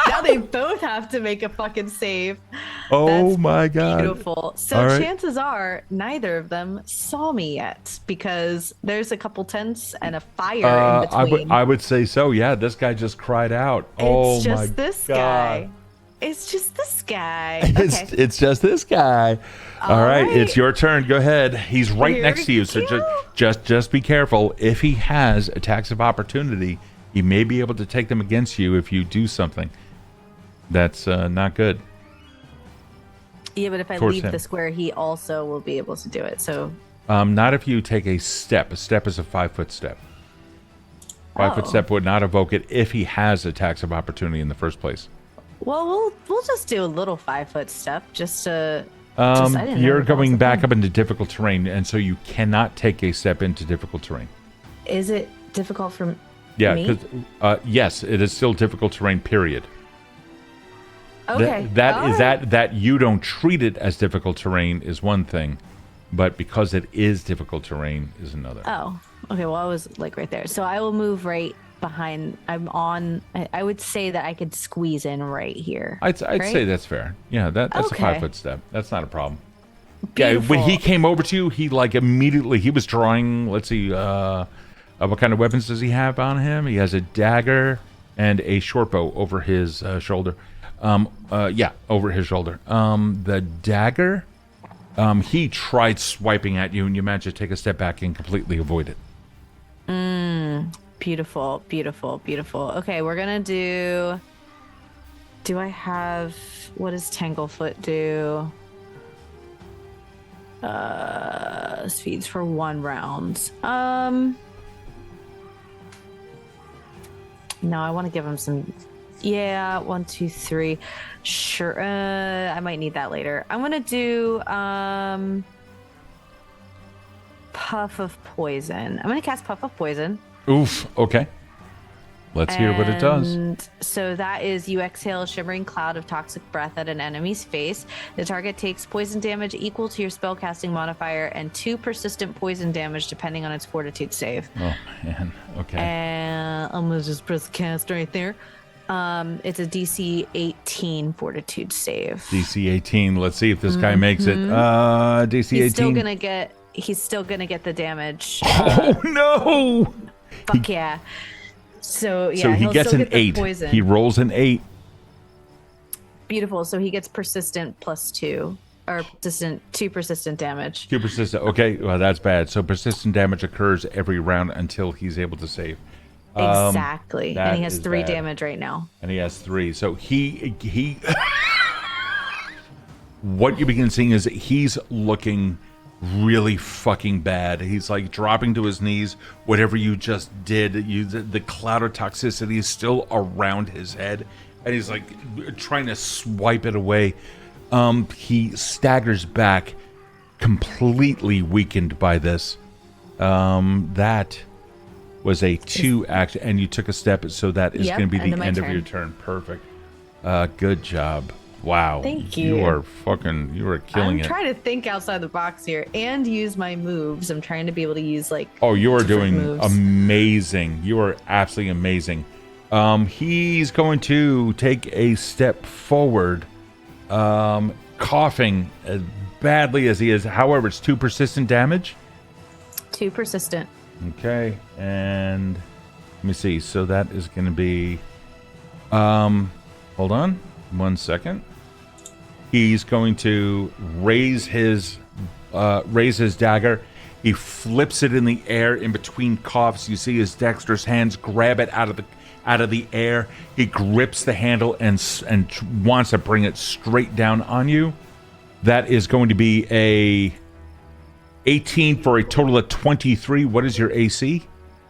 Now they both have to make a fucking save. Oh That's my God. Beautiful. So All right. chances are neither of them saw me yet because there's a couple tents and a fire in between. I would say so. Yeah, this guy just cried out. It's my just this God. guy. It's just this guy. It's, Okay. it's just this guy. All right, right. it's your turn. Go ahead. He's right Here next to you, so we go. just be careful. If he has attacks of opportunity, he may be able to take them against you if you do something that's not good. Yeah, but if I towards leave him. the square, he also will be able to do it. So Not if you take a step. A step is a 5-foot step. 5-foot step would not evoke it if he has attacks of opportunity in the first place. well, we'll just do a little 5-foot step just to. I didn't know You're that was going a back thing. up into difficult terrain, and so you cannot take a step into difficult terrain. Is it difficult for Yeah, me? because yes, it is still difficult terrain. Period. Okay. That you don't treat it as difficult terrain is one thing, but because it is difficult terrain is another. Oh, okay. Well, I was like right there. So I will move right behind. I would say that I could squeeze in right here. I'd right? say that's fair. Yeah, that's Okay. a 5-foot step. That's not a problem. Beautiful. Yeah, when he came over to you, he like immediately he was drawing. Let's see, what kind of weapons does he have on him? He has a dagger and a short bow over his shoulder. Over his shoulder. The dagger He tried swiping at you, and you managed to take a step back and completely avoid it. Beautiful, beautiful, beautiful. Okay, we're gonna do I have, what does Tanglefoot do? Speeds for 1 round. No, I want to give him some. Yeah, 1, 2, 3. Sure. I might need that later. I'm gonna do Puff of Poison. I'm gonna cast Puff of Poison. Oof. Okay. Let's hear what it does. And so that is, you exhale a shimmering cloud of toxic breath at an enemy's face. The target takes poison damage equal to your spellcasting modifier and 2 persistent poison damage depending on its fortitude save. Oh, man. Okay. And I'm going to just press cast right there. It's a DC 18 fortitude save. DC 18. Let's see if this guy makes it. DC 18. He's still gonna get the damage. Oh, no! Fuck yeah. So yeah, so he gets an 8. Poison. He rolls an 8. Beautiful. So he gets persistent +2, or persistent 2 persistent damage. 2 persistent. Okay, well that's bad. So persistent damage occurs every round until he's able to save. Exactly. And he has 3 bad. damage right now. And he has 3. So he what you begin seeing is he's looking really fucking bad. He's like dropping to his knees. Whatever you just did, the cloud of toxicity is still around his head, and he's like trying to swipe it away. He staggers back, completely weakened by this. That was a 2 action, and you took a step, so that is going to be the end of your turn. Perfect. Good job. Wow. Thank you. You are killing it. I'm trying to think outside the box here and use my moves. I'm trying to be able to use Oh, you are doing moves. amazing. You are absolutely amazing. He's going to take a step forward, coughing as badly as he is. However, it's 2 persistent damage. 2 persistent. Okay, and let me see. So that is going to be. Hold on, 1 second. He's going to raise his dagger. He flips it in the air in between coughs. You see his dexterous hands grab it out of the air. He grips the handle and wants to bring it straight down on you. That is going to be a 18 for a total of 23. What is your AC?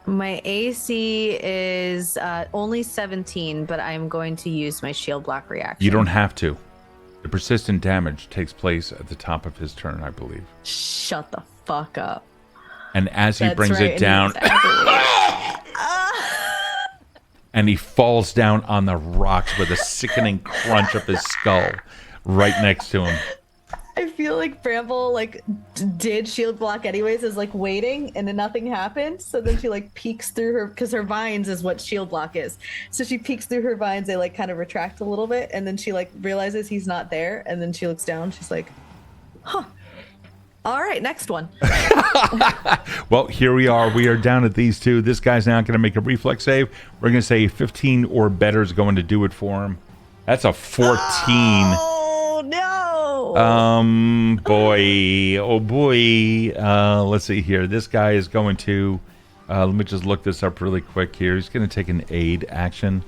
My AC is only 17, but I'm going to use my shield block reaction. You don't have to. The persistent damage takes place at the top of his turn, I believe. Shut the fuck up. And as he brings it down, and he falls down on the rocks with a sickening crunch of his skull right next to him. I feel like Bramble did shield block anyways, is waiting, and then nothing happened. So then she peeks through her, because her vines is what shield block is. So she peeks through her vines, they kind of retract a little bit, and then she realizes he's not there, and then she looks down, she's like, huh. All right, next one. Well, here we are. We are down at these 2. This guy's now going to make a reflex save. We're going to say 15 or better is going to do it for him. That's a 14. Oh, no. Boy. Oh, boy. Let's see here. This guy is going to... let me just look this up really quick here. He's going to take an aid action.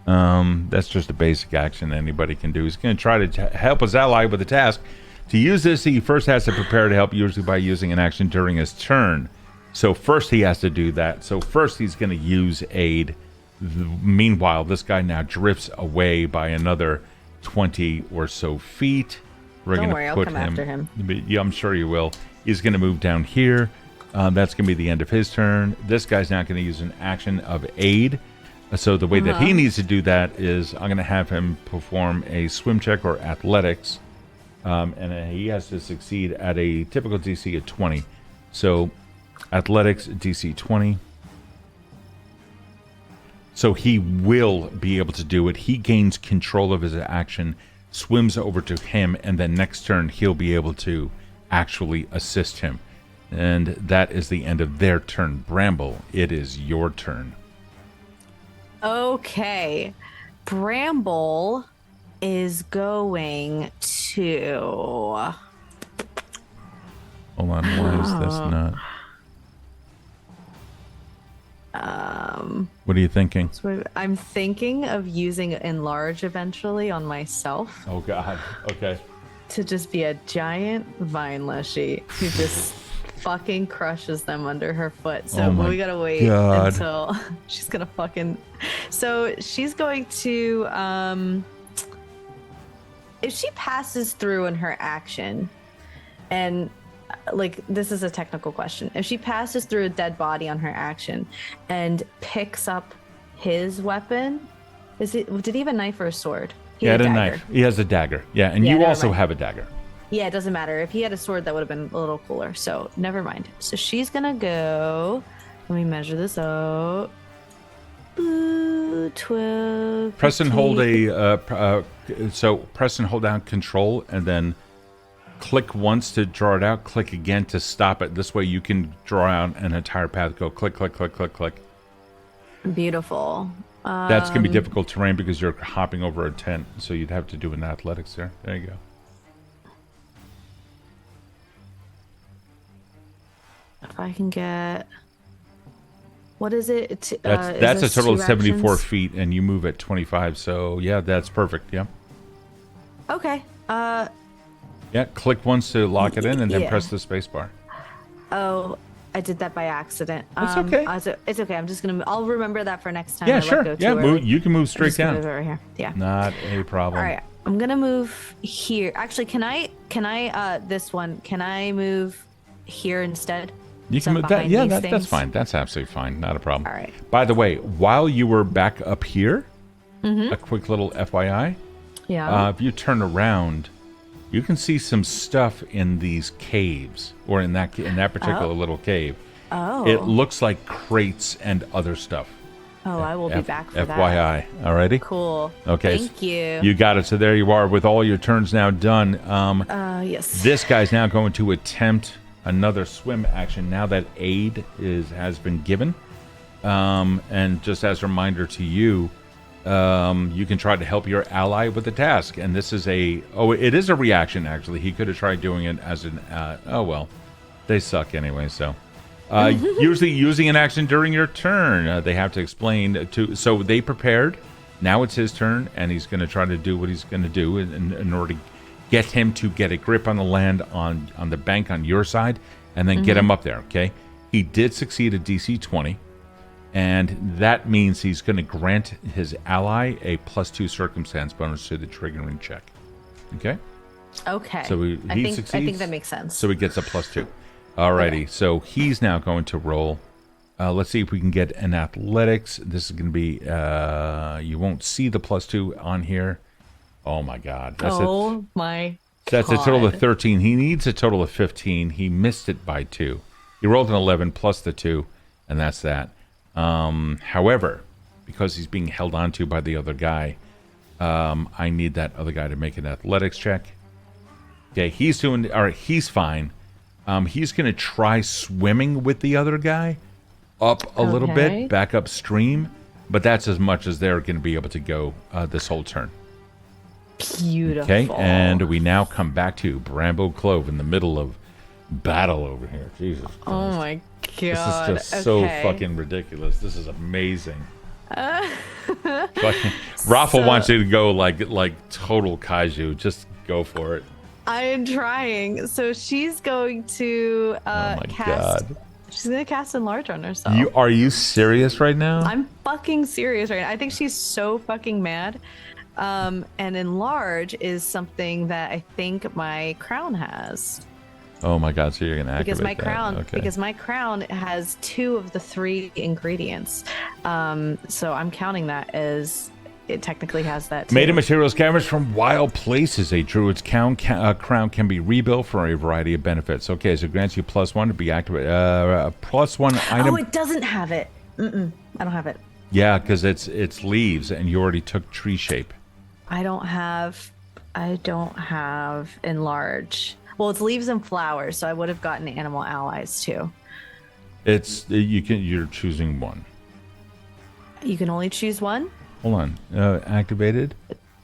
That's just a basic action anybody can do. He's going to try to help his ally with a task. To use this, he first has to prepare to help, usually by using an action during his turn. So first he has to do that. So first he's going to use aid. Meanwhile, this guy now drifts away by another 20 or so feet. Don't worry, I'll come after him. Yeah, I'm sure you will. He's going to move down here. That's going to be the end of his turn. This guy's now going to use an action of aid. So the way that he needs to do that is I'm going to have him perform a swim check or athletics. And he has to succeed at a typical DC of 20. So athletics DC 20. So he will be able to do it. He gains control of his action, swims over to him, and then next turn he'll be able to actually assist him. And that is the end of their turn. Bramble, it is your turn. Okay. Bramble is going to... Hold on, why is this not? What are you thinking? So I'm thinking of using Enlarge eventually on myself Oh God. Okay. to just be a giant vine leshy who just fucking crushes them under her foot. So Oh my we gotta wait God. until she's gonna fucking. So she's going to if she passes through in her action, and like this is a technical question, if she passes through a dead body on her action and picks up his weapon, did he have a knife or a sword? He had a dagger. knife. He has a dagger. Yeah, and Yeah, you never also mind. have a dagger. Yeah, it doesn't matter. If he had a sword, that would have been a little cooler. So never mind. So she's gonna go. Let me measure this out. Ooh, 12. Press and hold 15. so press and hold down Control, and then click once to draw it out. Click again to stop it. This way you can draw out an entire path. Go click, click, click, click, click. Beautiful. That's gonna be difficult terrain because you're hopping over a tent, so you'd have to do an athletics there. There you go. If I can get. What is it? That's a this total of 2 74 actions? feet, and you move at 25. So yeah, that's perfect. Yeah. Okay. Yeah. Click once to lock it in, and then Yeah. press the space bar. Oh, I did that by accident. That's okay. It's okay. I'm just gonna. I'll remember that for next time. Yeah, I sure. Let go Yeah, too move, early. you can move I'm straight just gonna down. move over here. Yeah. Not a problem. All right. I'm gonna move here. Actually, can I this one? Can I move here instead? You So can I'm move that. behind Yeah, these that's things? fine. That's absolutely fine. Not a problem. All right. By the way, while you were back up here, a quick little FYI. Yeah. If you turn around, you can see some stuff in these caves, or in that particular little cave. Oh. It looks like crates and other stuff. Oh, I will be back for that. FYI. Alrighty. Cool. Okay. Thank you. You got it. So there you are with all your turns now done. Yes. This guy's now going to attempt another swim action now that aid has been given. And just as a reminder to you, you can try to help your ally with the task. And this is it is a reaction, actually. He could have tried doing it as an, oh well, they suck anyway, so. Usually using an action during your turn, they have to explain so they prepared. Now it's his turn, and he's going to try to do what he's going to do in order to get him to get a grip on the land on the bank on your side, and then get him up there, okay? He did succeed at DC 20, and that means he's going to grant his ally a +2 circumstance bonus to the triggering check, okay? Okay. So he I think succeeds. that makes sense. So he gets a +2. Alrighty, Okay. so he's now going to roll. Let's see if we can get an athletics. This is going to be, you won't see the +2 on here. Oh my God. That's a total of 13. He needs a total of 15. He missed it by 2. He rolled an 11 plus the 2, and that's that. However, because he's being held onto by the other guy, I need that other guy to make an athletics check. Okay, he's fine. He's going to try swimming with the other guy up a little bit, back upstream, but that's as much as they're going to be able to go this whole turn. Beautiful. Okay, and we now come back to Bramble Clove in the middle of battle over here. Jesus Christ. Oh my God. This is just so fucking ridiculous. This is amazing. Fucking Raffle wants you to go like total kaiju. Just go for it. I am trying. So she's going to Oh my cast. God. She's gonna cast Enlarge on herself. Are you serious right now? I'm fucking serious right now. I think she's so fucking mad. And Enlarge is something that I think my crown has. Oh my God! So you're gonna activate Because my that. crown, Okay. because my crown has 2 of the 3 ingredients. So I'm counting that as it technically has that too. Made of materials scavenged from wild places. A druid's crown can be rebuilt for a variety of benefits. Okay, so it grants you +1 to be activated. +1 item. Oh, it doesn't have it. I don't have it. Yeah, because it's leaves, and you already took tree shape. I don't have Enlarge. Well, it's leaves and flowers, so I would have gotten animal allies too. You're choosing one. You can only choose one. Hold on. Activated.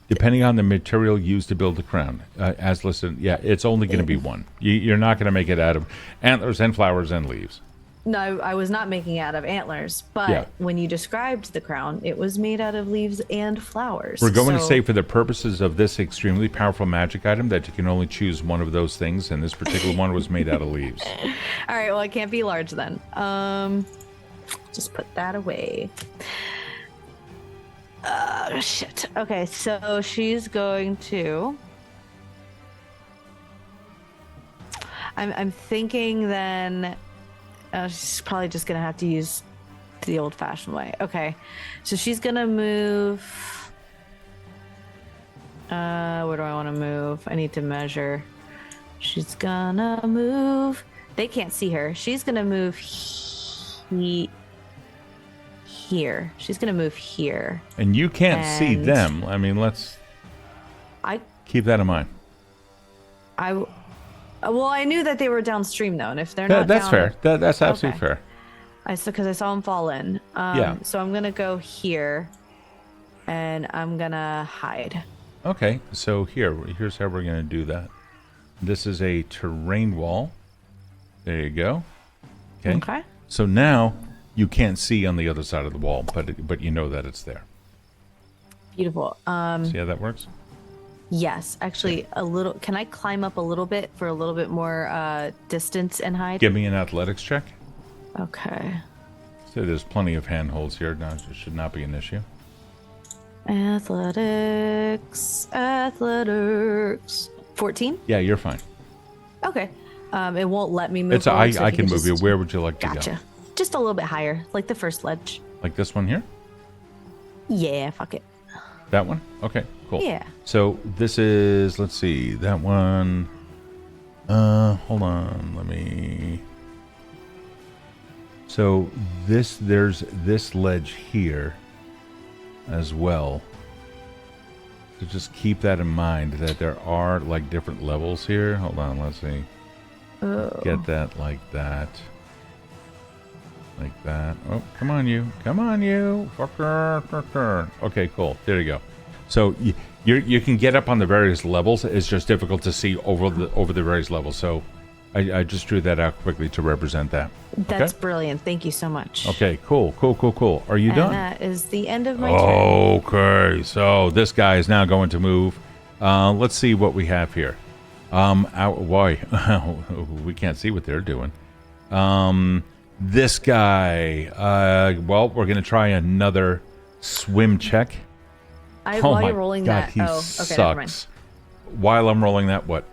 Depending on the material used to build the crown, as listed, yeah, it's only going to be one. You're not going to make it out of antlers and flowers and leaves. No, I was not making it out of antlers, but when you described the crown, it was made out of leaves and flowers. We're going to say for the purposes of this extremely powerful magic item that you can only choose one of those things, and this particular one was made out of leaves. All right, well, it can't be large then. Just put that away. Shit. Okay, so she's going to... I'm thinking then... she's probably just going to have to use the old-fashioned way. Okay, so she's going to move... where do I want to move? I need to measure. She's going to move... They can't see her. She's going to move here. She's going to move here. And you can't see them. I mean, let's keep that in mind. Well, I knew that they were downstream, though, and if they're not that's down, fair. That's absolutely fair. Because I saw them fall in. So I'm going to go here, and I'm going to hide. Okay, so here's how we're going to do that. This is a terrain wall. There you go. Okay. So now you can't see on the other side of the wall, but you know that it's there. Beautiful. See how that works? Yes, actually, a little. Can I climb up a little bit for a little bit more distance and hide? Give me an athletics check. Okay. So there's plenty of handholds here. No, it should not be an issue. Athletics. 14? Yeah, you're fine. Okay. It won't let me move. I can move you. Where would you like to go? Gotcha. Just a little bit higher, like the first ledge. Like this one here? Yeah, fuck it. That one? Okay, cool. Yeah. So this is, let's see, that one. Hold on, let me. So there's this ledge here as well. So just keep that in mind that there are like different levels here. Hold on, let's see. Oh. Get that like that. Like that. Oh, come on, you. Come on, you. Fucker. Okay, cool. There you go. So you can get up on the various levels. It's just difficult to see over the various levels. So I just drew that out quickly to represent that. That's brilliant. Thank you so much. Okay, cool. Are you done? That is the end of my turn. Okay, so this guy is now going to move. Let's see what we have here. Why? We can't see what they're doing. This guy, well, we're going to try another swim check. While you're rolling God, that, he okay, sucks. never mind. While I'm rolling that, what?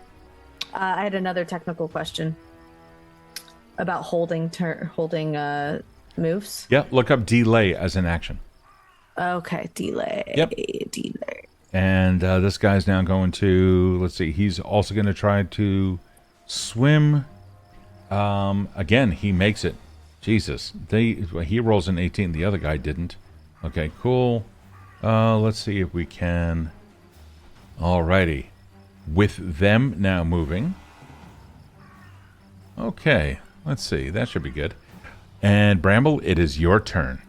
I had another technical question about holding moves. Yeah, look up delay as an action. Okay, delay. Yep. Delay. And this guy's now going to, let's see, he's also going to try to swim. Again, he makes it. Jesus. He rolls an 18. The other guy didn't. Okay, cool. Let's see if we can. Alrighty. With them now moving. Okay, let's see. That should be good. And Bramble, it is your turn.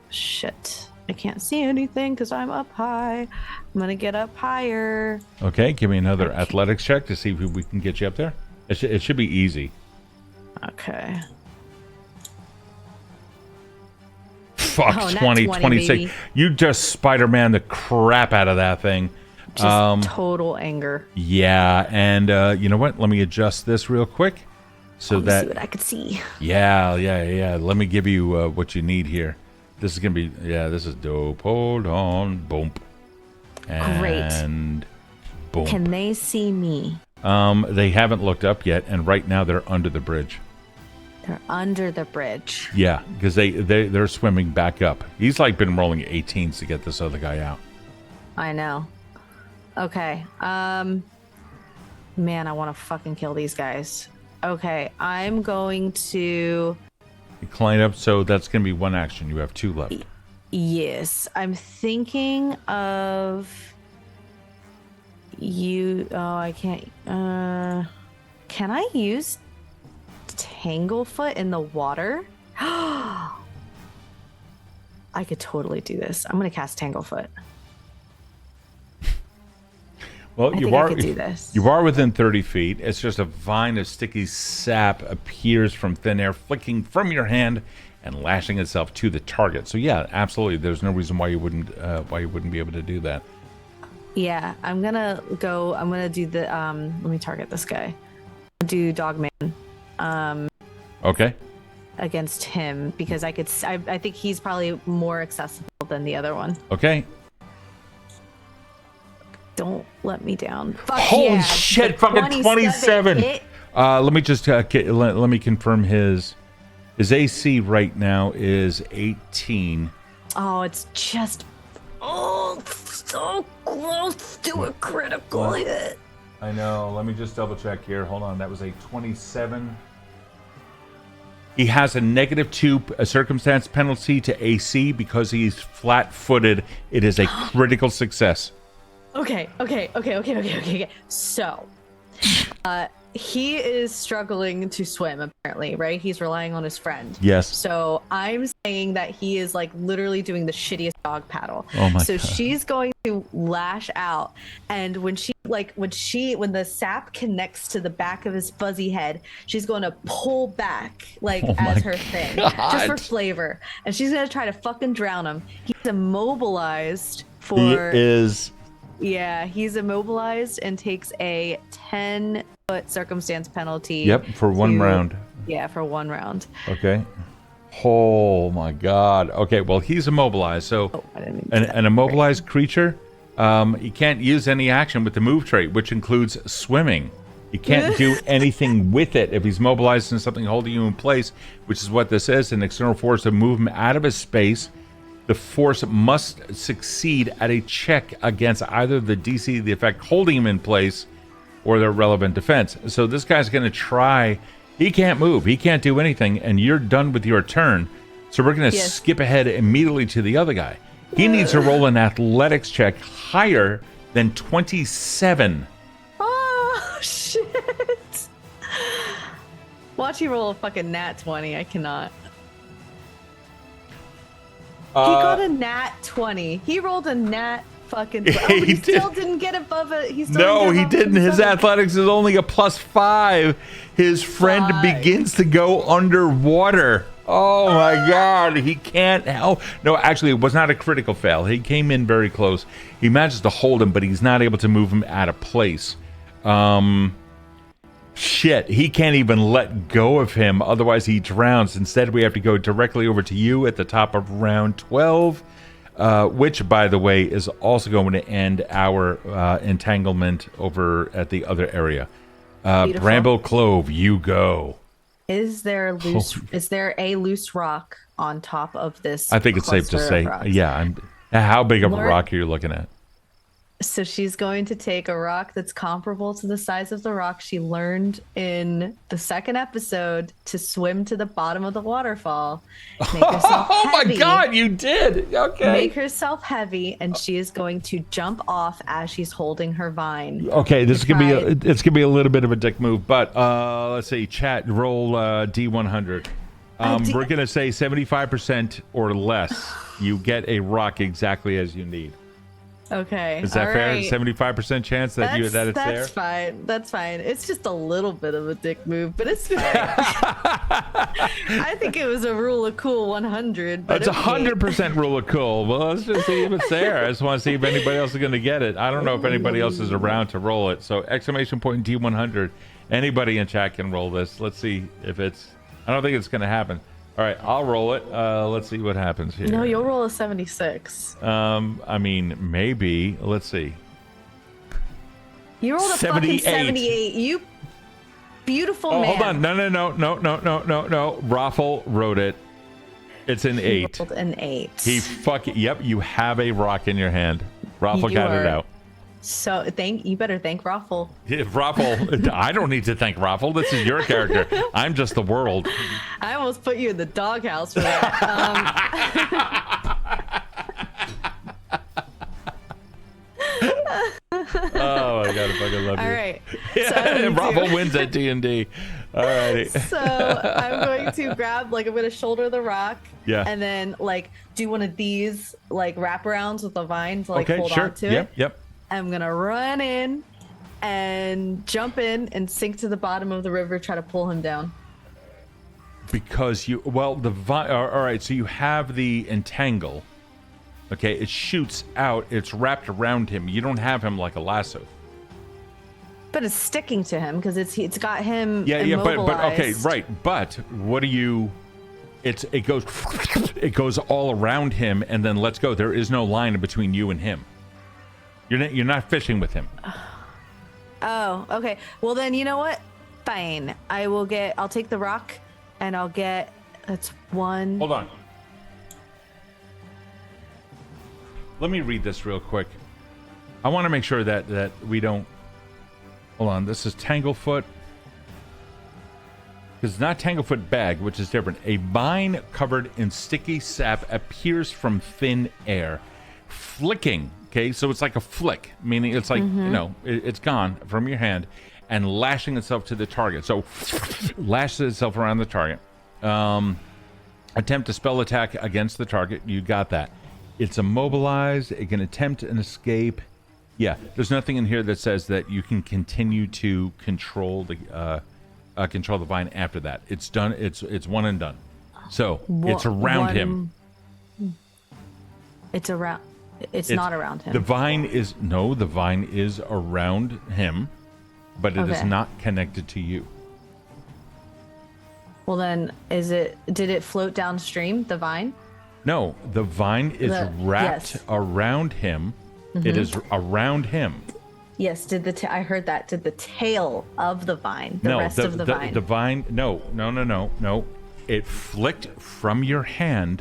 Shit. I can't see anything because I'm up high. I'm going to get up higher. Okay, give me another athletics check to see if we can get you up there. It should be easy. Okay. Fuck, 20, 26. Baby. You just Spider-Man the crap out of that thing. Just total anger. Yeah, and you know what? Let me adjust this real quick. So that see what I could see. Yeah. Let me give you what you need here. This is gonna be this is dope. Hold on, boom. And boom. Can they see me? They haven't looked up yet, and right now they're under the bridge. They're under the bridge. Yeah, because they're swimming back up. He's like been rolling 18s to get this other guy out. I know. Okay. Man, I want to fucking kill these guys. Okay, I'm going to... You climb up, so that's going to be one action. You have 2 left. Yes. I'm thinking of... You... Oh, I can't... Can I use Tanglefoot in the water? I could totally do this. I'm gonna cast Tanglefoot. Well, I could do this. You are within 30 feet. It's just a vine of sticky sap appears from thin air, flicking from your hand and lashing itself to the target. So yeah, absolutely. There's no reason why you wouldn't be able to do that. Yeah, I'm gonna do the let me target this guy. Do Dogman. Okay. Against him because I think he's probably more accessible than the other one. Okay. Don't let me down. Fuck Holy yeah, shit! Fucking 27. Let me just let me confirm his AC right now is 18. Oh, it's just so close to a critical hit. I know. Let me just double check here. Hold on. That was a 27. He has a -2 circumstance penalty to AC because he's flat-footed. It is a critical success. Okay. So, he is struggling to swim, apparently, right? He's relying on his friend. Yes. So I'm saying that he is like literally doing the shittiest dog paddle. Oh my So God. she's going to lash out, and when the sap connects to the back of his fuzzy head, she's going to pull back as her thing, just for flavor, and she's going to try to fucking drown him. He's immobilized for. He is. Yeah, he's immobilized and takes a 10-foot circumstance penalty. Yep, for one round. Yeah, for 1 round. Okay. Oh my God. Okay, well he's immobilized. So an immobilized creature, he can't use any action with the move trait, which includes swimming. He can't do anything with it if he's mobilized in something holding you in place, which is what this is, an external force to move him out of his space. The force must succeed at a check against either the DC, the effect holding him in place, or their relevant defense. So this guy's going to try. He can't move. He can't do anything, and you're done with your turn. So we're going to skip ahead immediately to the other guy. He needs to roll an athletics check higher than 27. Oh, shit. Watch you roll a fucking nat 20. I cannot. He got a nat 20. He rolled a nat fucking 20. Oh, he still didn't get above it. No, he didn't. His athletics is only a +5. His friend begins to go underwater. Oh my God, he can't help. No, actually, it was not a critical fail. He came in very close. He manages to hold him, but he's not able to move him out of place. Shit, he can't even let go of him, otherwise he drowns. Instead, we have to go directly over to you at the top of round 12, which, by the way, is also going to end our entanglement over at the other area. Bramble Clove, you go. Is there a loose rock on top of this? I think it's safe to say, yeah. How big of a rock are you looking at? So she's going to take a rock that's comparable to the size of the rock she learned in the second episode to swim to the bottom of the waterfall. Make herself oh heavy, my God, you did! Okay. Make herself heavy, and she is going to jump off as she's holding her vine. Okay, this is gonna be a little bit of a dick move, but let's see. Chat, roll D100. We're gonna say 75% or less. You get a rock exactly as you need. Okay. Is that fair? Right. 75% chance that it's there? That's fine. That's fine. It's just a little bit of a dick move, but it's fine. I think it was a rule of cool 100. But it's 100% rule of cool. Well, let's just see if it's there. I just want to see if anybody else is going to get it. I don't know if anybody else is around to roll it. So exclamation point D100. Anybody in chat can roll this. Let's see if it's. I don't think it's going to happen. All right, I'll roll it. Let's see what happens here. No, you'll roll a 76. I mean, maybe. Let's see. You rolled a 78. Fucking 78. You beautiful man. Hold on. No. Raffle wrote it. It's an 8. Rolled an 8. Yep, you have a rock in your hand. Raffle got it out. So you better thank Raffle. Raffle, I don't need to thank Raffle. This is your character. I'm just the world. I almost put you in the doghouse for that. Oh my God, I fucking love you. All right. Bramble wins at D&D. All righty. So I'm going to grab, like, I'm going to shoulder the rock. Yeah. And then, like, do one of these, like, wraparounds with the vine to, like, hold on to it. Yep. I'm going to run in and jump in and sink to the bottom of the river, try to pull him down. Because the vine. All right, so you have the entangle. Okay, it shoots out. It's wrapped around him. You don't have him like a lasso. But it's sticking to him because it's got him. Yeah, but okay, right. But what do you? It goes all around him and then lets go. There is no line between you and him. You're not fishing with him. Oh, okay. Well then, you know what? Fine. I'll take the rock. And I'll get, that's one. Hold on. Let me read this real quick. I want to make sure that we don't. Hold on. This is Tanglefoot. Because it's not Tanglefoot bag, which is different. A vine covered in sticky sap appears from thin air, flicking. Okay, so it's like a flick, meaning it's like, it's gone from your hand. And lashing itself to the target. So, lashes itself around the target. Attempt a spell attack against the target. You got that. It's immobilized. It can attempt an escape. Yeah, there's nothing in here that says that you can continue to control the vine after that. It's done. It's one and done. So it's around him. It's around. It's not around him. The vine is around him. But it is not connected to you. Well, then, did it float downstream, the vine? No, the vine is wrapped around him. Mm-hmm. It is around him. Yes, I heard that. Did the tail of the vine, rest of the vine? The vine, no. It flicked from your hand,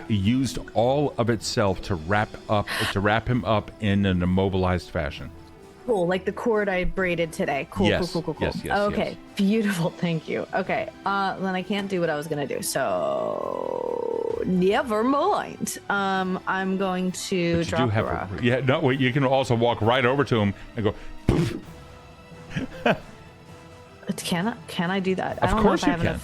used all of itself to wrap him up in an immobilized fashion. Cool, like the cord I braided today. Cool, yes. cool. Yes, okay, yes. Beautiful. Thank you. Okay, then I can't do what I was gonna do. So never mind. I'm going to drop the rock. You can also walk right over to him and go. Poof. Can I do that? Of course you can.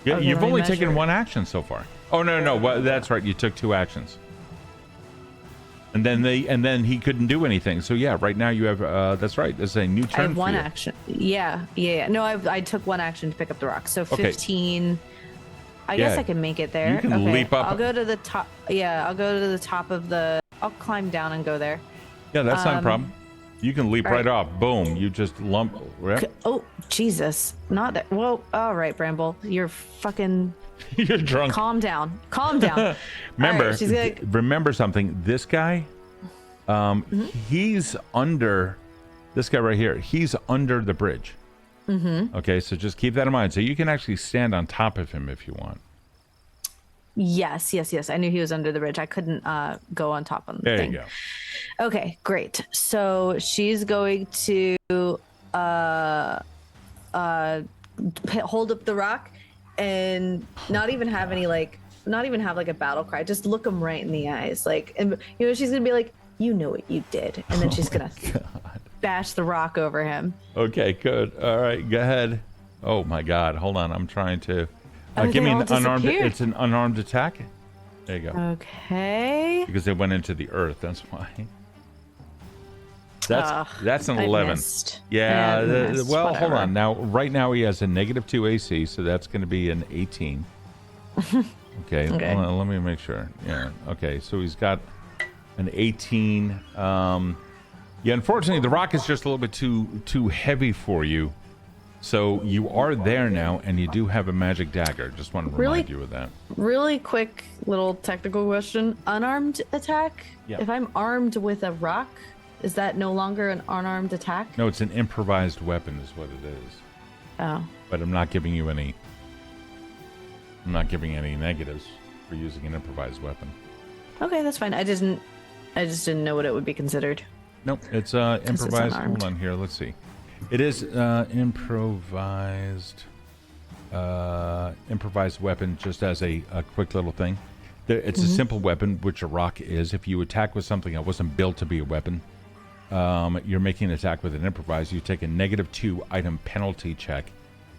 Yeah, you've only taken one action so far. Oh no. Well, that's right. You took 2 actions. And then he couldn't do anything. So yeah, right now you have that's right. This is a new turn. I have one action. Yeah. No, I took 1 action to pick up the rock. So 15. Okay. I guess I can make it there. You can leap up. I'll go to the top. Yeah, I'll go to the top of the. I'll climb down and go there. Yeah, that's not a problem. You can leap right off. Boom. You just lump. Right? Oh Jesus! Not that. Whoa. All right, Bramble. You're fucking. You're drunk. Calm down. Remember, right, remember something. This guy, he's under. This guy right here, he's under the bridge. Mm-hmm. Okay, so just keep that in mind. So you can actually stand on top of him if you want. Yes. I knew he was under the bridge. I couldn't go on top of the thing. There you go. Okay, great. So she's going to hold up the rock. And not even have a battle cry. Just look him right in the eyes, and she's gonna be like, "You know what you did," and then she's gonna bash the rock over him. Okay, good. All right, go ahead. Oh my God, hold on. I'm trying to give me an unarmed. It's an unarmed attack. There you go. Okay. Because they went into the earth. That's why. That's an 11. Yeah. Well, hold on. Now, right now he has a -2 AC, so that's going to be an 18. Okay. Hold on, let me make sure. Yeah. Okay. So he's got an 18. Yeah. Unfortunately, the rock is just a little bit too heavy for you. So you are there now, and you do have a magic dagger. Just want to remind you of that. Really quick little technical question: unarmed attack. Yeah. If I'm armed with a rock. Is that no longer an unarmed attack? No, it's an improvised weapon is what it is. Oh. But I'm not giving you any negatives for using an improvised weapon. Okay, that's fine. I just didn't know what it would be considered. Nope, it's improvised. Hold on here, let's see. It is improvised weapon just as a quick little thing. It's a simple weapon, which a rock is. If you attack with something that wasn't built to be a weapon, you're making an attack with an improvised, you take a -2 item penalty check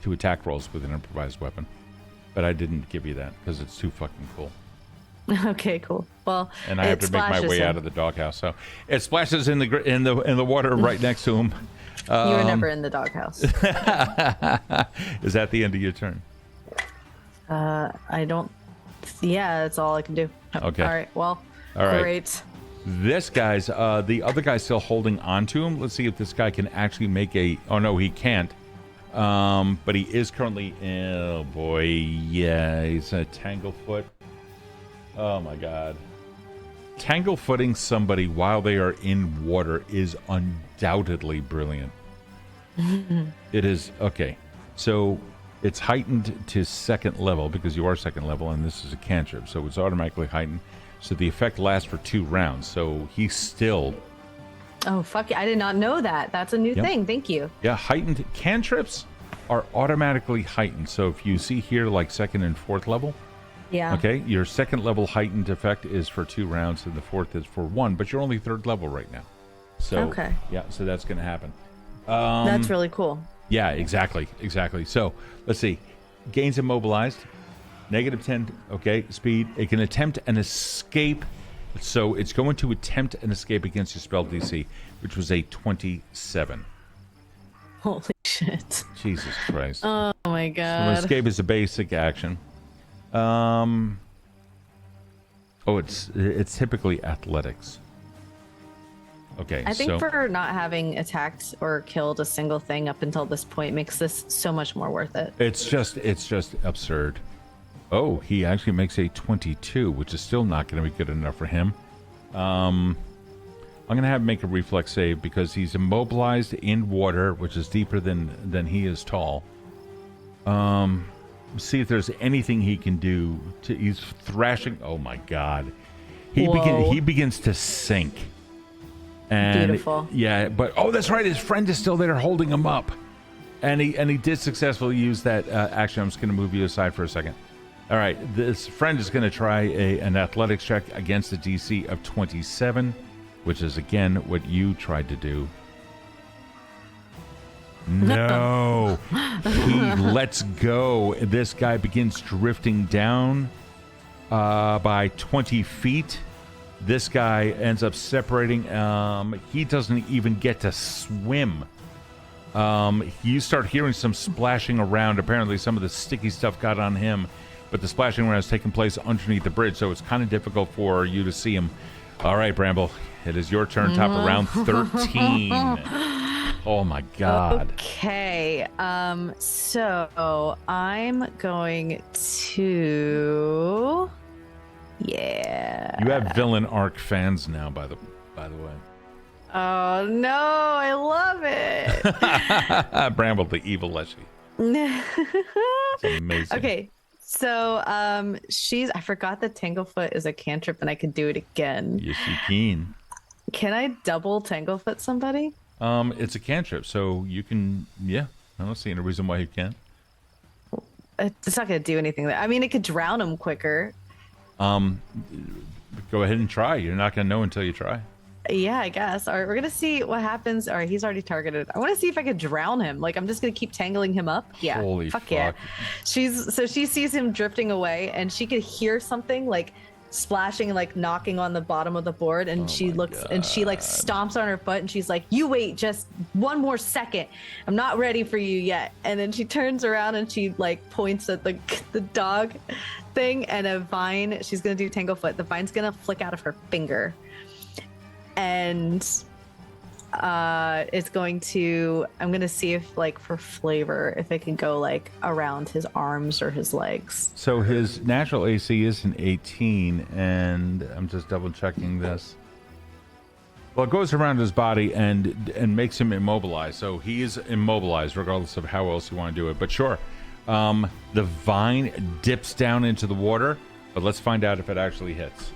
to attack rolls with an improvised weapon. But I didn't give you that because it's too fucking cool. Okay, cool. Well, And I have to make my way out of the doghouse. So it splashes in the water right next to him. You were never in the doghouse. Is that the end of your turn? I don't. Yeah, that's all I can do. Okay. All right. Well. All right. Great. This guy's the other guy's still holding on to him. Let's see if this guy can actually make a. Oh no, he can't. But he is currently. Oh boy, yeah, he's a tanglefoot. Oh my god. Tanglefooting somebody while they are in water is undoubtedly brilliant. It is okay. So it's heightened to 2nd level because you are 2nd level, and this is a cantrip, so it's automatically heightened. So the effect lasts for 2 rounds. So he's still. Oh fuck! I did not know that. That's a new thing. Thank you. Yeah, heightened cantrips are automatically heightened. So if you see here, like 2nd and 4th level. Yeah. Okay, your 2nd level heightened effect is for 2 rounds, and the 4th is for 1. But you're only 3rd level right now. So okay. Yeah, so that's going to happen. That's really cool. Yeah, exactly. So let's see. Gains immobilized, -10. Okay, speed. It can attempt an escape. So it's going to attempt an escape against your spell DC, which was a 27. Holy shit! Jesus Christ. Oh my So god. escape is a basic action. Oh, it's typically athletics. Okay, I think so for not having attacked or killed a single thing up until this point makes this so much more worth it. it's just absurd. Oh, he actually makes a 22, which is still not going to be good enough for him. I'm going to have him make a reflex save because he's immobilized in water, which is deeper than he is tall. See if there's anything he can do. He's thrashing. Oh my God, he begins to sink. And Beautiful. Yeah, but that's right. His friend is still there holding him up, and he did successfully use that action. I'm just going to move you aside for a second. All right, this friend is going to try an athletics check against a DC of 27, which is again what you tried to do. No, he lets go. This guy begins drifting down by 20 feet. This guy ends up separating. He doesn't even get to swim. You start hearing some splashing around. Apparently, some of the sticky stuff got on him, but the splashing around is taking place underneath the bridge, so it's kind of difficult for you to see him. All right, Bramble, it is your turn. Top of round 13. Oh my God. Okay. So I'm going to. Yeah. You have villain arc fans now, by the way. Oh no, I love it. Bramble, the evil Leshy. It's amazing. Okay. So I forgot that Tanglefoot is a cantrip and I could do it again. Yes, you can. Can I double Tanglefoot somebody? It's a cantrip, so you can, yeah. I don't see any reason why you can't. It's not going to do anything. I mean, it could drown him quicker. Go ahead and try. You're not going to know until you try. Yeah, I guess. All right, we're going to see what happens. All right, he's already targeted. I want to see if I could drown him. Like, I'm just going to keep tangling him up. Yeah. Holy fuck. Yeah. She sees him drifting away, and she could hear something like splashing, like knocking on the bottom of the board, and she looks and she like stomps on her foot, and she's like, "You wait just one more second. I'm not ready for you yet." And then she turns around and she like points at the dog thing, and a vine. She's gonna do Tanglefoot. The vine's gonna flick out of her finger, and it's going to. I'm gonna see if, like, for flavor, if it can go like around his arms or his legs. So his natural AC is an 18, and I'm just double checking this. Well, it goes around his body and makes him immobilized. So he is immobilized regardless of how else you want to do it. But sure, the vine dips down into the water, but let's find out if it actually hits.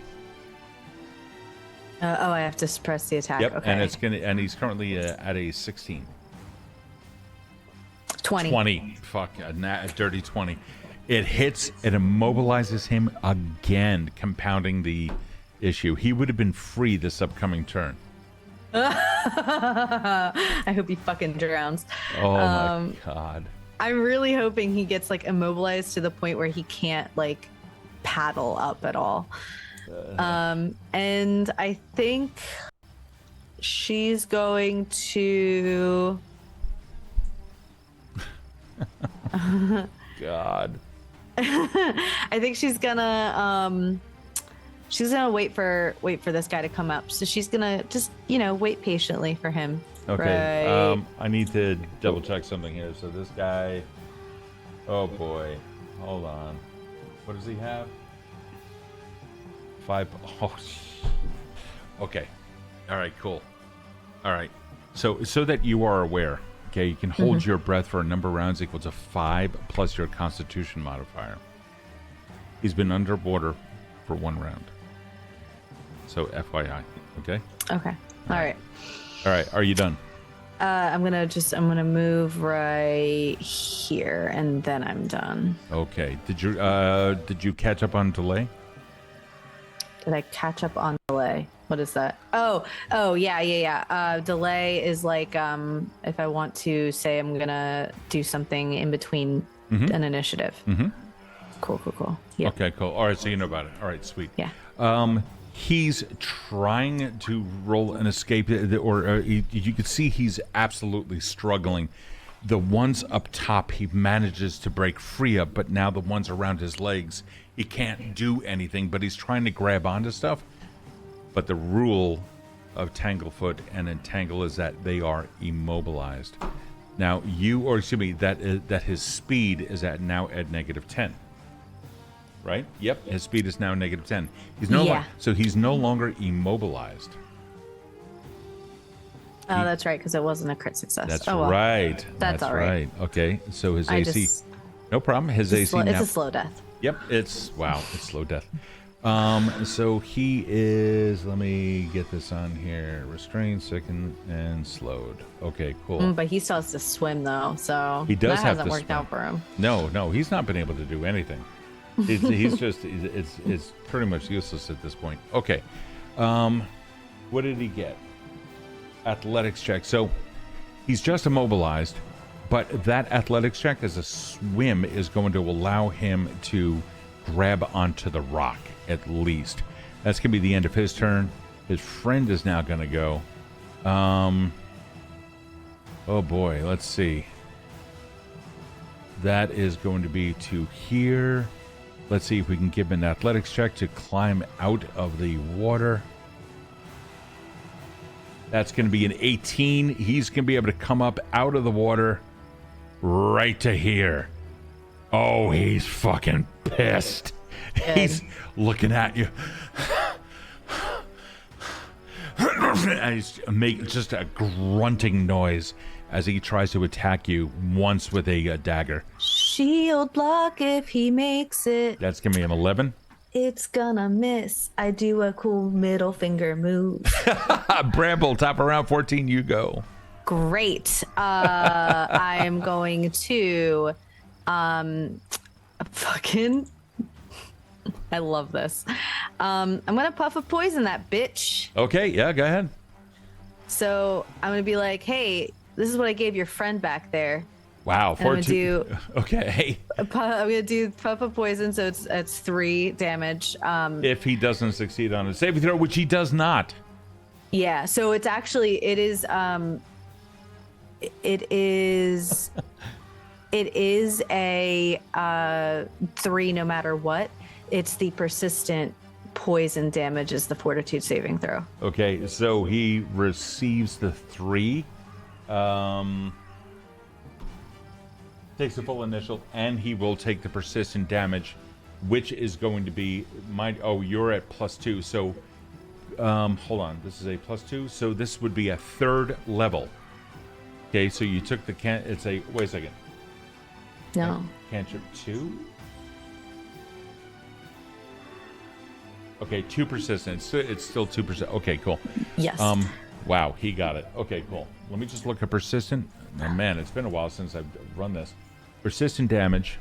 I have to suppress the attack. Yep, Okay. and he's currently at a 16. 20. Fuck, a dirty 20. It hits, it immobilizes him again, compounding the issue. He would have been free this upcoming turn. I hope he fucking drowns. Oh my god. I'm really hoping he gets like immobilized to the point where he can't like paddle up at all. And I think she's going to God. I think she's gonna wait for this guy to come up. So she's gonna just, wait patiently for him. Okay. Right. I need to double check something here. So this guy, oh boy, hold on. What does he have? 5. Oh, okay. All right. Cool. All right. So that you are aware, okay, you can hold your breath for a number of rounds equal to 5 plus your Constitution modifier. He's been underwater for 1 round. So FYI. Okay. Okay. All right. All right. Are you done? I'm gonna move right here, and then I'm done. Okay. Did you catch up on delay? Did I catch up on delay? What is that? Oh, yeah. Delay is like if I want to say I'm gonna do something in between an initiative. Mm-hmm. Cool. Yeah. Okay, cool. All right, so you know about it. All right, sweet. Yeah. He's trying to roll an escape, or you can see he's absolutely struggling. The ones up top, he manages to break free of, but now the ones around his legs, he can't do anything, but he's trying to grab onto stuff. But the rule of Tanglefoot and Entangle is that they are immobilized. Now, that his speed is now at -10. Right? Yep, his speed is now -10. He's no longer immobilized. Oh, that's right, because it wasn't a crit success. That's well. right. That's all right. Okay, so his AC, no problem. His AC it's a slow death. Yep, it's slow death. So he is. Let me get this on here. Restrained, sickened, and slowed. Okay, cool. But he still has to swim though, so he does that have hasn't to worked swim. out for him. No, he's not been able to do anything. It's pretty much useless at this point. Okay, what did he get? Athletics check. So he's just immobilized, but that athletics check as a swim is going to allow him to grab onto the rock at least. That's gonna be the end of his turn. His friend is now gonna go. Oh boy, let's see. That is going to be to here. Let's see if we can give him an athletics check to climb out of the water. That's going to be an 18. He's going to be able to come up out of the water right to here. Oh, he's fucking pissed. Good. He's looking at you. And he's making just a grunting noise as he tries to attack you once with a dagger. Shield block if he makes it. That's going to be an 11. It's gonna miss. I do a cool middle finger move. Bramble, top of round 14, you go. Great. I'm going to fucking I love this. I'm gonna puff of poison that bitch. Okay, yeah, go ahead. So I'm gonna be like, hey, this is what I gave your friend back there. Wow, 14. I'm gonna do okay. I'm gonna do puff of poison, so it's 3 damage. If he doesn't succeed on a saving throw, which he does not. Yeah, so it is a 3 no matter what. It's the persistent poison damage is the fortitude saving throw. Okay, so he receives the 3. Takes the full initial, and he will take the persistent damage, which is going to be you're at +2. So hold on, this is a +2, so this would be a 3rd level. Okay, so you took wait a second. No. Cantrip 2. Okay, 2 persistent. It's still 2%. Okay, cool. Yes. Wow, he got it. Okay, cool. Let me just look at persistent. Oh, man, it's been a while since I've run this. Persistent damage.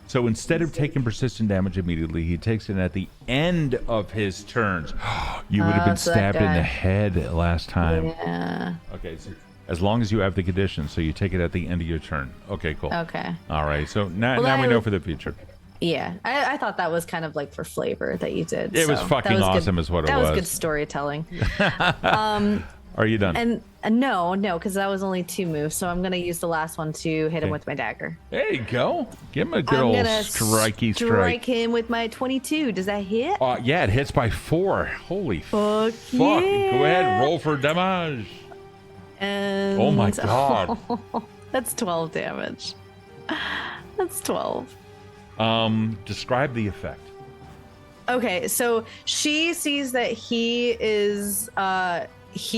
So So instead of taking persistent damage immediately, he takes it at the end of his turns. You would have been so that stabbed in guy. the head last time. Yeah. Okay, so as long as you have the condition, so you take it at the end of your turn. Okay, cool. Okay. All right, so now Well, we know for the future. Yeah, I thought that was kind of like for flavor that you did. It was so fucking that was awesome good. is what it That was. was good storytelling. Are you done? And no, because that was only 2 moves, so I'm gonna use the last one to hit him with my dagger. There you go. Give him a good I'm old gonna strike. strike him with my 22. Does that hit? Yeah, it hits by 4. Holy Fuck fuck. Go ahead, roll for damage. And Oh my god. that's 12 damage. That's 12. Describe the effect. Okay, so she sees that he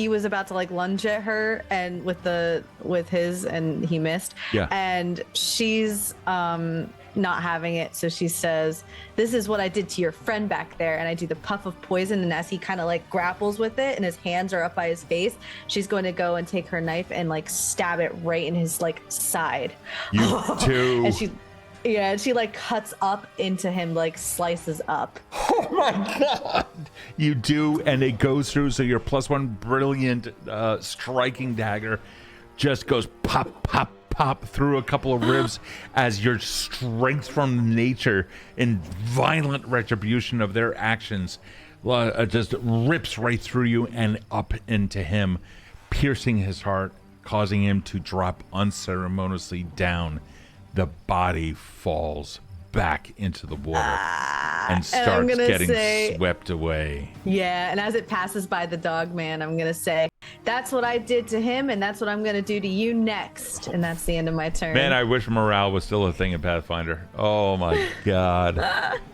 was about to like lunge at her and with his and he missed. Yeah. And she's not having it, so she says, "This is what I did to your friend back there." And I do the puff of poison, and as he kind of like grapples with it and his hands are up by his face, she's going to go and take her knife and like stab it right in his like side. You too. And she like cuts up into him, like slices up. Oh my god! You do, and it goes through. So your +1 brilliant striking dagger just goes pop, pop, pop through a couple of ribs as your strength from nature in violent retribution of their actions just rips right through you and up into him, piercing his heart, causing him to drop unceremoniously down. The body falls back into the water and starts getting swept away. Yeah, and as it passes by the dog man, I'm gonna say, "That's what I did to him, and that's what I'm gonna do to you next." And that's the end of my turn. Man, I wish morale was still a thing in Pathfinder. Oh my god.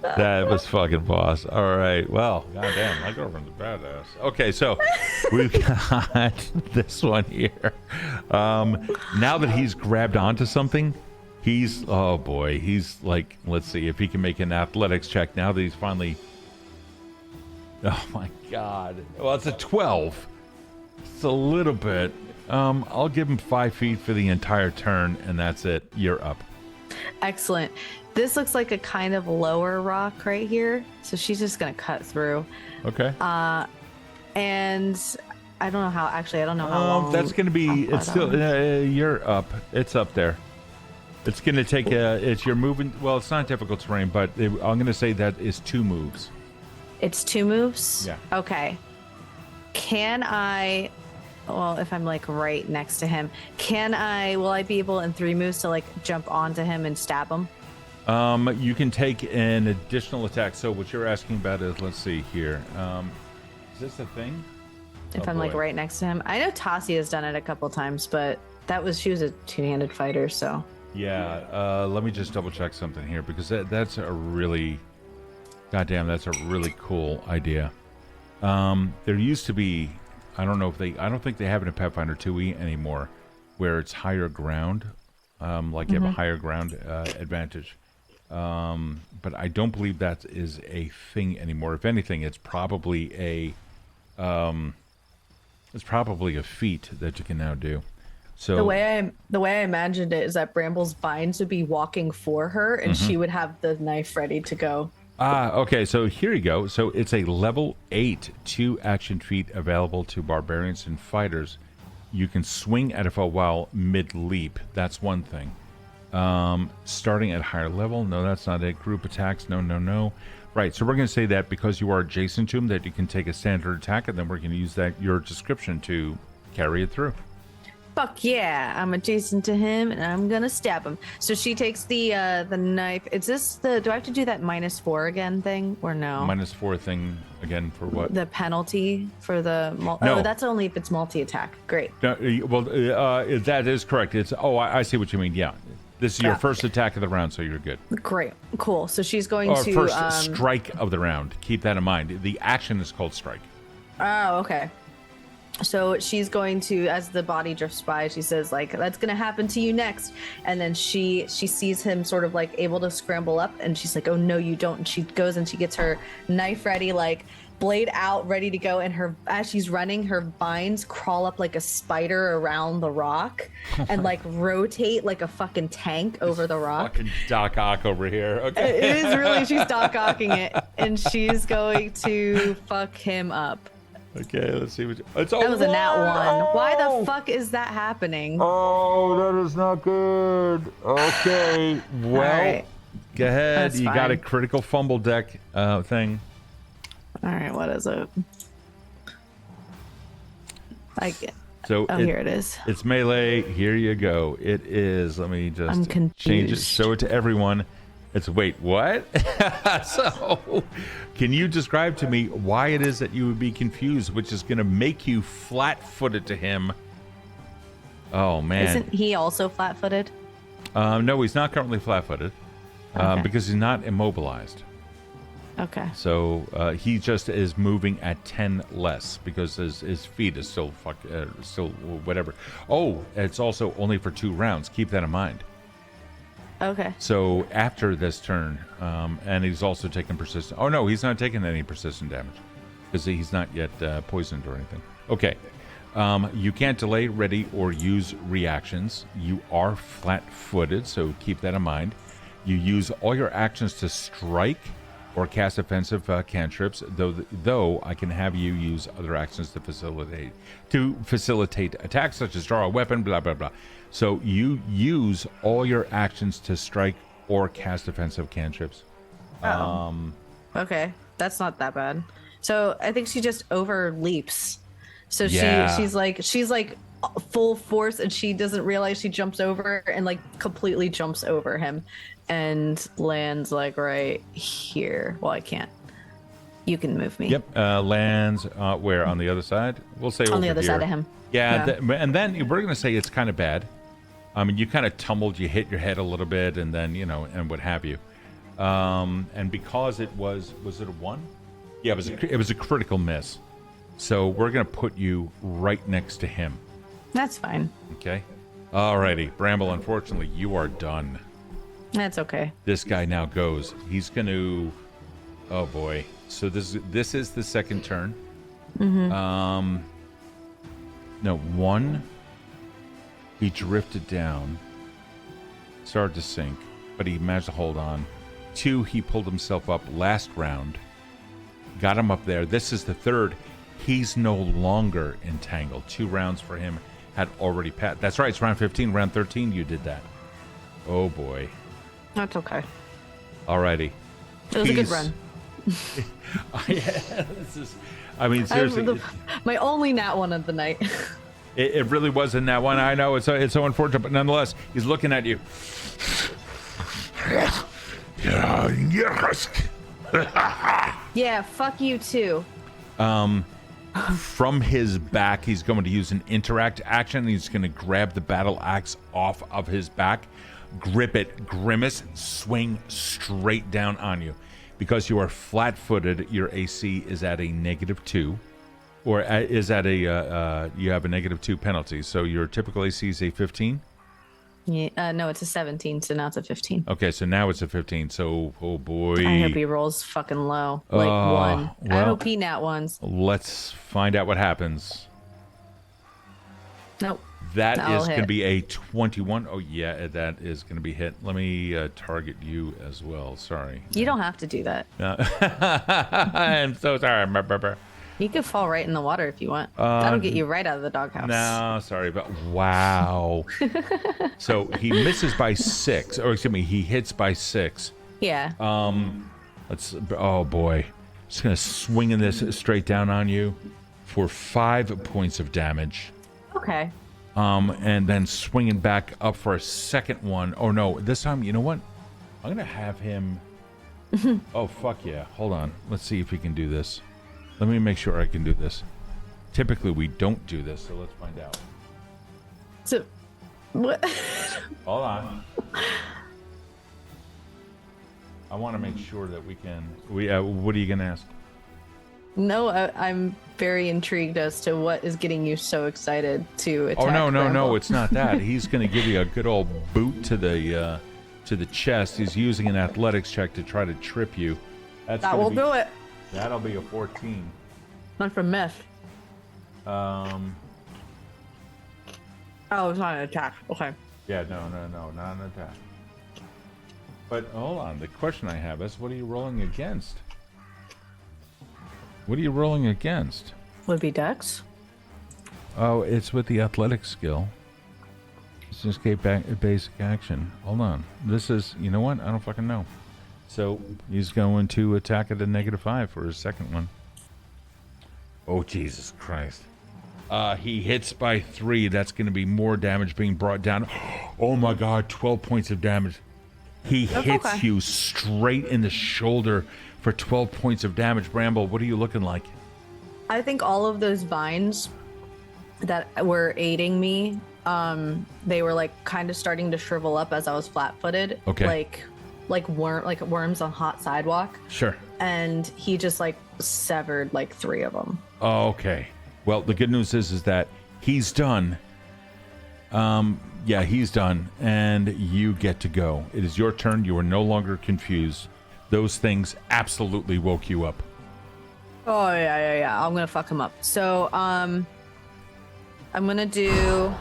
That was fucking boss. All right, well, goddamn, my girlfriend's a badass. Okay, so we've got this one here. Now that he's grabbed onto something, he's, oh boy, he's like, let's see if he can make an athletics check now that he's finally, oh my god. Well, it's a 12. It's a little bit. I'll give him 5 feet for the entire turn, and that's it. You're up. Excellent. This looks like a kind of lower rock right here, so she's just gonna cut through. Okay. And I don't know how, actually, I don't know how long. That's going to be, it's still, you're up. It's up there. It's going to take, it's your moving, well, it's not difficult terrain, but I'm going to say that is 2 moves. It's 2 moves? Yeah. Okay. Can I, well, if I'm like right next to him, will I be able in 3 moves to like jump onto him and stab him? You can take an additional attack. So what you're asking about is, let's see here. Is this a thing? If I'm like right next to him. I know Tassi has done it a couple times, but she was a 2-handed fighter, so. Yeah, let me just double check something here, because that's a really, goddamn, that's a really cool idea. There used to be, I don't think they have it in Pathfinder 2e anymore, where it's higher ground, like you have a higher ground advantage. But I don't believe that is a thing anymore. If anything, it's probably a feat that you can now do. So the way I imagined it is that Bramble's vines would be walking for her, and she would have the knife ready to go. Okay, so here you go. So it's a level 8 2-action feat available to barbarians and fighters. You can swing at a foe while mid-leap. That's one thing. Starting at higher level. No, that's not it. Group attacks. No. Right, so we're going to say that because you are adjacent to him, that you can take a standard attack, and then we're going to use that your description to carry it through. Fuck yeah, I'm adjacent to him, and I'm gonna stab him. So she takes the knife. Is this do I have to do that -4 again thing, or no? -4 thing again for what? The penalty for the No. Oh, that's only if it's multi-attack. Great. No, well, that is correct. It's I see what you mean. Yeah, this is your first attack of the round, so you're good. Great, cool. So she's going to first strike of the round. Keep that in mind. The action is called strike. Oh, okay. So she's going to, as the body drifts by, she says, like, "That's gonna happen to you next." And then she sees him sort of like able to scramble up, and she's like, "Oh no, you don't." And she goes and she gets her knife ready, like blade out, ready to go, and as she's running, her vines crawl up like a spider around the rock and like rotate like a fucking tank over the rock. Fucking Doc Ock over here. Okay. It is really, she's Doc Ocking it, and she's going to fuck him up. Okay, let's see what That was a nat 1. Why the fuck is that happening? Oh, that is not good. Okay, well, right. Go ahead. That's you got fine. a critical fumble deck thing. All right, what is it? So here it is. It's melee. Here you go. It is. Let me just I'm change it. confused. Show it to everyone. It's wait, what? So, can you describe to me why it is that you would be confused, which is going to make you flat-footed to him? Oh man. Isn't he also flat-footed? No, he's not currently flat-footed Okay. because he's not immobilized. Okay. So he just is moving at 10 less because his feet is still still whatever. Oh, it's also only for 2 rounds. Keep that in mind. Okay. So after this turn, and he's also taking persistent. Oh no, he's not taking any persistent damage because he's not yet poisoned or anything. Okay. You can't delay, ready, or use reactions. You are flat-footed, so keep that in mind. You use all your actions to strike or cast offensive cantrips, though I can have you use other actions to facilitate attacks, such as draw a weapon, blah blah blah. So you use all your actions to strike or cast offensive cantrips. Okay, that's not that bad. So I think she just overleaps. So Yeah. she's like full force, and she doesn't realize she jumps over and like completely jumps over him and lands like right here. Well, I can't. You can move me. Yep, lands where on the other side? We'll say On over the other here. side of him. Yeah, Yeah. and then we're going to say it's kind of bad. I mean, you kind of tumbled, you hit your head a little bit, and then, and what have you. And because it was it a 1? Yeah, it was a critical miss. So we're going to put you right next to him. That's fine. Okay? Alrighty, Bramble, unfortunately, you are done. That's okay. This guy now goes. He's going to... Oh, boy. So this is the second turn. Mm-hmm. No, 1... He drifted down, started to sink, but he managed to hold on. 2, he pulled himself up last round, got him up there. This is the third. He's no longer entangled. 2 rounds for him had already passed. That's right, it's round 15. Round 13, you did that. Oh, boy. That's okay. Alrighty. It was a good run. I mean, seriously. My only nat 1 of the night. It really wasn't that one. I know it's so unfortunate, but nonetheless, he's looking at you. Yeah, fuck you too. From his back, he's going to use an interact action. He's going to grab the battle axe off of his back, grip it, grimace, swing straight down on you. Because you are flat-footed, your AC is at a -2. Or is that you have a -2 penalty. So your typical AC is a 15? Yeah, no, it's a 17, so now it's a 15. Okay, so now it's a 15. So, oh boy. I hope he rolls fucking low. Like 1. I well. hope he nat 1s. Let's find out what happens. Nope. That That'll is going to hit. be a 21. Oh, yeah, that is going to be hit. Let me target you as well. Sorry. You don't have to do that. I'm so sorry. You could fall right in the water if you want. That'll get you right out of the doghouse. No, sorry, but wow. So he misses by 6, or excuse me, he hits by 6. Yeah. Oh boy, just gonna swing this straight down on you for 5 points of damage. Okay. And then swinging back up for a second one. Oh no, this time, you know what? I'm gonna have him. Oh fuck yeah! Hold on, let's see if we can do this. Let me make sure I can do this. Typically, we don't do this, so let's find out. So, what? Hold on. I want to make sure that we can. What are you gonna ask? No, I'm very intrigued as to what is getting you so excited to attack. Oh no, Bramble. it's not that. He's gonna give you a good old boot to the chest. He's using an athletics check to try to trip you. That will do it. That'll be a 14. Not for miss. Um. Oh, it's not an attack. Okay. Yeah, no, not an attack. But hold on, the question I have is, what are you rolling against? What are you rolling against? Would be Dex. Oh, it's with the athletic skill. Let's just get back basic action. Hold on. This is, you know what? I don't fucking know. So he's going to attack at a -5 for his second one. Oh, Jesus Christ. He hits by 3. That's going to be more damage being brought down. Oh my God, 12 points of damage. He hits you straight in the shoulder for 12 points of damage. Bramble, what are you looking like? I think all of those vines that were aiding me, they were like kind of starting to shrivel up as I was flat-footed. Okay. Like worms on hot sidewalk. Sure. And he just like severed like 3 of them. Oh, okay. Well, the good news is that he's done. Yeah, he's done, and you get to go. It is your turn. You are no longer confused. Those things absolutely woke you up. Oh, yeah. I'm gonna fuck him up. So, I'm gonna do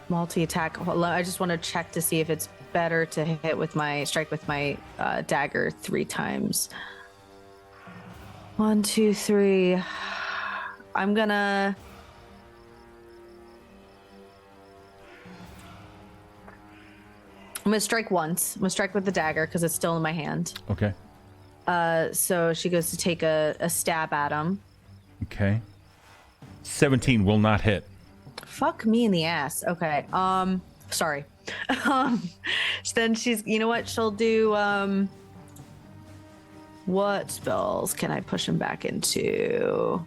multi-attack. I just want to check to see if it's better to hit with my strike with my dagger 3 times. 1, 2, 3. I'm gonna strike once. I'm gonna strike with the dagger because it's still in my hand. Okay. So she goes to take a stab at him. Okay. 17 will not hit. Fuck me in the ass. Okay. Sorry. Then she's, you know what? She'll do, what spells can I push him back into?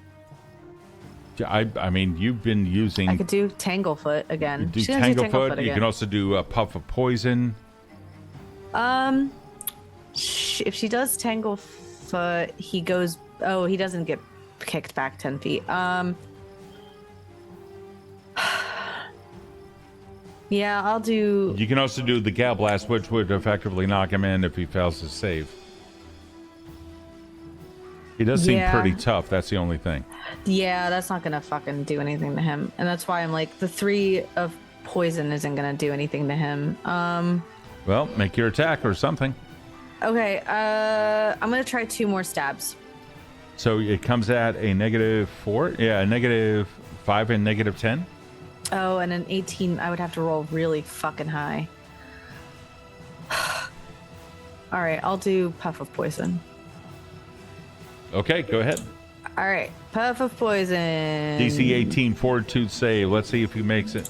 I mean, you've been using... I could do Tanglefoot again. Do Tanglefoot. You can also do a Puff of Poison. If she does Tanglefoot, he goes... Oh, he doesn't get kicked back 10 feet. Yeah, I'll do... You can also do the Gal Blast, which would effectively knock him in if he fails to save. He does seem pretty tough. That's the only thing. Yeah, that's not gonna fucking do anything to him, and that's why I'm like, the 3 of poison isn't gonna do anything to him. Well, make your attack or something. Okay. I'm gonna try 2 more stabs. So it comes at a -4. Yeah, a -5 and -10. Oh, and an 18. I would have to roll really fucking high. All right, I'll do Puff of Poison. Okay, go ahead. All right, Puff of Poison. DC 18 fortitude save. Let's see if he makes it.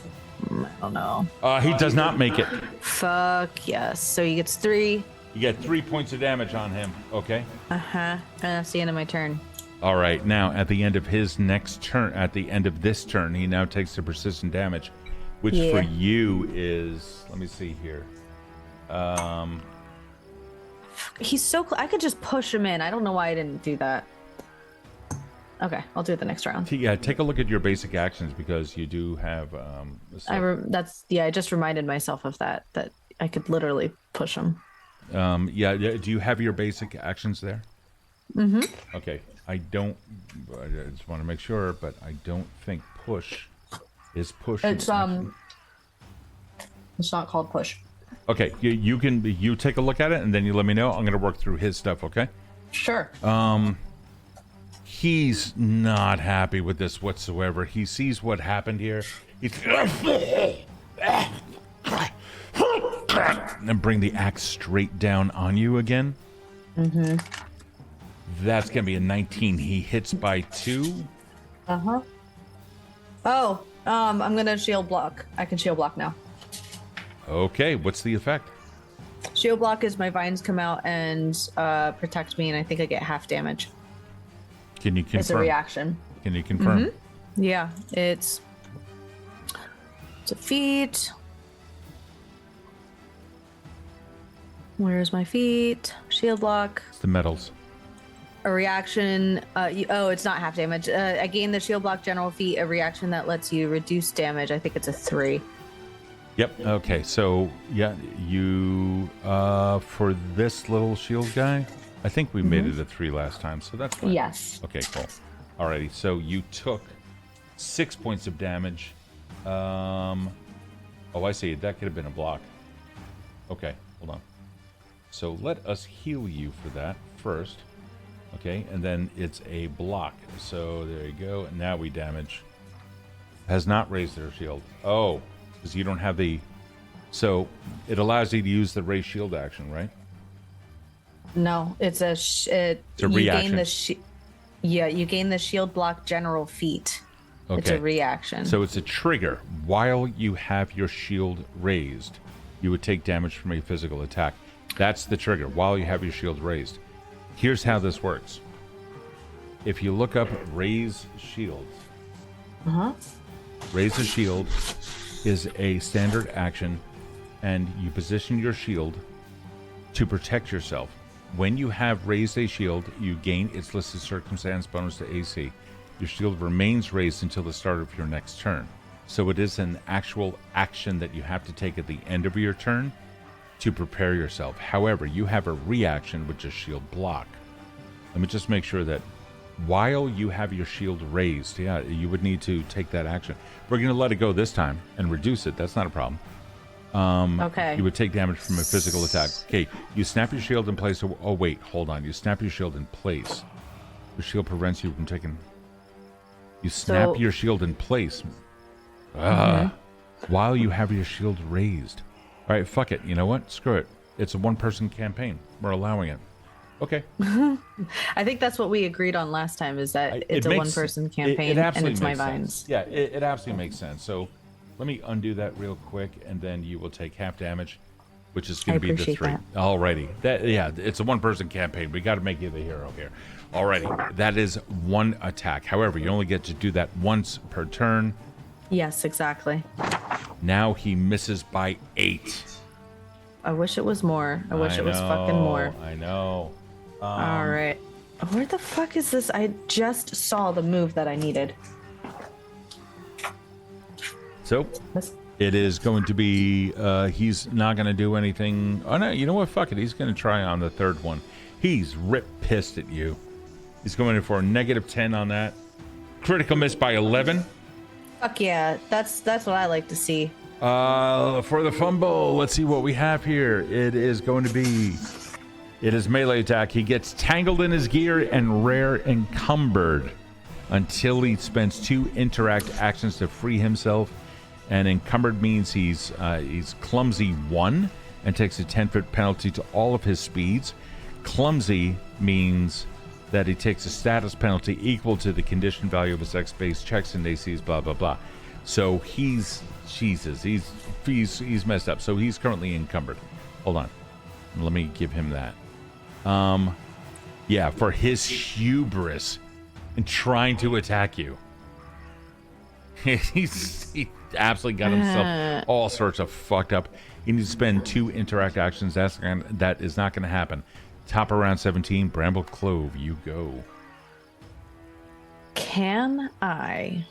I don't know. He does not make it. Fuck yes. So he gets 3. You get 3 points of damage on him. Okay. And that's the end of my turn. All right. Now, at the end of his next turn, at the end of this turn, he now takes the persistent damage, which for you is, let me see here. He's so I could just push him in. I don't know why I didn't do that. Okay, I'll do it the next round. Yeah, take a look at your basic actions because you do have. I just reminded myself of that I could literally push him. Yeah. Do you have your basic actions there? Mm-hmm. Okay. I just want to make sure, but I don't think push is push. It's It's not called push. Okay, you take a look at it and then you let me know. I'm gonna work through his stuff. Okay. Sure. He's not happy with this whatsoever. He sees what happened here. He's and bring the axe straight down on you again. Mm-hmm. That's gonna be a 19. He hits by 2. Uh-huh. Oh, I'm gonna shield block. I can shield block now. Okay, what's the effect? Shield block is my vines come out and protect me, and I think I get half damage. Can you confirm? It's a reaction. Can you confirm? Mm-hmm. Yeah, it's a feat. Where's my feat? Shield block. It's the metals. A reaction. It's not half damage. I gain the shield block general feat, a reaction that lets you reduce damage. I think it's a 3. Yep. Okay. So yeah, you for this little shield guy, I think we made it a 3 last time, so that's fine. Yes. Okay. Cool. Alrighty. So you took 6 points of damage. Oh, I see. That could have been a block. Okay. Hold on. So let us heal you for that first. Okay, and then it's a block. So there you go. And now we damage. Has not raised their shield. Oh, because you don't have the... So it allows you to use the raise shield action, right? No, it's a a reaction. You gain the shield block general feat. Okay. It's a reaction. So it's a trigger. While you have your shield raised, you would take damage from a physical attack. That's the trigger, while you have your shield raised. Here's how this works. If you look up raise shields, raise a shield is a standard action, and you position your shield to protect yourself. When you have raised a shield, you gain its listed circumstance bonus to AC. Your shield remains raised until the start of your next turn. So it is an actual action that you have to take at the end of your turn to prepare yourself. However, you have a reaction, which is shield block. Let me just make sure that while you have your shield raised, yeah, you would need to take that action. We're going to let it go this time and reduce it. That's not a problem. Okay. You would take damage from a physical attack. Okay, you snap your shield in place. Oh, wait, hold on. You snap your shield in place. Your shield prevents you from taking... You snap your shield in place. While you have your shield raised. All right, fuck it. You know what? Screw it. It's a one-person campaign. We're allowing it. Okay. I think that's what we agreed on last time, is that it's a one-person campaign and it's my vines. Sense. Yeah, it absolutely makes sense. So let me undo that real quick, and then you will take half damage, which is going to be the 3. Alrighty. Yeah, it's a one-person campaign. We got to make you the hero here. Alrighty. That is 1 attack. However, you only get to do that once per turn. Yes, exactly. Now he misses by 8. I wish it was more. I wish it was fucking more. I know. All right. Where the fuck is this? I just saw the move that I needed. So it is going to be, he's not going to do anything. Oh, no, you know what? Fuck it. He's going to try on the 3rd one. He's pissed at you. He's going in for a -10 on that. Critical miss by 11. Fuck yeah. That's what I like to see. For the fumble, let's see what we have here. It is going to be... It is melee attack. He gets tangled in his gear and rare encumbered until he spends 2 interact actions to free himself. And encumbered means he's clumsy 1 and takes a 10-foot penalty to all of his speeds. Clumsy means that he takes a status penalty equal to the condition value of his X-based checks and ACs, blah, blah, blah. So he's messed up. So he's currently encumbered. Hold on. Let me give him that. Yeah, for his hubris in trying to attack you. He absolutely got himself all sorts of fucked up. He needs to spend 2 interact actions. That is not going to happen. Top of round 17, Bramble Clove, you go. Can I?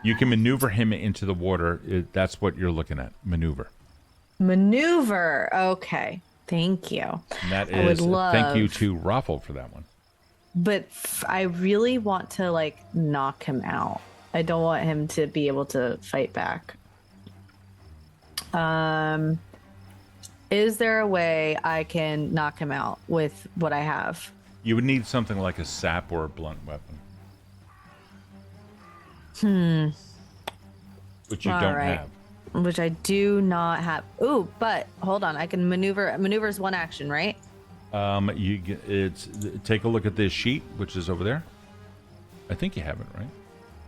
You can maneuver him into the water. That's what you're looking at. Maneuver. Okay. Thank you. And that is thank you to Raffle for that one. But I really want to knock him out. I don't want him to be able to fight back. Is there a way I can knock him out with what I have? You would need something like a sap or a blunt weapon. Which you don't have. Which I do not have. Ooh, but hold on. I can maneuver. Maneuver's 1 action, right? Take a look at this sheet, which is over there. I think you have it, right?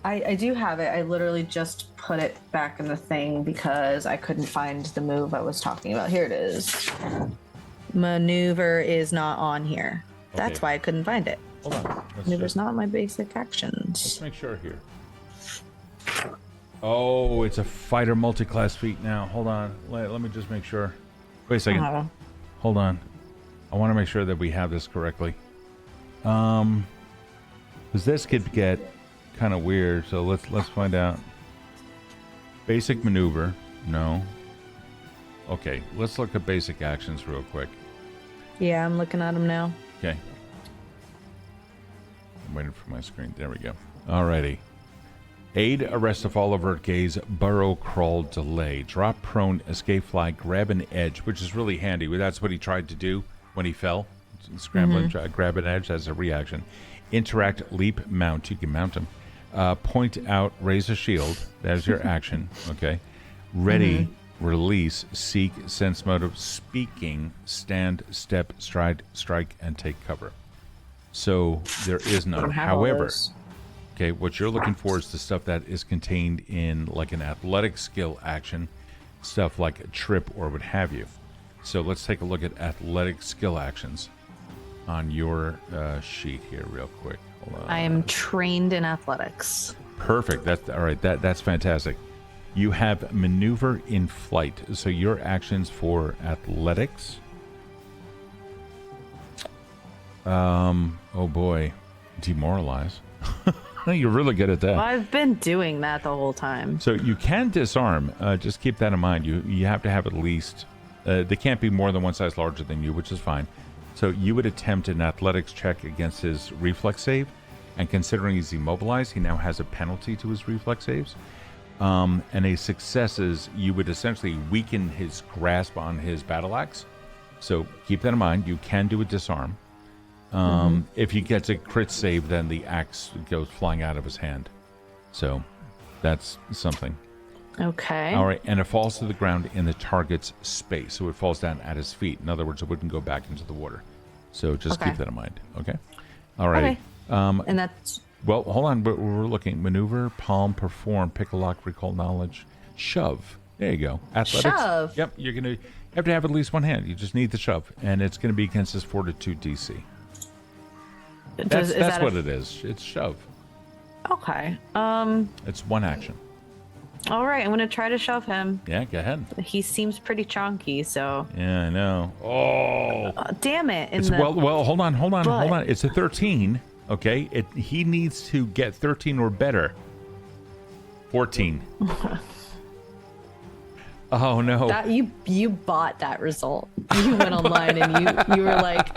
I do have it. I literally just put it back in the thing because I couldn't find the move I was talking about. Here it is. Maneuver is not on here. Okay. That's why I couldn't find it. Hold on. Maneuver's not my basic actions. Let's make sure here. Oh, it's a fighter multi-class feat now. Hold on. Let me just make sure. Wait a second. Hold on. I want to make sure that we have this correctly. Because this could get kind of weird, so let's find out. Basic maneuver. No. okay, let's look at basic actions real quick. Yeah, I'm looking at him now. Okay. I'm waiting for my screen. There we go. Alrighty. Aid, arrest of all avert gaze, burrow, crawl, delay, drop prone, escape fly, grab an edge, which is really handy. That's what he tried to do when he fell. Scrambling, grab an edge as a reaction. Interact, leap, mount. You can mount him. Point out, raise a shield. There's your action. Okay. Ready, release, seek, sense motive, speaking, stand, step, stride, strike, and take cover. So there is none. However, okay, what you're looking for is the stuff that is contained in like an athletic skill action, stuff like a trip or what have you. So let's take a look at athletic skill actions on your sheet here real quick. Hold on. I am trained in athletics. Perfect. That's all right. That's fantastic. You have maneuver in flight. So your actions for athletics. Oh boy, demoralize. You're really good at that. Well, I've been doing that the whole time. So you can disarm. Just keep that in mind. You have to have at least. They can't be more than one size larger than you, which is fine. So you would attempt an athletics check against his reflex save, and considering he's immobilized, he now has a penalty to his reflex saves. And a success is you would essentially weaken his grasp on his battle axe. So keep that in mind. You can do a disarm. If he gets a crit save, then the axe goes flying out of his hand. So that's something. Okay. All right, and it falls to the ground in the target's space. So it falls down at his feet. In other words, it wouldn't go back into the water. So just keep that in mind. Okay. All right. Okay. And that's... Well, hold on. But we're looking. Maneuver, palm, perform, pick a lock, recall knowledge, shove. There you go. Athletics. Shove. Yep. You have to have at least one hand. You just need the shove. And it's going to be against his fortitude DC. That's what it is. It's shove. Okay. It's one action. All right. I'm going to try to shove him. Yeah, go ahead. He seems pretty chonky, so... Yeah, I know. Oh. Damn it. Well, hold on. It's a 13, okay? He needs to get 13 or better. 14. Oh, no. That, you bought that result. You went online and you were like,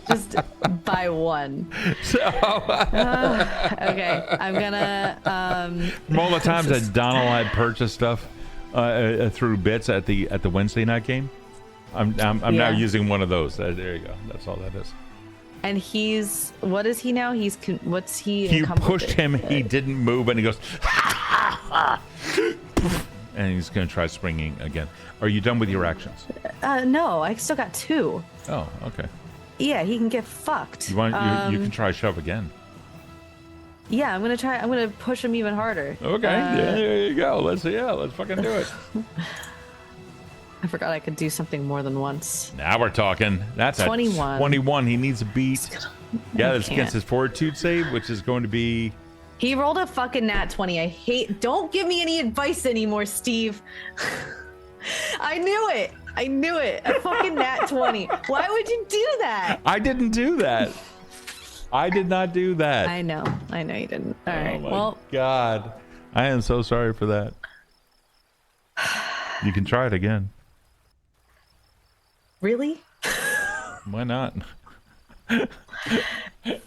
just buy one. So, okay, I'm gonna... From all the times that Donald had purchased stuff through bits at the Wednesday night game, I'm now using one of those. There you go. That's all that is. And what is he now? What's he? You pushed him. He didn't move, and he goes, and he's going to try springing again. Are you done with your actions? No, I still got 2. Oh, okay. Yeah, he can get fucked. You can try shove again. Yeah, I'm gonna push him even harder. Okay, yeah, there you go. Let's fucking do it. I forgot I could do something more than once. Now we're talking. That's 21. 21. He needs a beat. Yeah, that's against his fortitude save, which is going to be... He rolled a fucking nat 20. Don't give me any advice anymore, Steve. I knew it. A fucking nat 20. Why would you do that? I didn't do that. I did not do that. I know you didn't. All right. Oh my God. I am so sorry for that. You can try it again. Really? Why not?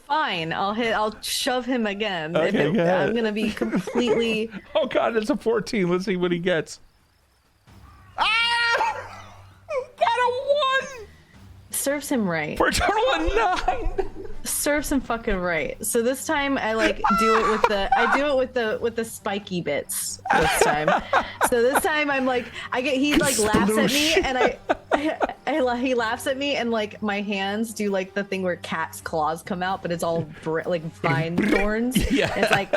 Fine. I'll shove him again. Okay, I'm gonna be completely... Oh God, it's a 14. Let's see what he gets. Ah! Got a 1! Serves him right. For a total of 9! Serves him fucking right. So this time I do it with the spiky bits this time. So this time I'm like, he laughs at me, and he laughs at me, and like my hands do like the thing where cat's claws come out, but it's all like vine thorns. Yeah. It's like,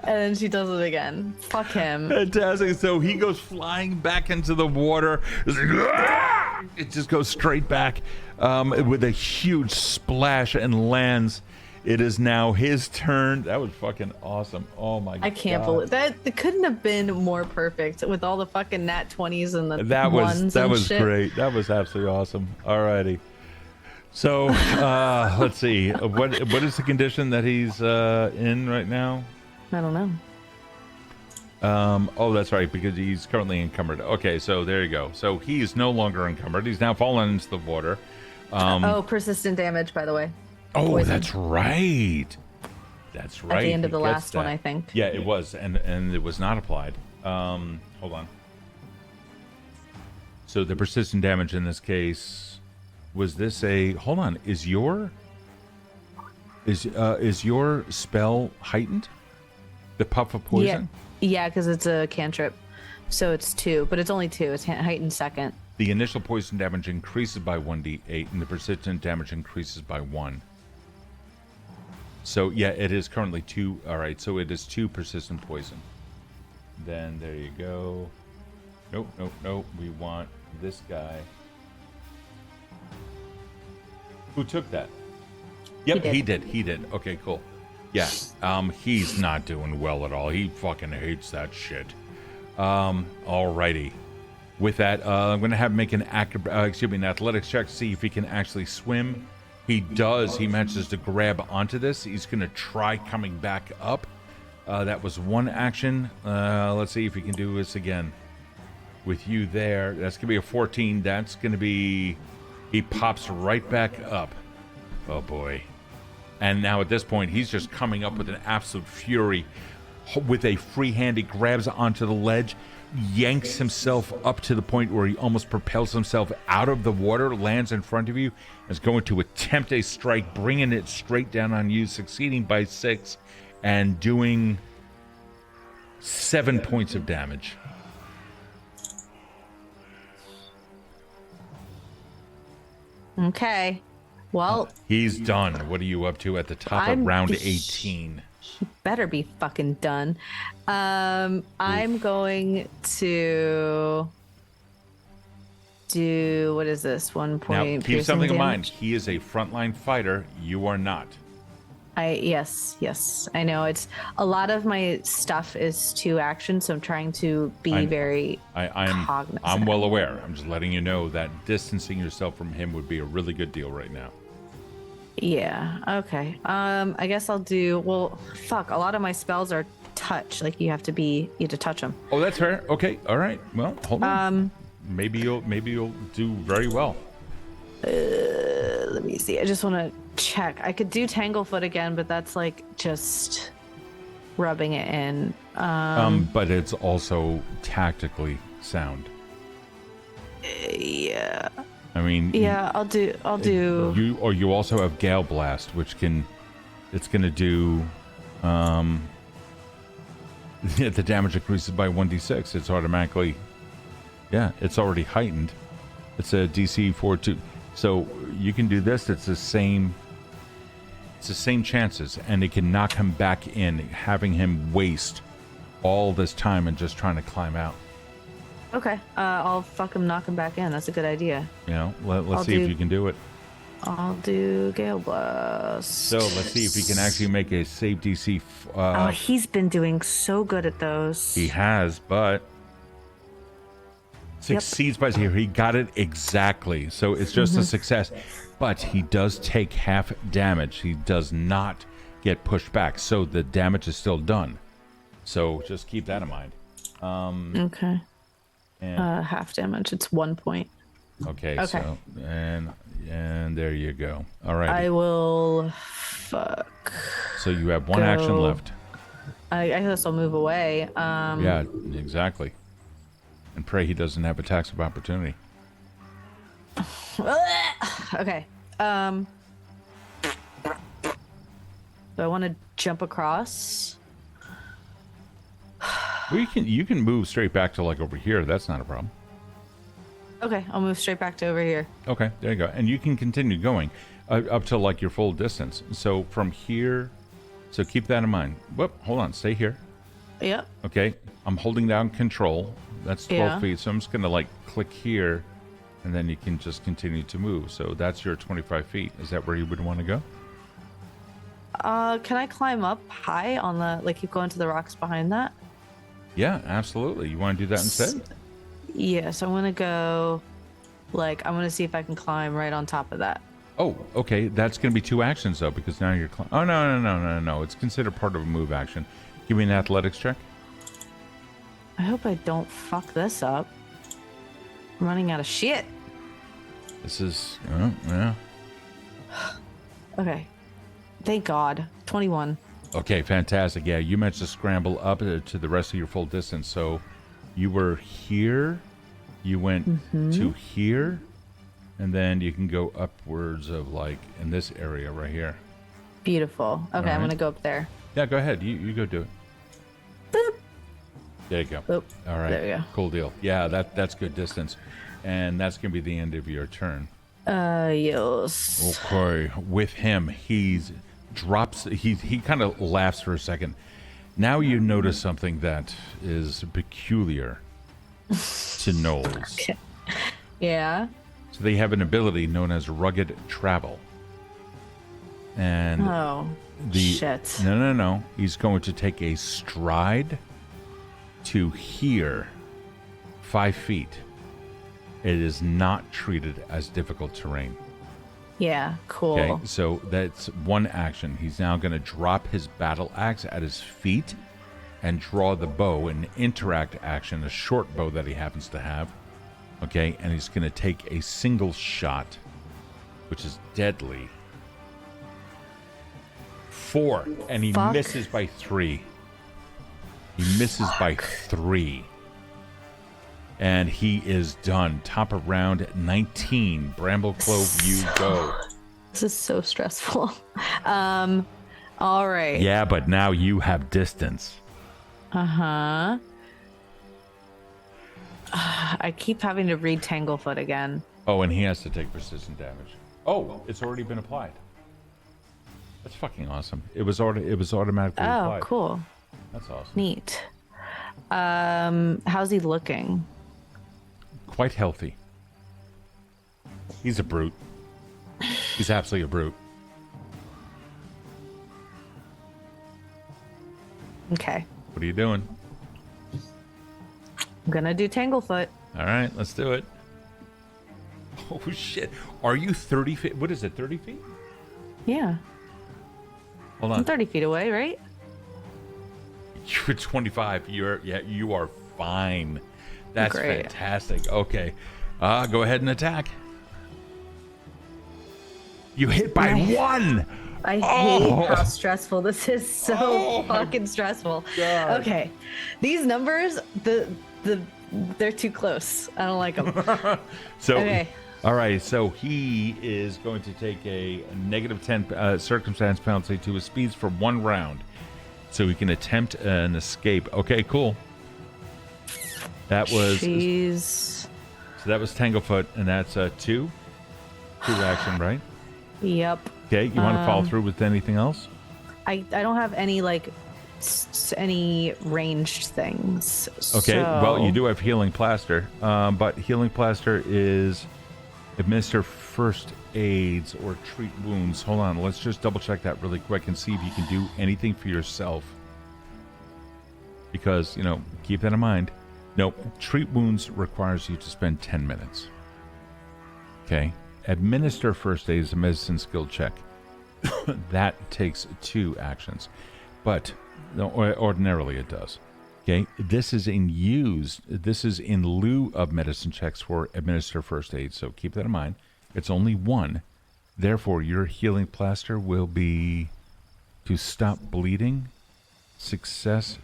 and then she does it again. Fuck him. Fantastic. So he goes flying back into the water. It's like, ah! It just goes straight back with a huge splash and lands. It is now his turn. That was fucking awesome. Oh my God. I can't believe that. It couldn't have been more perfect with all the fucking nat 20s and the that ones was shit. Great. That was absolutely awesome. Alrighty. So let's see. What is the condition that he's in right now? I don't know. Oh, that's right, because he's currently encumbered. Okay, so there you go. So he is no longer encumbered. He's now fallen into the water. Persistent damage, by the way. Oh, Poison. that's right. That's right. At the end of He the gets last one, that. I think. Yeah, it was, and it was not applied. Hold on. So the persistent damage in this case was this a? Hold on. Is your spell heightened? The puff of poison. Yeah, because it's a cantrip, so it's 2, but it's only 2. It's heightened second. The initial poison damage increases by 1d8, and the persistent damage increases by 1. So yeah, it is currently 2. All right, so it is 2 persistent poison. Then there you go. Nope. We want this guy. Who took that? Yep, he did. Okay, cool. Yeah, he's not doing well at all. He fucking hates that shit. Alrighty. With that, I'm going to have him make an athletics check to see if he can actually swim. He does. He manages to grab onto this. He's going to try coming back up. That was one action. Let's see if he can do this again. With you there, that's going to be a 14. That's going to be... He pops right back up. Oh, boy. And now at this point, he's just coming up with an absolute fury. With a free hand, he grabs onto the ledge, yanks himself up to the point where he almost propels himself out of the water, lands in front of you, is going to attempt a strike, bringing it straight down on you, succeeding by 6, and doing 7 points of damage. Okay. Well, he's done. What are you up to at the top of round 18? He better be fucking done. I'm going to do, what is this? 1 point. Now, keep something in mind. He is a frontline fighter. You are not. Yes. I know it's a lot of my stuff is 2 actions, so I'm trying to be very cognizant. I'm well aware. I'm just letting you know that distancing yourself from him would be a really good deal right now. Yeah. Okay. I guess I'll do. Well, fuck. A lot of my spells are touch. Like you have to touch them. Oh, that's fair. Okay. All right. Well, hold on. Maybe you'll do very well. Let me see. I just want to check. I could do Tanglefoot again, but that's like just rubbing it in. But it's also tactically sound. Yeah. I mean, yeah, I'll do. You also have Gale Blast, which it's gonna do. The damage increases by 1d6. It's automatically, it's already heightened. It's a DC 4/2, so you can do this. It's the same chances, and it can knock him back in, having him waste all this time and just trying to climb out. Okay, I'll fucking knock him back in. That's a good idea. Let's see if you can do it. I'll do Gale Blast. So let's see if he can actually make a save DC. He's been doing so good at those. He has, but succeeds by 0. He got it exactly. So it's just a success. But he does take half damage. He does not get pushed back. So the damage is still done. So just keep that in mind. Okay. And half damage. It's 1 point. Okay. So and there you go. All right. I will. Fuck. So you have one action left. I guess I'll move away. Yeah, exactly. And pray he doesn't have attacks of opportunity. Okay. So I want to jump across. Well, you can move straight back to like over here. That's not a problem. Okay, I'll move straight back to over here. Okay, there you go. And you can continue going up to like your full distance. So from here, so keep that in mind. Whoop, hold on, stay here. Yep. Okay, I'm holding down control. That's 12 feet. So I'm just gonna like click here, and then you can just continue to move. So that's your 25 feet. Is that where you would want to go? Can I climb up high on the, like, keep going to the rocks behind that? Yeah, absolutely. You want to do that instead? Yes, I want to go, like, I want to see if I can climb right on top of that. Oh, okay. That's going to be 2 actions, though, because now you're... Oh, no. It's considered part of a move action. Give me an athletics check. I hope I don't fuck this up. I'm running out of shit. This is, yeah. Okay. Thank God. 21. Okay, fantastic. Yeah, you managed to scramble up to the rest of your full distance. So you were here, you went to here, and then you can go upwards of like in this area right here. Beautiful. Okay, right. I'm gonna go up there. Yeah, go ahead. You go do it. Boop. There you go. Boop. All right. There we go. Cool deal. Yeah, that's good distance. And that's going to be the end of your turn. Yes. Okay. With him, he kind of laughs for a second. Now you notice something that is peculiar to gnolls. Okay. Yeah. So they have an ability known as rugged travel. And shit. No. He's going to take a stride to here, 5 feet. It is not treated as difficult terrain. Yeah, cool. Okay, so that's one action. He's now going to drop his battle axe at his feet and draw the bow, an interact action, a short bow that he happens to have. Okay, and he's going to take a single shot, which is deadly. 4, and he misses by 3. He misses by 3. And he is done. Top of round 19. Bramble Clove, you go. This is so stressful. All right. Yeah, but now you have distance. Uh-huh. I keep having to read Tanglefoot again. Oh, and he has to take precision damage. Oh, it's already been applied. That's fucking awesome. It was automatically applied. Oh, cool. That's awesome. Neat. How's he looking? Quite healthy. He's a brute. He's absolutely a brute. Okay. What are you doing? I'm gonna do Tanglefoot. All right, let's do it. Oh, shit. Are you 30 feet? What is it, 30 feet? Yeah. Hold on. I'm 30 feet away, right? You're 25. You are fine. That's Great. fantastic. Okay. Go ahead and attack. You hit by 1. I hate how stressful this is. So fucking stressful. God. Okay. These numbers, they're too close. I don't like them. So, Okay. all right. So he is going to take a -10 circumstance penalty to his speeds for 1 round. So he can attempt an escape. Okay, cool. That was Jeez. So that was Tanglefoot, and that's 2 action, right? Yep. Okay, you want to follow through with anything else? I don't have any like any ranged things. Okay, so... well, you do have Healing Plaster, but Healing Plaster is administer first aids or treat wounds. Hold on, let's just double check that really quick and see if you can do anything for yourself. Because, keep that in mind. Nope, treat wounds requires you to spend 10 minutes. Okay, administer first aid is a medicine skill check. That takes 2 actions, but ordinarily it does. Okay, this is in lieu of medicine checks for administer first aid, so keep that in mind. It's only 1. Therefore, your healing plaster will be to stop bleeding. Success.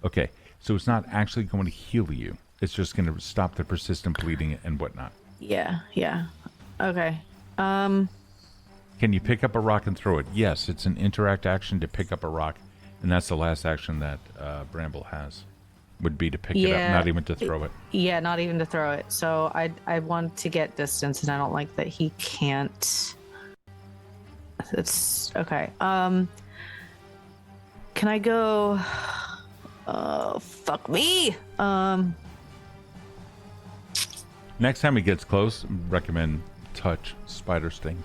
Okay, so it's not actually going to heal you. It's just going to stop the persistent bleeding and whatnot. Yeah. Okay. Can you pick up a rock and throw it? Yes, it's an interact action to pick up a rock, and that's the last action that Bramble has. Would be to pick it up, not even to throw it. Yeah, not even to throw it. So I want to get distance, and I don't like that he can't. It's okay. Can I go? Fuck me. Next time he gets close, recommend touch spider sting.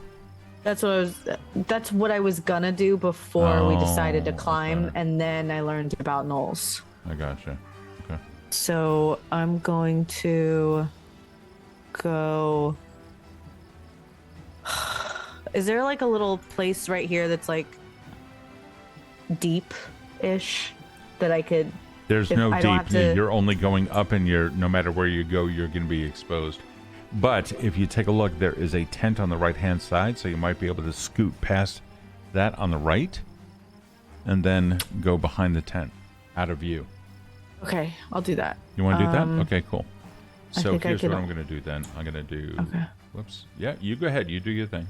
That's what I was gonna do before we decided to climb, okay. and then I learned about gnolls. I gotcha. Okay. So I'm going to go. Is there like a little place right here that's like deep-ish that I could There's If no I don't deep. have to- You're only going up, and no matter where you go, you're going to be exposed. But if you take a look, there is a tent on the right-hand side, so you might be able to scoot past that on the right, and then go behind the tent, out of view. Okay, I'll do that. You want to do that? Okay, cool. I So think I here's what can- I'm going to do then. I'm going to do... Okay. Whoops. Yeah, you go ahead. You do your thing.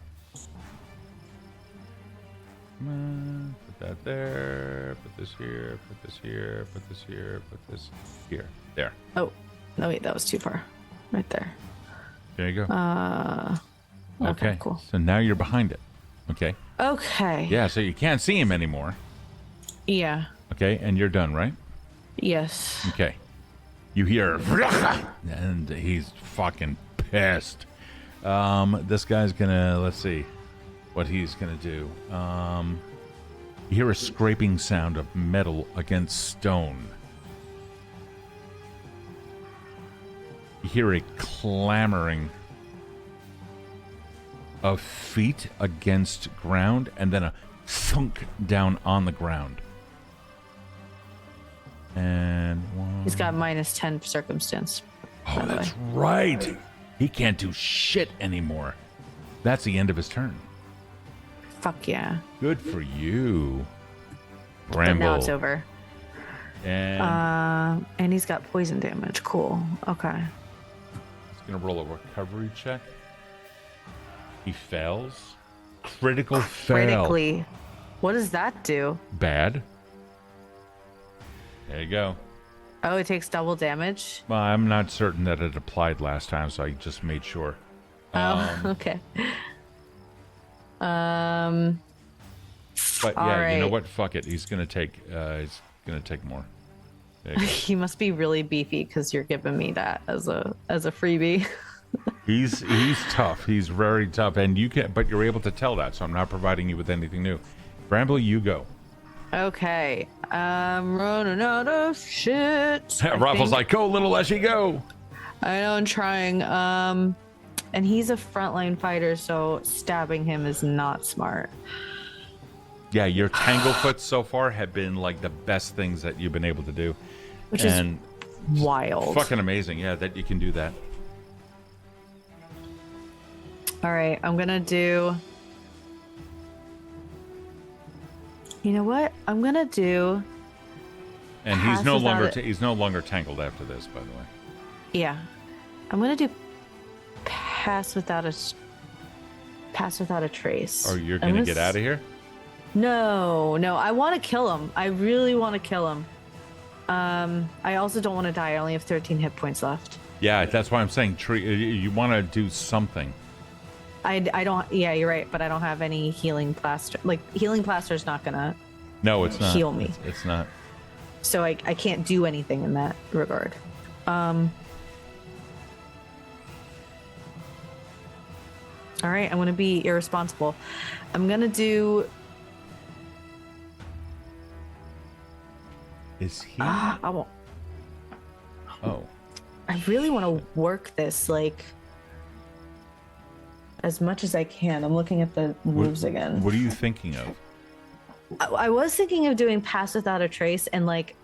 Come on. Put that there. Put this here. Put this here. Put this here. Put this here. There. Oh, no, wait, that was too far. Right there. There you go. Okay, cool. So now you're behind it. Okay. Okay. Yeah, so you can't see him anymore. Yeah. Okay, and you're done, right? Yes. Okay. You hear, and he's fucking pissed. This guy's gonna, let's see what he's gonna do. You hear a scraping sound of metal against stone. You hear a clamoring of feet against ground, and then a thunk down on the ground. And one. He's got -10 circumstance. Oh, that's right. He can't do shit anymore. That's the end of his turn. Fuck yeah. Good for you, But Bramble. now it's over. And And he's got poison damage. Cool. Okay. he's gonna roll a recovery check. He fails. Critical fail. Critically. What does that do? Bad. There you go. Oh, it takes double damage. Well, I'm not certain that it applied last time, so I just made sure. Oh, okay. But yeah, All you know right. what? Fuck it. He's gonna take more. There you go. He must be really beefy because you're giving me that as a freebie. He's tough. He's very tough, and but you're able to tell that. So I'm not providing you with anything new. Bramble, you go. Okay. I'm running out of shit. Raffle's like, go, little Leshy, go. I know I'm trying. And he's a frontline fighter, so stabbing him is not smart. Yeah, your Tanglefoot so far have been like the best things that you've been able to do, Which and is wild. fucking amazing. Yeah, that you can do that. All right, I'm gonna do. You know what? I'm gonna do. And he's Pass no without longer it. he's no longer tangled after this, by the way. Yeah, I'm gonna do pass without a trace. Or you're I'm gonna get out of here. No, I want to kill him. I really want to kill him. I also don't want to die. I only have 13 hit points left. Yeah, that's why I'm saying you want to do something. I don't. Yeah, you're right. But I don't have any healing plaster. Like healing plaster is not gonna No, it's not. heal me. It's not. So I can't do anything in that regard. All right, I'm gonna be irresponsible. I'm gonna do. Is he? I won't. Oh. I really want to work this like as much as I can. I'm looking at the moves again. What are you thinking of? I was thinking of doing pass without a trace and like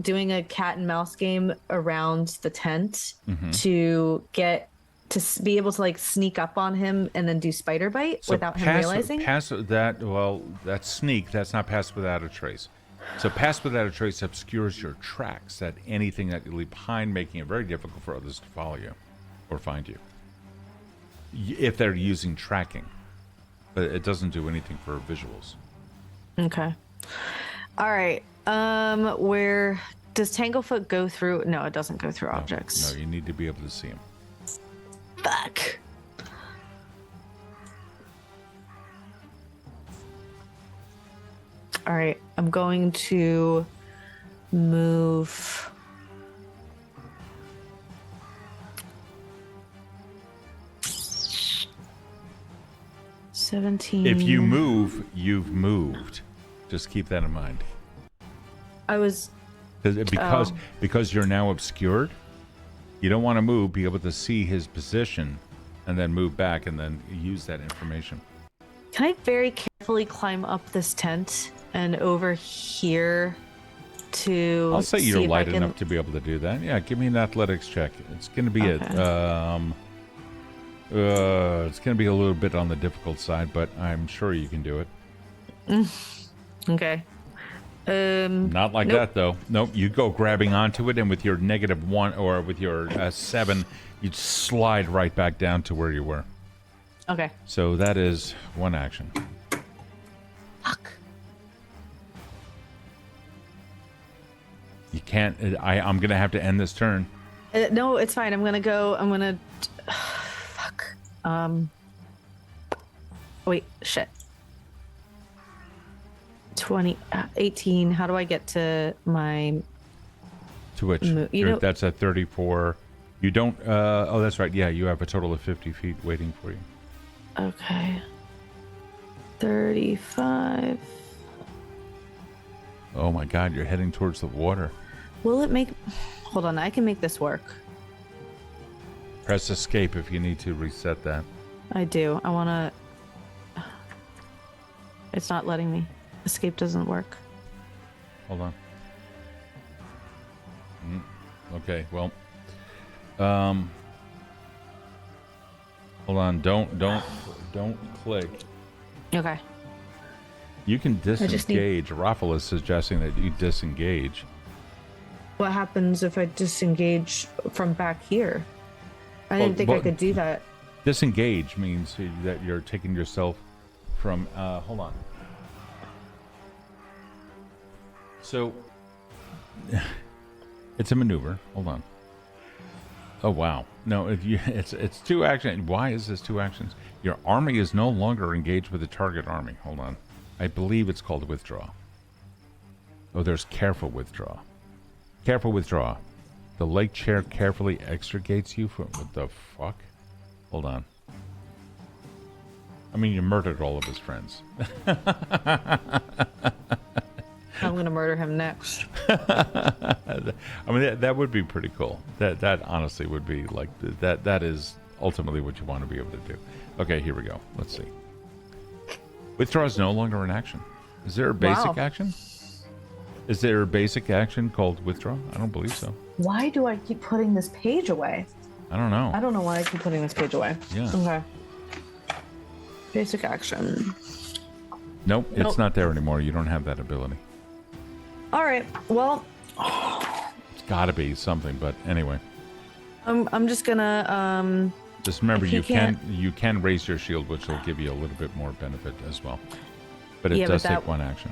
doing a cat and mouse game around the tent to get to be able to like sneak up on him and then do spider bite without him realizing. Pass that. Well, that's sneak. That's not pass without a trace. So pass without a trace obscures your tracks. That anything that you leave behind, making it very difficult for others to follow you or find you. If they're using tracking, but it doesn't do anything for visuals. Okay. All right. Where does Tanglefoot go through? No, it doesn't go through objects. No, you need to be able to see them. Fuck. All right, I'm going to move. $17. If you move, you've moved. Just keep that in mind. I was. Because you're now obscured, you don't want to move, be able to see his position, and then move back and then use that information. Can I very carefully climb up this tent and over here to. I'll say see you're if I light can- enough to be able to do that. Yeah, give me an athletics check. It's going to be it's going to be a little bit on the difficult side, but I'm sure you can do it. Okay. Not like Nope. that though. Nope. You go grabbing onto it, and with your -1 or with your 7, you'd slide right back down to where you were. Okay. So that is one action. Fuck. You can't. I'm gonna have to end this turn. No, it's fine. I'm gonna. Fuck. Wait. Shit. 18. How do I get to my? To which that's a 34. You don't. Oh, that's right. Yeah, you have a total of 50 feet waiting for you. Okay. 35. Oh my God, you're heading towards the water. Will it make? Hold on. I can make this work. Press escape if you need to reset that. I do. I wanna. It's not letting me. Escape doesn't work. Hold on. Okay, well, hold on. Don't click. Okay. You can just need- disengage. Raffle is suggesting that you disengage. What happens if I disengage from back here? I didn't think I could do that. Disengage means that you're taking yourself from. Hold on. So, it's a maneuver. Hold on. Oh wow! No, it's 2 actions. Why is this 2 actions? Your army is no longer engaged with the target army. Hold on. I believe it's called withdraw. Oh, there's careful withdraw. Careful withdraw. The lake chair carefully extricates you from. What the fuck? Hold on. I mean, you murdered all of his friends. I'm gonna murder him next. I mean, that would be pretty cool. That honestly would be like that is ultimately what you want to be able to do. Okay, here we go. Let's see. Withdraw is no longer an action. Is there a basic action? Is there a basic action called withdraw? I don't believe so. Why do I keep putting this page away? I don't know. I don't know why I keep putting this page away. Yeah. Okay. Basic action. Nope, it's not there anymore. You don't have that ability. All right. Well, It's got to be something, but anyway. I'm just gonna Just remember, If he you can raise your shield, which will give you a little bit more benefit as well. But it Yeah, but does that- take 1 action.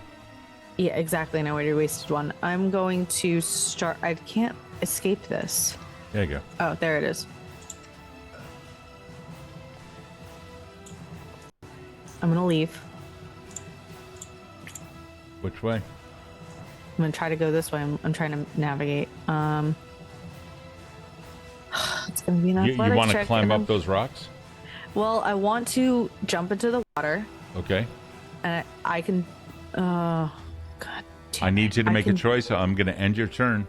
Yeah, exactly. And I already wasted one. I'm going to start. I can't escape this. There you go. Oh, there it is. I'm gonna leave. Which way? I'm gonna try to go this way. I'm trying to navigate. It's gonna be an You athletics want to check, climb and up those rocks? Well, I want to jump into the water, Okay. and I can. God. Damn I need you to I make a can- choice. So I'm going to end your turn.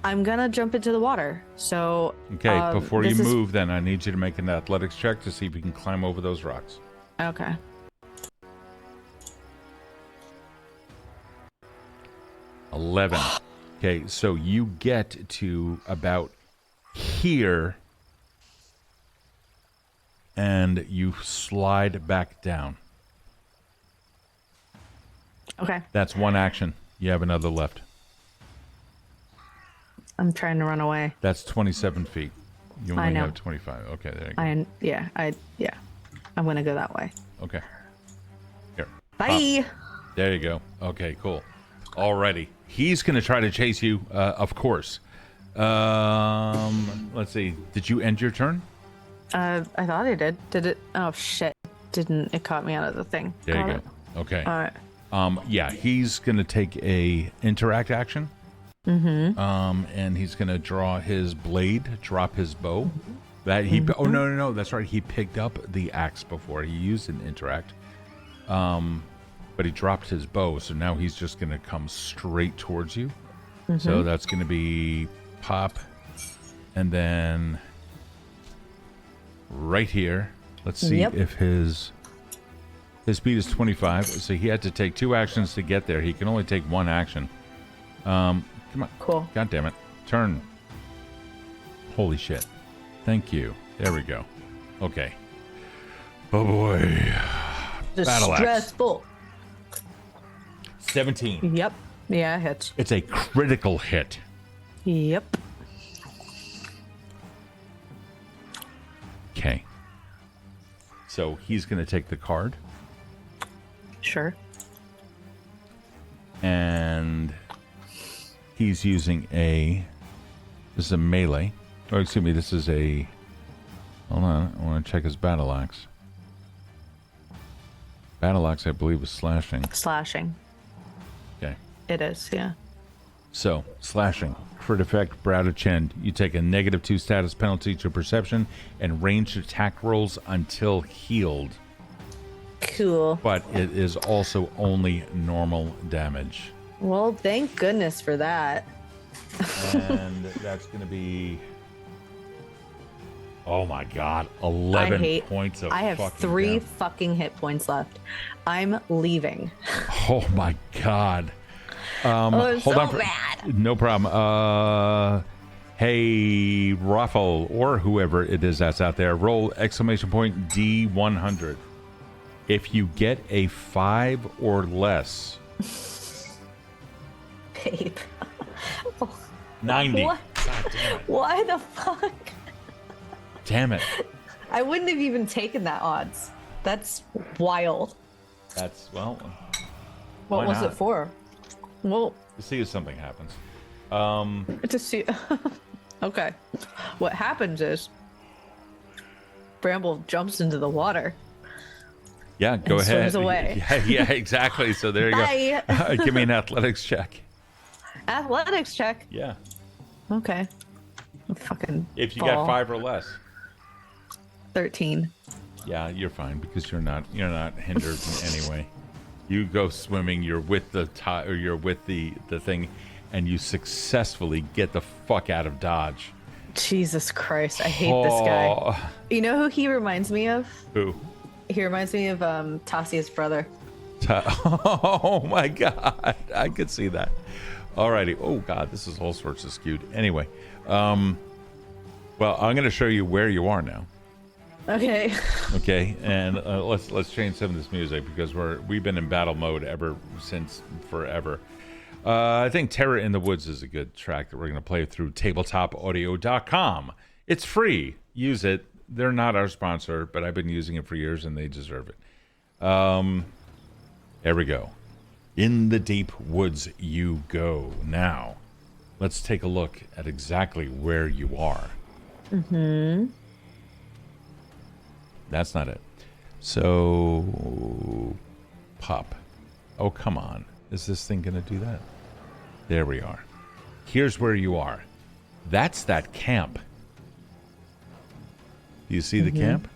I'm gonna jump into the water. So. Okay. Before you this is- move, then I need you to make an athletics check to see if you can climb over those rocks. Okay. 11. Okay. So you get to about here, and you slide back down. Okay. That's 1 action. You have another left. I'm trying to run away. That's 27 feet. You I only know. have 25. Okay, there you go. Yeah. I'm gonna go that way. Okay. Here. Bye. There you go. Okay, cool. Alrighty. He's going to try to chase you, of course. Let's see. Did you end your turn? I thought I did. Did it? Oh shit! Didn't it caught me out of the thing? There Got you it. go. Okay. All right. Yeah, he's going to take a interact action. Mm-hmm. And he's going to draw his blade, drop his bow. That he. Mm-hmm. Oh no! That's right. He picked up the axe before he used an interact. But he dropped his bow, so now he's just going to come straight towards you. Mm-hmm. So that's going to be pop, and then right here. Let's see Yep. if his speed is 25. So he had to take 2 actions to get there. He can only take 1 action. Come on. Cool. God damn it. Turn. Holy shit. Thank you. There we go. Okay. Oh boy. Battle axe. Stressful. 17. Yep. Yeah, it hits. It's a critical hit. Yep. Okay. So he's going to take the card. Sure. And he's using this is a melee. Oh, excuse me, this is a, hold on, I want to check his battle axe. Battle axe, I believe, is slashing. Slashing. Okay. It is, yeah. So, slashing. Crit effect, brow to chin. You take a -2 status penalty to perception and ranged attack rolls until healed. Cool. But it is also only normal damage. Well, thank goodness for that. And that's going to be... Oh my god, 11 points of I have fucking 3 damage. fucking hit points left. I'm leaving. Oh my god. I'm Hold so on bad. No problem. Hey, Raffle, or whoever it is that's out there, roll !D100. If you get a 5 or less... Babe. 90. What? God damn it. Why the fuck? Damn it. I wouldn't have even taken that odds. That's wild. That's, well... What why was not? it for? Well, To see if something happens. to see. Okay. What happens is Bramble jumps into the water. Yeah, go and ahead. swims away. Yeah, exactly. So there you Bye. go. Give me an athletics check. Athletics check. Yeah. Okay. Fucking. If you ball. got 5 or less. 13. Yeah, you're fine because you're not hindered in any way. You go swimming, you're with the you're with the thing, and you successfully get the fuck out of Dodge. Jesus Christ, I hate this guy. Oh. You know who he reminds me of? Who? He reminds me of Tassia's brother. Oh my god, I could see that. Alrighty. Oh god, this is all sorts of skewed. Anyway, well, I'm going to show you where you are now. Okay. Okay, and let's change some of this music because we've been in battle mode ever since forever. I think Terror in the Woods is a good track that we're going to play through tabletopaudio.com. It's free. Use it. They're not our sponsor, but I've been using it for years and they deserve it. There we go. In the deep woods you go. Now, let's take a look at exactly where you are. Mm-hmm. That's not it. So, pop. Oh, come on. Is this thing going to do that? There we are. Here's where you are. That's that camp. Do you see the camp?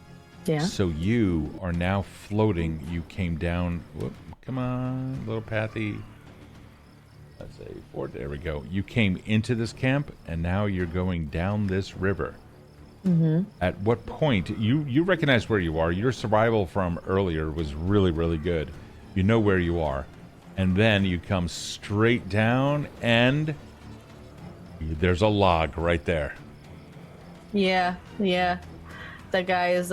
Yeah. So you are now floating. You came down. Whoop, come on, little Pathy. Let's say 4. There we go. You came into this camp, and now you're going down this river. Mm-hmm. At what point you recognize where you are? Your survival from earlier was really, really good. You know where you are, and then you come straight down, and there's a log right there. Yeah. That guy is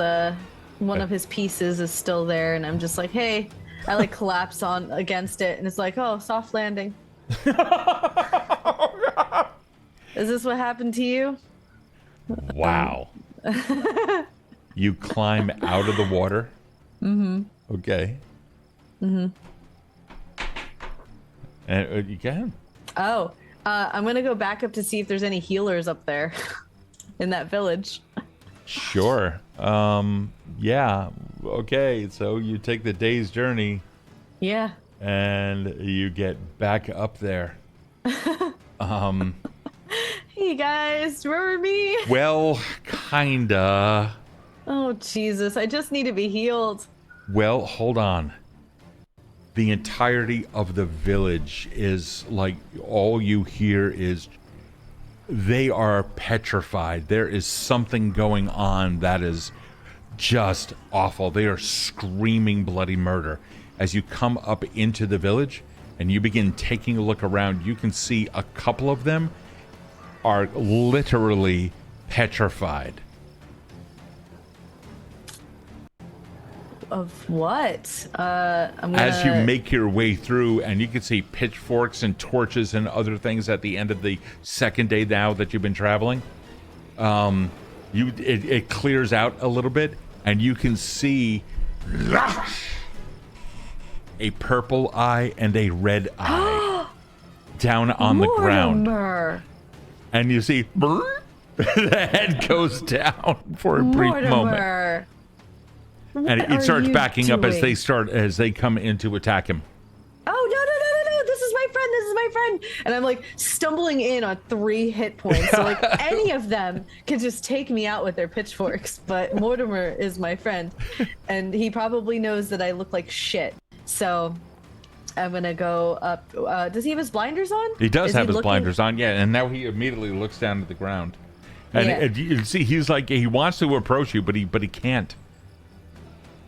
one of his pieces is still there, and I'm just like, hey, I like collapse on against it, and it's like, oh, soft landing. Is this what happened to you? Wow. You climb out of the water. Mm-hmm. Okay. Mm-hmm. And you can. Oh, I'm gonna go back up to see if there's any healers up there in that village. Sure. Yeah. Okay. So you take the day's journey. Yeah. And you get back up there. Hey guys, remember me? Well, kinda. Oh Jesus, I just need to be healed. Well, hold on. The entirety of the village is like, all you hear is they are petrified. There is something going on that is just awful. They are screaming bloody murder. As you come up into the village, and you begin taking a look around, you can see a couple of them are literally petrified. Of what? As you make your way through, and you can see pitchforks and torches and other things at the end of the second day now that you've been traveling. It clears out a little bit, and you can see a purple eye and a red eye down on the ground. And you see the head goes down for a brief moment. And it starts backing up as they come in to attack him. Oh, no, this is my friend. And I'm like stumbling in on 3 hit points. So like any of them can just take me out with their pitchforks, but Mortimer is my friend. And he probably knows that I look like shit. So I'm gonna go up. Does he have his blinders on? He does have his blinders on, yeah. And now he immediately looks down at the ground. And you see he's like, he wants to approach you, but he can't.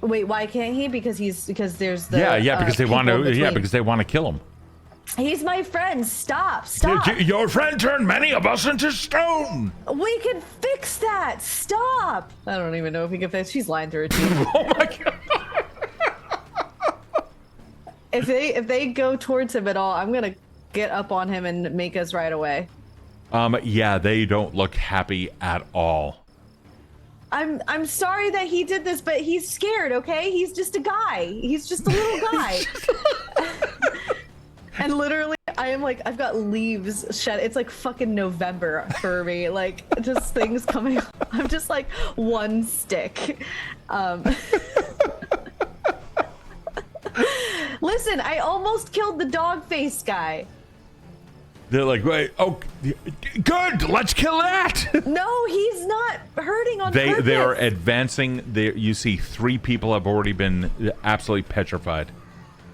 Wait, why can't he? Because there's the because they want to because they want to kill him. He's my friend. Stop. Your friend turned many of us into stone. We can fix that. Stop. I don't even know if we can fix. She's lying to her team. Oh my god. If they go towards him at all, I'm gonna get up on him and make us right away. They don't look happy at all. I'm sorry that he did this, but he's scared, okay? He's just a guy. He's just a little guy. And literally, I am like, I've got leaves shed. It's like fucking November for me. Like, just things coming. I'm just like one stick. Listen, I almost killed the dog face guy. They're like, wait, oh, good, let's kill that. No, he's not hurting on purpose. They are advancing. You see 3 people have already been absolutely petrified.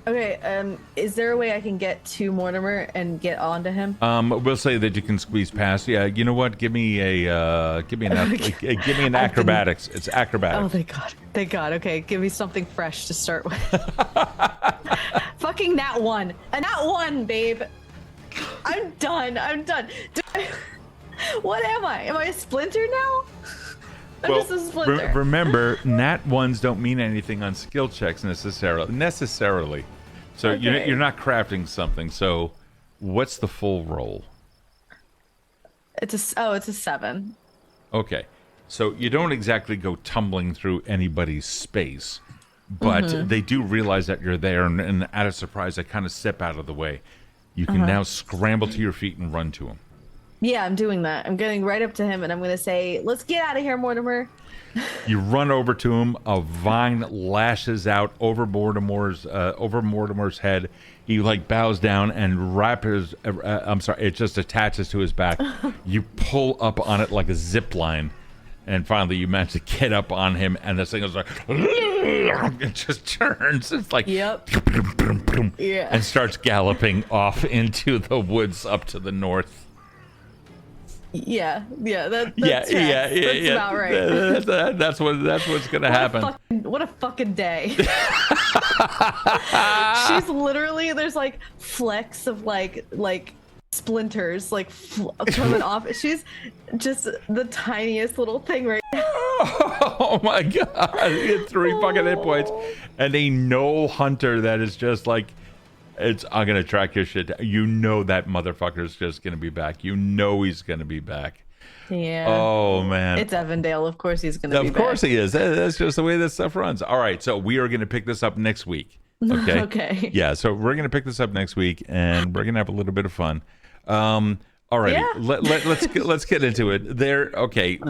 Okay, is there a way I can get to Mortimer and get onto him? We'll say that you can squeeze past. Yeah, you know what? Give me an acrobatics. It's acrobatics. Oh, thank God. Okay, give me something fresh to start with. Fucking nat 1. A nat 1, babe. I'm done. What am I? Am I a splinter now? I'm just a splinter. Remember, nat 1s don't mean anything on skill checks necessarily. So okay. You're not crafting something. So what's the full roll? It's a 7. Okay. So you don't exactly go tumbling through anybody's space, but they do realize that you're there, and out of surprise, they kind of step out of the way. You can now scramble to your feet and run to him. Yeah, I'm doing that. I'm getting right up to him, and I'm going to say, let's get out of here, Mortimer. You run over to him. A vine lashes out over Mortimer's head. He bows down and it just attaches to his back. You pull up on it like a zip line, and finally you manage to get up on him, and this thing is like, it just turns. It's like, yep. Yeah. And starts galloping off into the woods up to the north. Yeah. That's about right. That's what's gonna happen. What a fucking day. She's literally, there's like flecks of like splinters coming off. She's just the tiniest little thing right now. Oh my god! You get 3 fucking hit points, and a no hunter that is just like, I'm gonna track your shit down. You know that motherfucker's just gonna be back. You know he's gonna be back. Yeah. Oh man. It's Evindale. Of course he's gonna be back. Of course he is. That's just the way this stuff runs. All right, so we are gonna pick this up next week. Okay. Okay. Yeah. So we're gonna pick this up next week, and we're gonna have a little bit of fun. All right. Yeah. Let's get into it. Okay.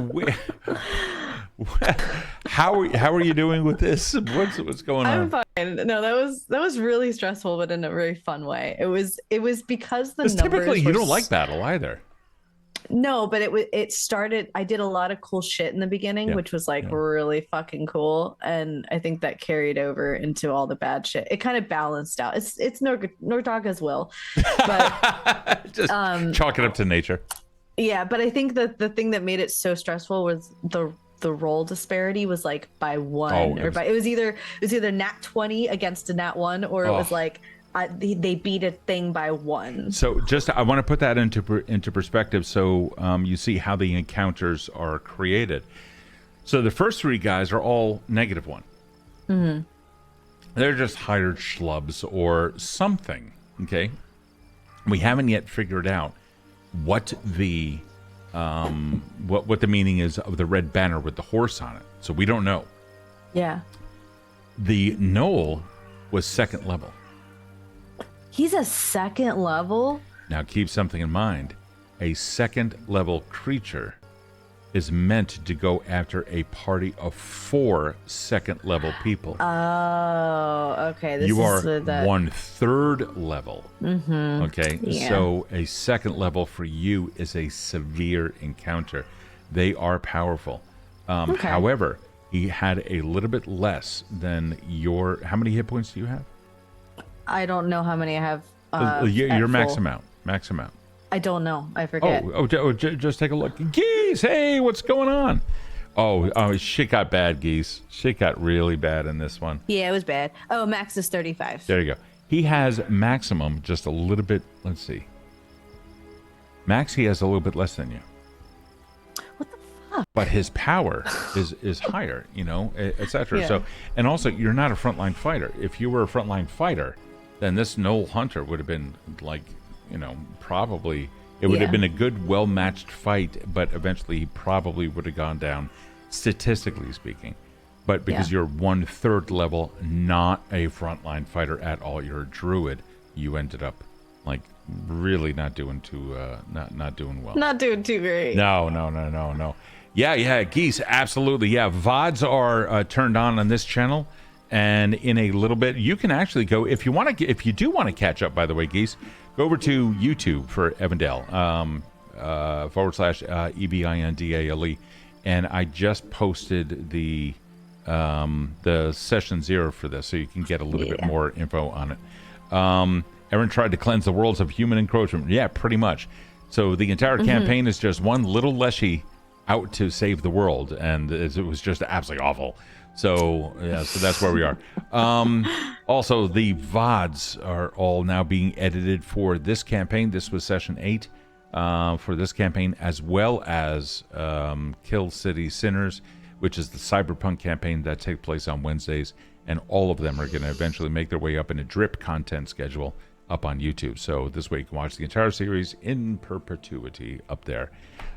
How are you doing with this? What's going on? I'm fine. No, that was really stressful, but in a very fun way. It was because the numbers typically you don't like battle either. No, but it started. I did a lot of cool shit in the beginning, which was really fucking cool, and I think that carried over into all the bad shit. It kind of balanced out. It's Nordaga's will, but just chalk it up to nature. Yeah, but I think that the thing that made it so stressful was the roll disparity was like by 1 it was either nat 20 against a nat 1, or it was like they beat a thing by 1. So I want to put that into perspective so you see how the encounters are created. So the first 3 guys are all -1. Mm-hmm. They're just hired schlubs or something, okay? We haven't yet figured out what the meaning is of the red banner with the horse on it. So we don't know. Yeah. The gnoll was 2nd level. He's a 2nd level? Now keep something in mind. A 2nd level creature is meant to go after a party of 4 2nd level people. Oh, okay. You are 1/3 level. Mm-hmm. Okay, yeah. So a 2nd level for you is a severe encounter. They are powerful. Okay. However, he had a little bit less than your. How many hit points do you have? I don't know how many I have. Your max amount. Max amount. I don't know. I forget. Just take a look. Geese, hey, what's going on? Oh, shit got bad, Geese. Shit got really bad in this one. Yeah, it was bad. Oh, max is 35. There you go. He has maximum just a little bit. Let's see. Max, he has a little bit less than you. What the fuck? But his power is higher, etc. Yeah. So, and also, you're not a frontline fighter. If you were a frontline fighter, then this Knoll Hunter would have been like, probably it would have been a good, well-matched fight, but eventually he probably would have gone down, statistically speaking. But because you're 1/3 level, not a frontline fighter at all, you're a druid, you ended up like really not doing too not doing well. Not doing too great. No. Yeah, Geese, absolutely. Yeah, VODs are turned on this channel. And in a little bit, you can actually go if you do want to catch up. By the way, Geese, go over to YouTube for Evindale /EVINDALE, and I just posted the session 0 for this, so you can get a little bit more info on it. Erin tried to cleanse the worlds of human encroachment. Yeah, pretty much. So the entire campaign is just one little Leshy out to save the world, and it was just absolutely awful. So that's where we are. Also, the VODs are all now being edited for this campaign. This was session 8 for this campaign, as well as Kill City Sinners, which is the cyberpunk campaign that takes place on Wednesdays. And all of them are going to eventually make their way up in a drip content schedule up on YouTube. So this way you can watch the entire series in perpetuity up there.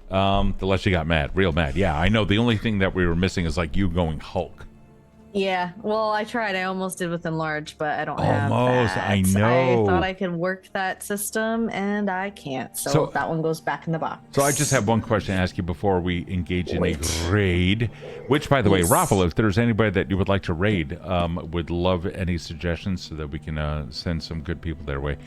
The Leshy got mad, real mad. Yeah, I know. The only thing that we were missing is like you going Hulk. Yeah, well, I tried. I almost did with enlarge, but I don't have that. I know. I thought I could work that system, and I can't. So that one goes back in the box. So I just have one question to ask you before we engage in a raid. Which, by the way, Raffle, if there's anybody that you would like to raid, would love any suggestions so that we can send some good people their way.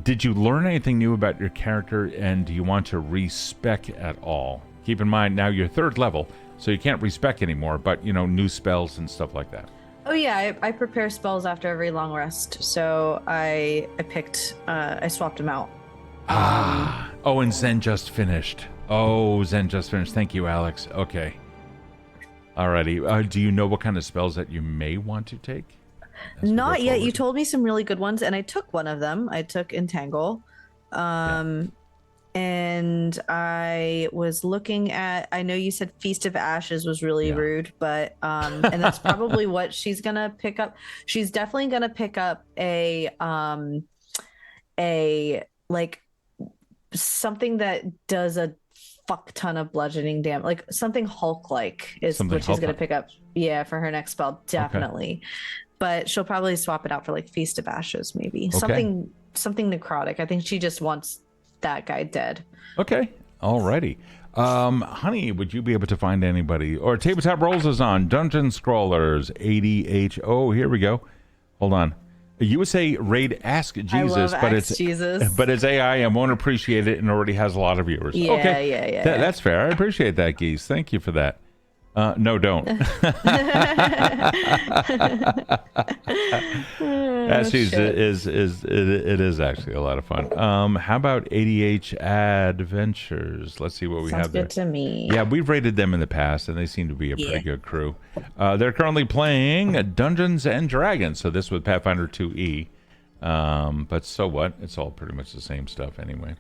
Did you learn anything new about your character, and do you want to respec at all? Keep in mind, now you're 3rd level, so you can't respec anymore, but, new spells and stuff like that. Oh, yeah, I prepare spells after every long rest, so I swapped them out. And Zen just finished. Thank you, Alex. Okay. Alrighty. Do you know what kind of spells that you may want to take? Not yet. You told me some really good ones, and I took one of them. I took Entangle. And I was looking at, I know you said Feast of Ashes was really rude, but and that's probably what she's gonna pick up. She's definitely gonna pick up a like something that does a fuck ton of bludgeoning damage, like something Hulk like is what she's gonna pick up. Yeah, for her next spell, definitely. Okay. But she'll probably swap it out for like Feast of Ashes, maybe. Okay. Something necrotic. I think she just wants that guy dead. Okay. Alrighty. Honey, would you be able to find anybody? Or Tabletop Rolls is on. Dungeon Scrollers, ADH. Oh, here we go. Hold on. You would say raid Ask Jesus, but it's AI and won't appreciate it and already has a lot of viewers. Yeah, okay. Yeah. That's fair. I appreciate that, Geese. Thank you for that. No, don't. Actually, it is actually a lot of fun. How about ADH Adventures? Let's see what we Sounds have there. good to me. Yeah, we've rated them in the past, and they seem to be a pretty good crew. They're currently playing Dungeons and Dragons, so this with Pathfinder 2E. But so what? It's all pretty much the same stuff anyway.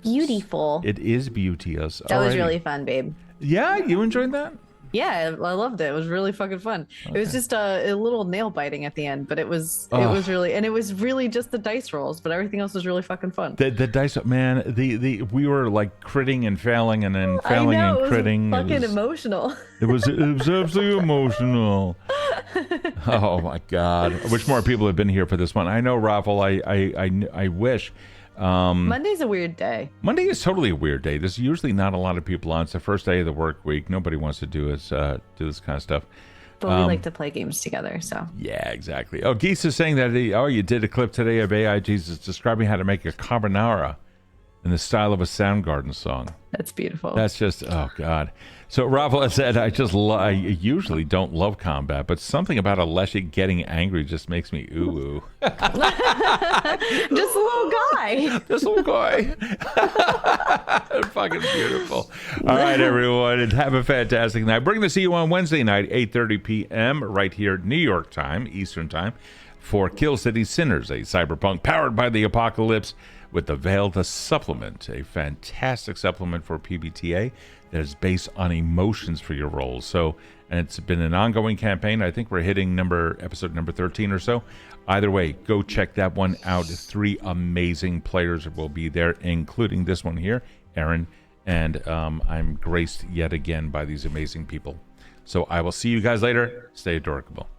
Beautiful. It is beauteous. That was really fun, babe. Yeah, you enjoyed that? Yeah, I loved it. It was really fucking fun. Okay. It was just a little nail biting at the end, but it was really just the dice rolls, but everything else was really fucking fun. The dice, man. We were like critting and failing and then failing and critting. Fucking emotional. It was absolutely emotional. Oh my god! I wish more people had been here for this one. I know, Raffle. I wish. Monday's a weird day. Monday is totally a weird day. There's usually not a lot of people on. It's the first day of the work week. Nobody wants to do this kind of stuff. But we like to play games together, so. Yeah, exactly. Oh, Geese is saying that you did a clip today of AI Jesus describing how to make a carbonara in the style of a Soundgarden song. That's beautiful. That's just, oh god. So Rafa said, I usually don't love combat, but something about a Leshy getting angry just makes me ooh. Just a little guy. This little guy. Fucking beautiful. All right, everyone, and have a fantastic night. Bring to see you on Wednesday night, 8:30 p.m. right here, New York time, Eastern time, for Kill City Sinners, a cyberpunk powered by the apocalypse with the Veil the Supplement, a fantastic supplement for PBTA that is based on emotions for your roles. So, and it's been an ongoing campaign. I think we're hitting episode number 13 or so. Either way, go check that one out. 3 amazing players will be there, including this one here, Erin, and I'm graced yet again by these amazing people. So I will see you guys later. Stay adorable.